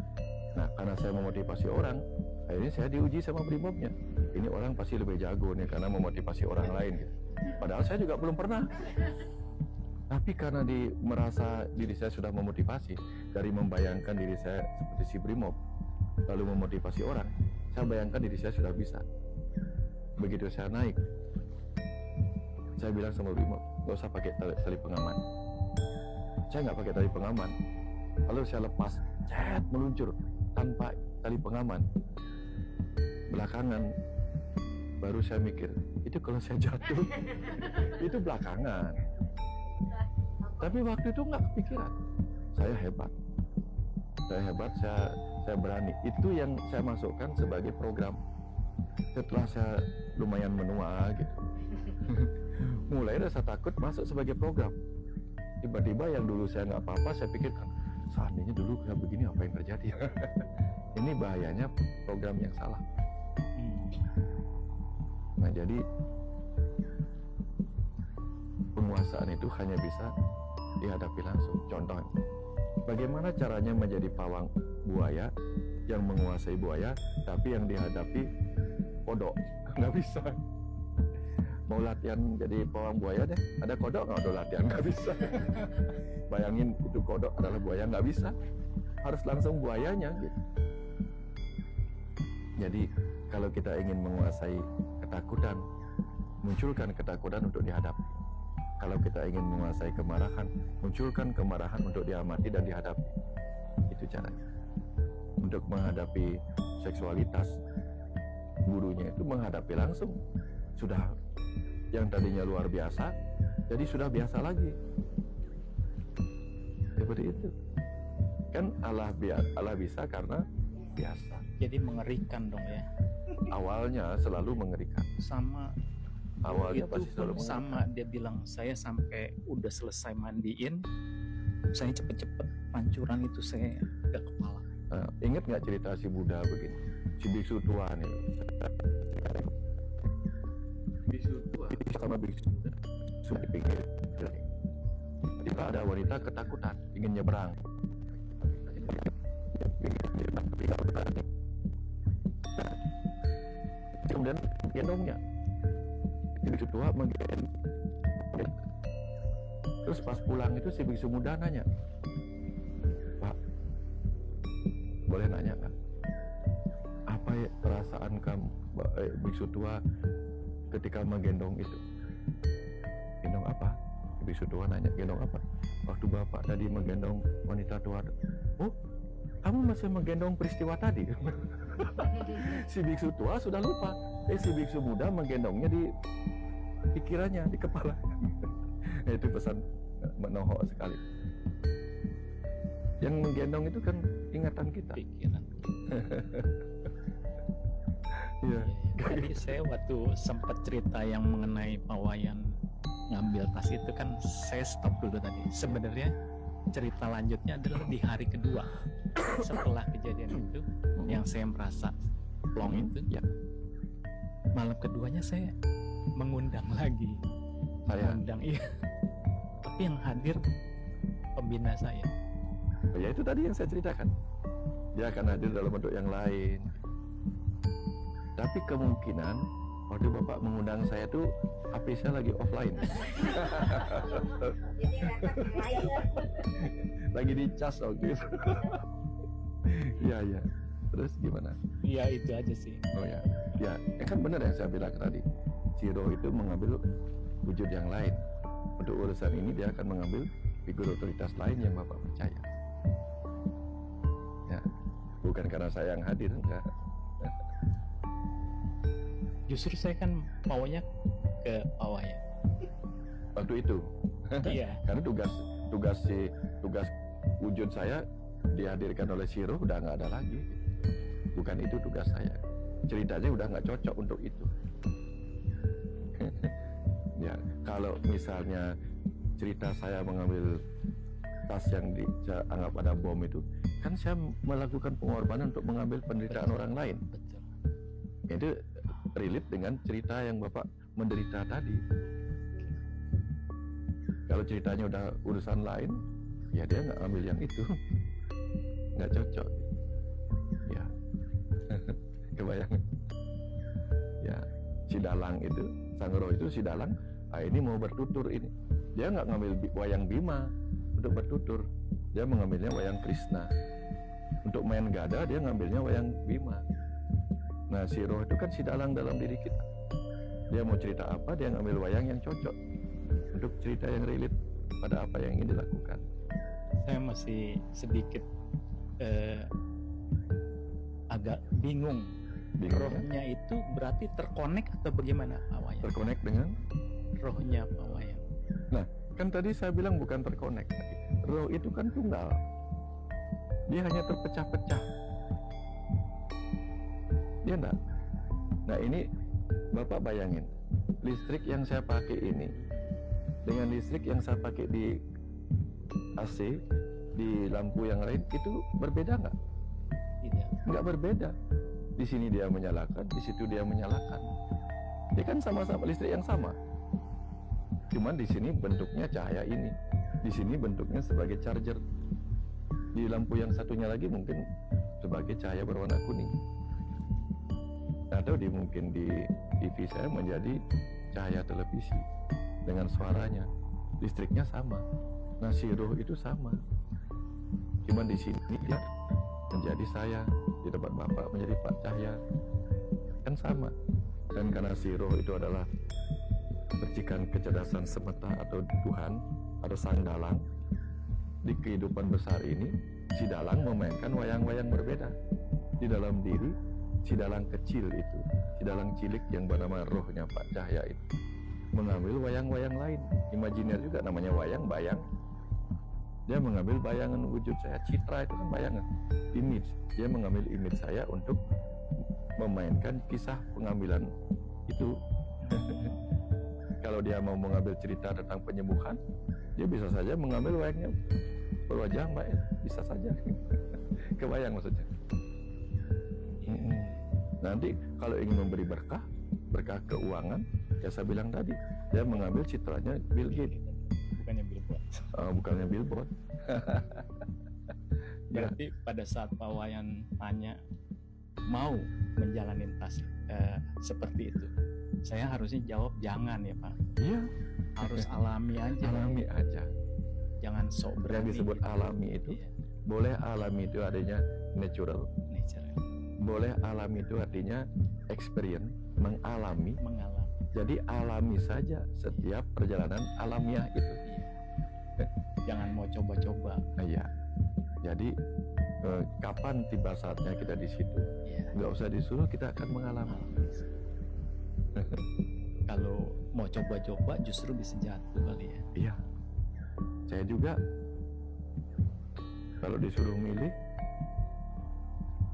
Nah karena saya memotivasi orang, akhirnya saya diuji sama brimobnya. Ini orang pasti lebih jago nih karena memotivasi orang lain gitu. Padahal saya juga belum pernah. Tapi karena merasa diri saya sudah memotivasi, dari membayangkan diri saya seperti si brimob, lalu memotivasi orang, saya bayangkan diri saya sudah bisa. Begitu saya naik, saya bilang sama brimob, gak usah pakai tali pengaman. Saya nggak pakai tali pengaman. Lalu saya lepas, meluncur tanpa tali pengaman. Belakangan baru saya mikir, itu kalau saya jatuh, itu belakangan. Tapi waktu itu nggak kepikiran. Saya hebat, saya berani. Itu yang saya masukkan sebagai program. Setelah saya lumayan menua gitu, mulai rasa takut masuk sebagai program. Tiba-tiba yang dulu saya nggak apa-apa, saya pikirkan, seandainya dulu saya begini apa yang terjadi? Ini bahayanya program yang salah. Nah jadi penguasaan itu hanya bisa dihadapi langsung. Contohnya, bagaimana caranya menjadi pawang buaya yang menguasai buaya, tapi yang dihadapi kodok? Nggak bisa. Mau latihan jadi pawang buaya deh, ada kodok nggak ada latihan? Nggak bisa. Bayangin itu kodok adalah buaya, nggak bisa. Harus langsung buayanya gitu. Jadi kalau kita ingin menguasai ketakutan, munculkan ketakutan untuk dihadapi. Kalau kita ingin menguasai kemarahan, munculkan kemarahan untuk diamati dan dihadapi. Itu caranya. Untuk menghadapi seksualitas, gurunya itu menghadapi langsung. Sudah yang tadinya luar biasa, jadi sudah biasa lagi. Seperti itu. Kan Allah bisa karena biasa. Jadi mengerikan dong ya. Awalnya selalu mengerikan. Sama awalnya itu pasti selalu sama mengerikan. Dia bilang saya sampai udah selesai mandiin, saya cepet-cepet pancuran itu saya ke kepala. Ingat nggak cerita si Buddha begini, si biksu tua nih. Biksu tua sama biksu muda sudah di pinggir. Tiba ada wanita ketakutan ingin nyebrang. Kemudian gendongnya, si biksu tua menggendong. Terus pas pulang itu si biksu muda nanya, Pak, boleh nanya kan? Apa ya perasaan kamu, biksu tua, ketika menggendong itu? Gendong apa? Biksu tua nanya, gendong apa? Waktu bapak tadi menggendong wanita tua. Oh, kamu masih menggendong peristiwa tadi? Si biksu tua sudah lupa. Si biksu muda menggendongnya di pikirannya, di kepala. Itu pesan menohok sekali. Yang menggendong itu kan ingatan kita. Pikiran. Iya. Jadi saya waktu sempat cerita yang mengenai Pawayan ngambil tas itu kan saya stop dulu tadi. Sebenarnya cerita lanjutnya adalah di hari kedua setelah kejadian itu yang saya merasa plong itu ya. Malam keduanya saya mengundang lagi. Mengundang iya. Tapi yang hadir pembina saya. Ya itu tadi yang saya ceritakan. Dia akan hadir dalam bentuk yang lain. Tapi kemungkinan waktu Bapak mengundang saya tuh HP saya lagi offline. Lagi dicas waktu itu. Iya. Terus gimana? Iya itu aja sih. Oh ya. Ya kan benar yang saya bilang tadi. Si Roh itu mengambil wujud yang lain. Untuk urusan ini dia akan mengambil figur otoritas lain yang Bapak percaya. Ya. Bukan karena saya yang hadir, enggak. Justru saya kan maunya ke Pawayan. Waktu itu. Iya. Karena tugas wujud saya dihadirkan oleh si Roh udah nggak ada lagi. Bukan itu tugas saya. Ceritanya udah nggak cocok untuk itu. Ya, kalau misalnya cerita saya mengambil tas yang dianggap ada bom itu, kan saya melakukan pengorbanan untuk mengambil penderitaan orang lain. Betul. Itu relate dengan cerita yang Bapak menderita tadi. Kalau ceritanya udah urusan lain, ya dia nggak ambil yang itu, nggak cocok. Ya, kebayang. Ya, si dalang itu, sang roh itu si dalang, ini mau bertutur ini. Dia nggak ngambil wayang Bima untuk bertutur, dia mengambilnya wayang Krishna. Untuk main gada dia ngambilnya wayang Bima. Nah, si roh itu kan si dalang dalam diri kita. Dia mau cerita apa, dia ngambil wayang yang cocok untuk cerita yang relate pada apa yang ingin dilakukan. Saya masih sedikit agak bingung. Rohnya ya? Itu berarti terkonek atau bagaimana Pak Wayan? Terkonek dengan rohnya Pak Wayan. Nah, kan tadi saya bilang bukan terkonek. Roh itu kan tunggal. Dia hanya terpecah-pecah. Dia enggak. Nah, ini Bapak bayangin, listrik yang saya pakai ini dengan listrik yang saya pakai di AC, di lampu yang lain, itu berbeda nggak? Tidak. Nggak berbeda. Di sini dia menyalakan, di situ dia menyalakan. Dia kan sama-sama listrik yang sama. Cuman di sini bentuknya cahaya ini, di sini bentuknya sebagai charger. Di lampu yang satunya lagi mungkin sebagai cahaya berwarna kuning. Atau mungkin di TV saya menjadi cahaya televisi dengan suaranya, listriknya sama. Nah, si roh itu sama. Cuman di sini dia menjadi saya, di tempat Bapak menjadi Pak Cahya, kan sama. Dan karena si roh itu adalah percikan kecerdasan semesta atau Tuhan atau sang dalang di kehidupan besar ini, si dalang memainkan wayang-wayang berbeda di dalam diri. Si dalang kecil itu, si dalang cilik yang bernama rohnya Pak Cahya itu mengambil wayang-wayang lain, imajiner juga, namanya wayang, bayang. Dia mengambil bayangan wujud saya, citra itu kan bayangan, image. Dia mengambil image saya untuk memainkan kisah pengambilan itu. Kalau dia mau mengambil cerita tentang penyembuhan, dia bisa saja mengambil wayangnya berwajah Mbak, bisa saja. Kebayang maksudnya. Nanti kalau ingin memberi berkah keuangan, ya saya bilang tadi, dia mengambil citranya Bill Gates. Bukannya billboard. Bukannya billboard. Berarti pada saat Pak Wayan tanya mau menjalani tas seperti itu, saya harusnya jawab jangan ya Pak. Iya. Harus alami aja. Alami aja. Jangan sok berani. Yang disebut gitu. Alami itu, iya. Boleh alami itu adanya natural. Boleh alami itu artinya experience, mengalami. Jadi alami saja setiap perjalanan alamiah itu. Jangan mau coba-coba. Iya. Jadi kapan tiba saatnya kita di situ? Nggak usah disuruh, kita akan mengalami. Kalau mau coba-coba justru bisa jatuh kali ya. Iya. Saya juga kalau disuruh milih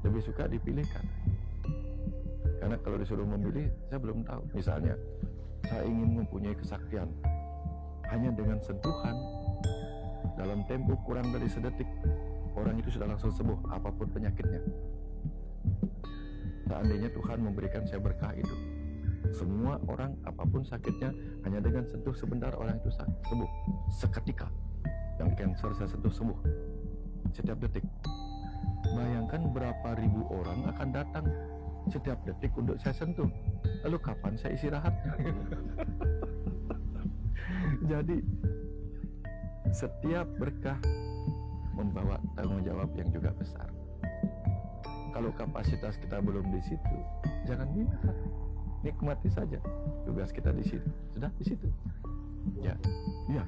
lebih suka dipilihkan. Karena kalau disuruh memilih, saya belum tahu. Misalnya, saya ingin mempunyai kesaktian. Hanya dengan sentuhan, dalam tempo kurang dari sedetik, orang itu sudah langsung sembuh, apapun penyakitnya. Seandainya Tuhan memberikan saya berkah itu, semua orang, apapun sakitnya, hanya dengan sentuh sebentar orang itu sembuh. Seketika. Yang cancer saya sentuh sembuh. Setiap detik. Bayangkan berapa ribu orang akan datang setiap detik untuk saya sentuh. Lalu kapan saya istirahat? Jadi setiap berkah membawa tanggung jawab yang juga besar. Kalau kapasitas kita belum di situ, jangan minta. Nikmati saja. Tugas kita di situ. Sudah di situ. Ya. Ya.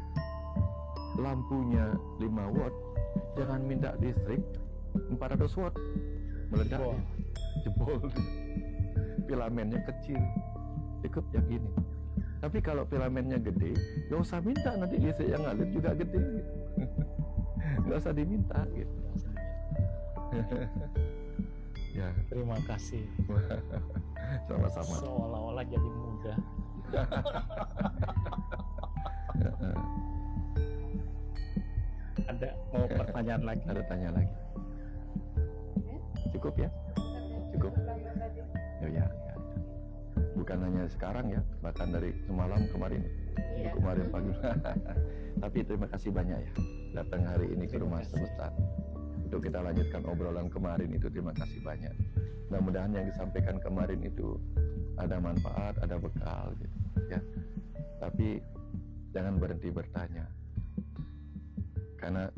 Lampunya 5 watt, jangan minta listrik 400 watt, meledak jebol. Filamennya kecil, cukup yang ini. Tapi kalau filamennya gede, gak usah minta, nanti listrik yang ngalir juga gede gitu. Gak usah diminta gitu. Ya, terima kasih. Sama-sama. Seolah-olah jadi mudah. Ada mau pertanyaan lagi? Ada tanya lagi. Cukup ya? Cukup. Oh ya. bukan hanya sekarang ya, bahkan dari semalam kemarin, kemarin pagi. Tapi terima kasih banyak ya datang hari ini ke rumah semesta untuk kita lanjutkan obrolan kemarin itu. Terima kasih banyak. Mudah-mudahan yang disampaikan kemarin itu ada manfaat, ada bekal gitu ya. Tapi jangan berhenti bertanya, karena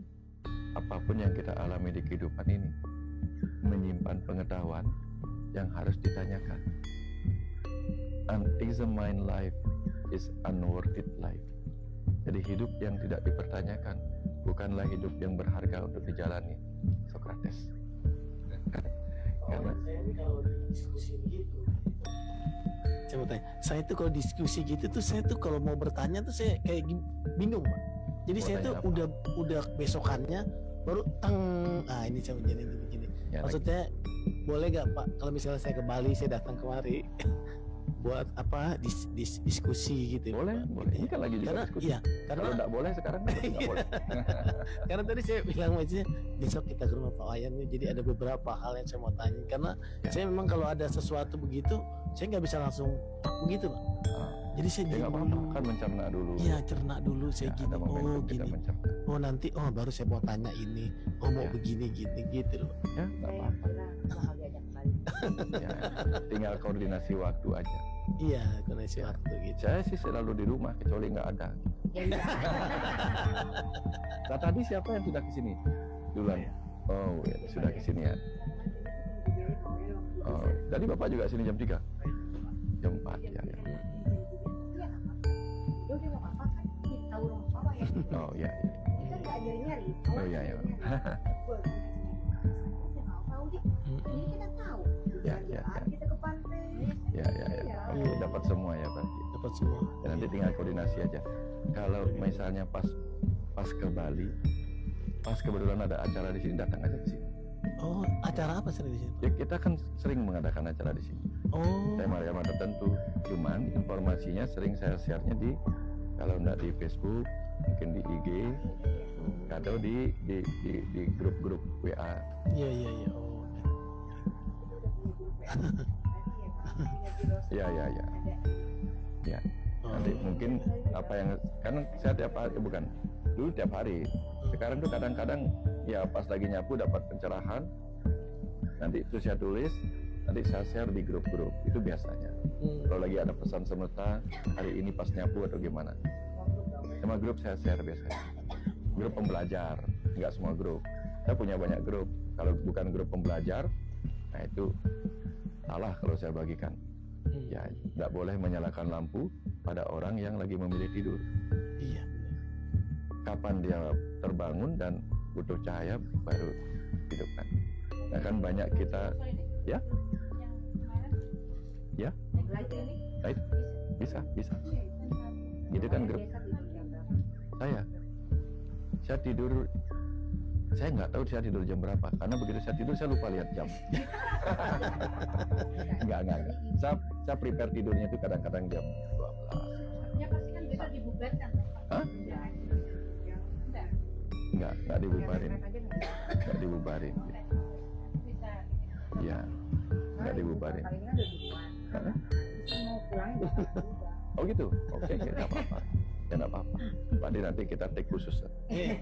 apapun yang kita alami di kehidupan ini menyimpan pengetahuan yang harus ditanyakan. Unexamined life is unworthy life. Jadi hidup yang tidak dipertanyakan bukanlah hidup yang berharga untuk dijalani. Socrates. Karena saya ini kalau diskusi begitu, saya mau tanya, saya tuh kalau diskusi gitu tuh saya tuh kalau mau bertanya tuh saya kayak bingung, Pak. Jadi saya tuh udah besokannya baru ini saya begini. Ya, maksudnya boleh gak Pak kalau misalnya saya ke Bali, saya datang kemari buat apa diskusi gitu. Boleh, boleh. Ini kan lagi juga diskusi. Iya, karena kalau enggak boleh sekarang enggak boleh. Karena tadi saya bilang aja besok kita ke rumah Pak Wayan, jadi ada beberapa hal yang saya mau tanya. Karena saya memang kalau ada sesuatu begitu, saya nggak bisa langsung begitu, Pak. Jadi saya apa-apa, kan mencerna dulu. Iya, cerna dulu saya gini. Oh, gini. Oh, nanti baru saya mau tanya ini. Oh, mau begini gitu loh. Ya, enggak apa-apa. Ya, tinggal koordinasi waktu aja. Iya, koordinasi waktu gitu. Saya sih selalu di rumah kecuali nggak ada. Nah, tadi siapa yang sudah kesini duluan? Oh, ya, sudah kesini ya. Oh, tadi Bapak juga sini jam 3? Jam 4 ya. Oh ya. Oh ya ya. Ya. Dapat semua ya berarti. Dapat semua. Ya, nanti tinggal koordinasi aja. Kalau misalnya pas ke Bali, pas kebetulan ada acara di sini, datang aja ke sini. Oh, acara apa sering di sini? Ya kita kan sering mengadakan acara di sini. Oh. Tema-tema tertentu. Cuman informasinya sering saya share-nya di, kalau enggak di Facebook, mungkin di IG, atau di grup-grup WA. Iya. Oh. Ya. Nanti mungkin apa yang kan saya tiap hari, bukan dulu tiap hari. Sekarang tuh kadang-kadang ya pas lagi nyapu dapat pencerahan, nanti itu saya tulis, nanti saya share di grup-grup. Itu biasanya. Kalau lagi ada pesan semesta hari ini pas nyapu atau gimana, sama grup saya share biasanya. Grup pembelajar, nggak semua grup. Saya punya banyak grup. Kalau bukan grup pembelajar, nah itu salah kalau saya bagikan. Ya, nggak boleh menyalakan lampu pada orang yang lagi memilih tidur. Iya. Kapan dia terbangun dan butuh cahaya baru hidupkan. Nah kan banyak kita, ya, baik, bisa. Gitu kan grup. Saya tidur. Saya nggak tahu saya tidur jam berapa, karena begitu saya tidur saya lupa lihat jam. Enggak. Saya prepare tidurnya itu kadang-kadang jam 12. Ya pasti kan bisa dibubarkan. Hah? Enggak dibubarin. Enggak dibubarin. Iya, enggak dibubarin. Oh gitu? Oke, enggak apa-apa. Ya enggak apa-apa. Nanti kita take khusus. Ya.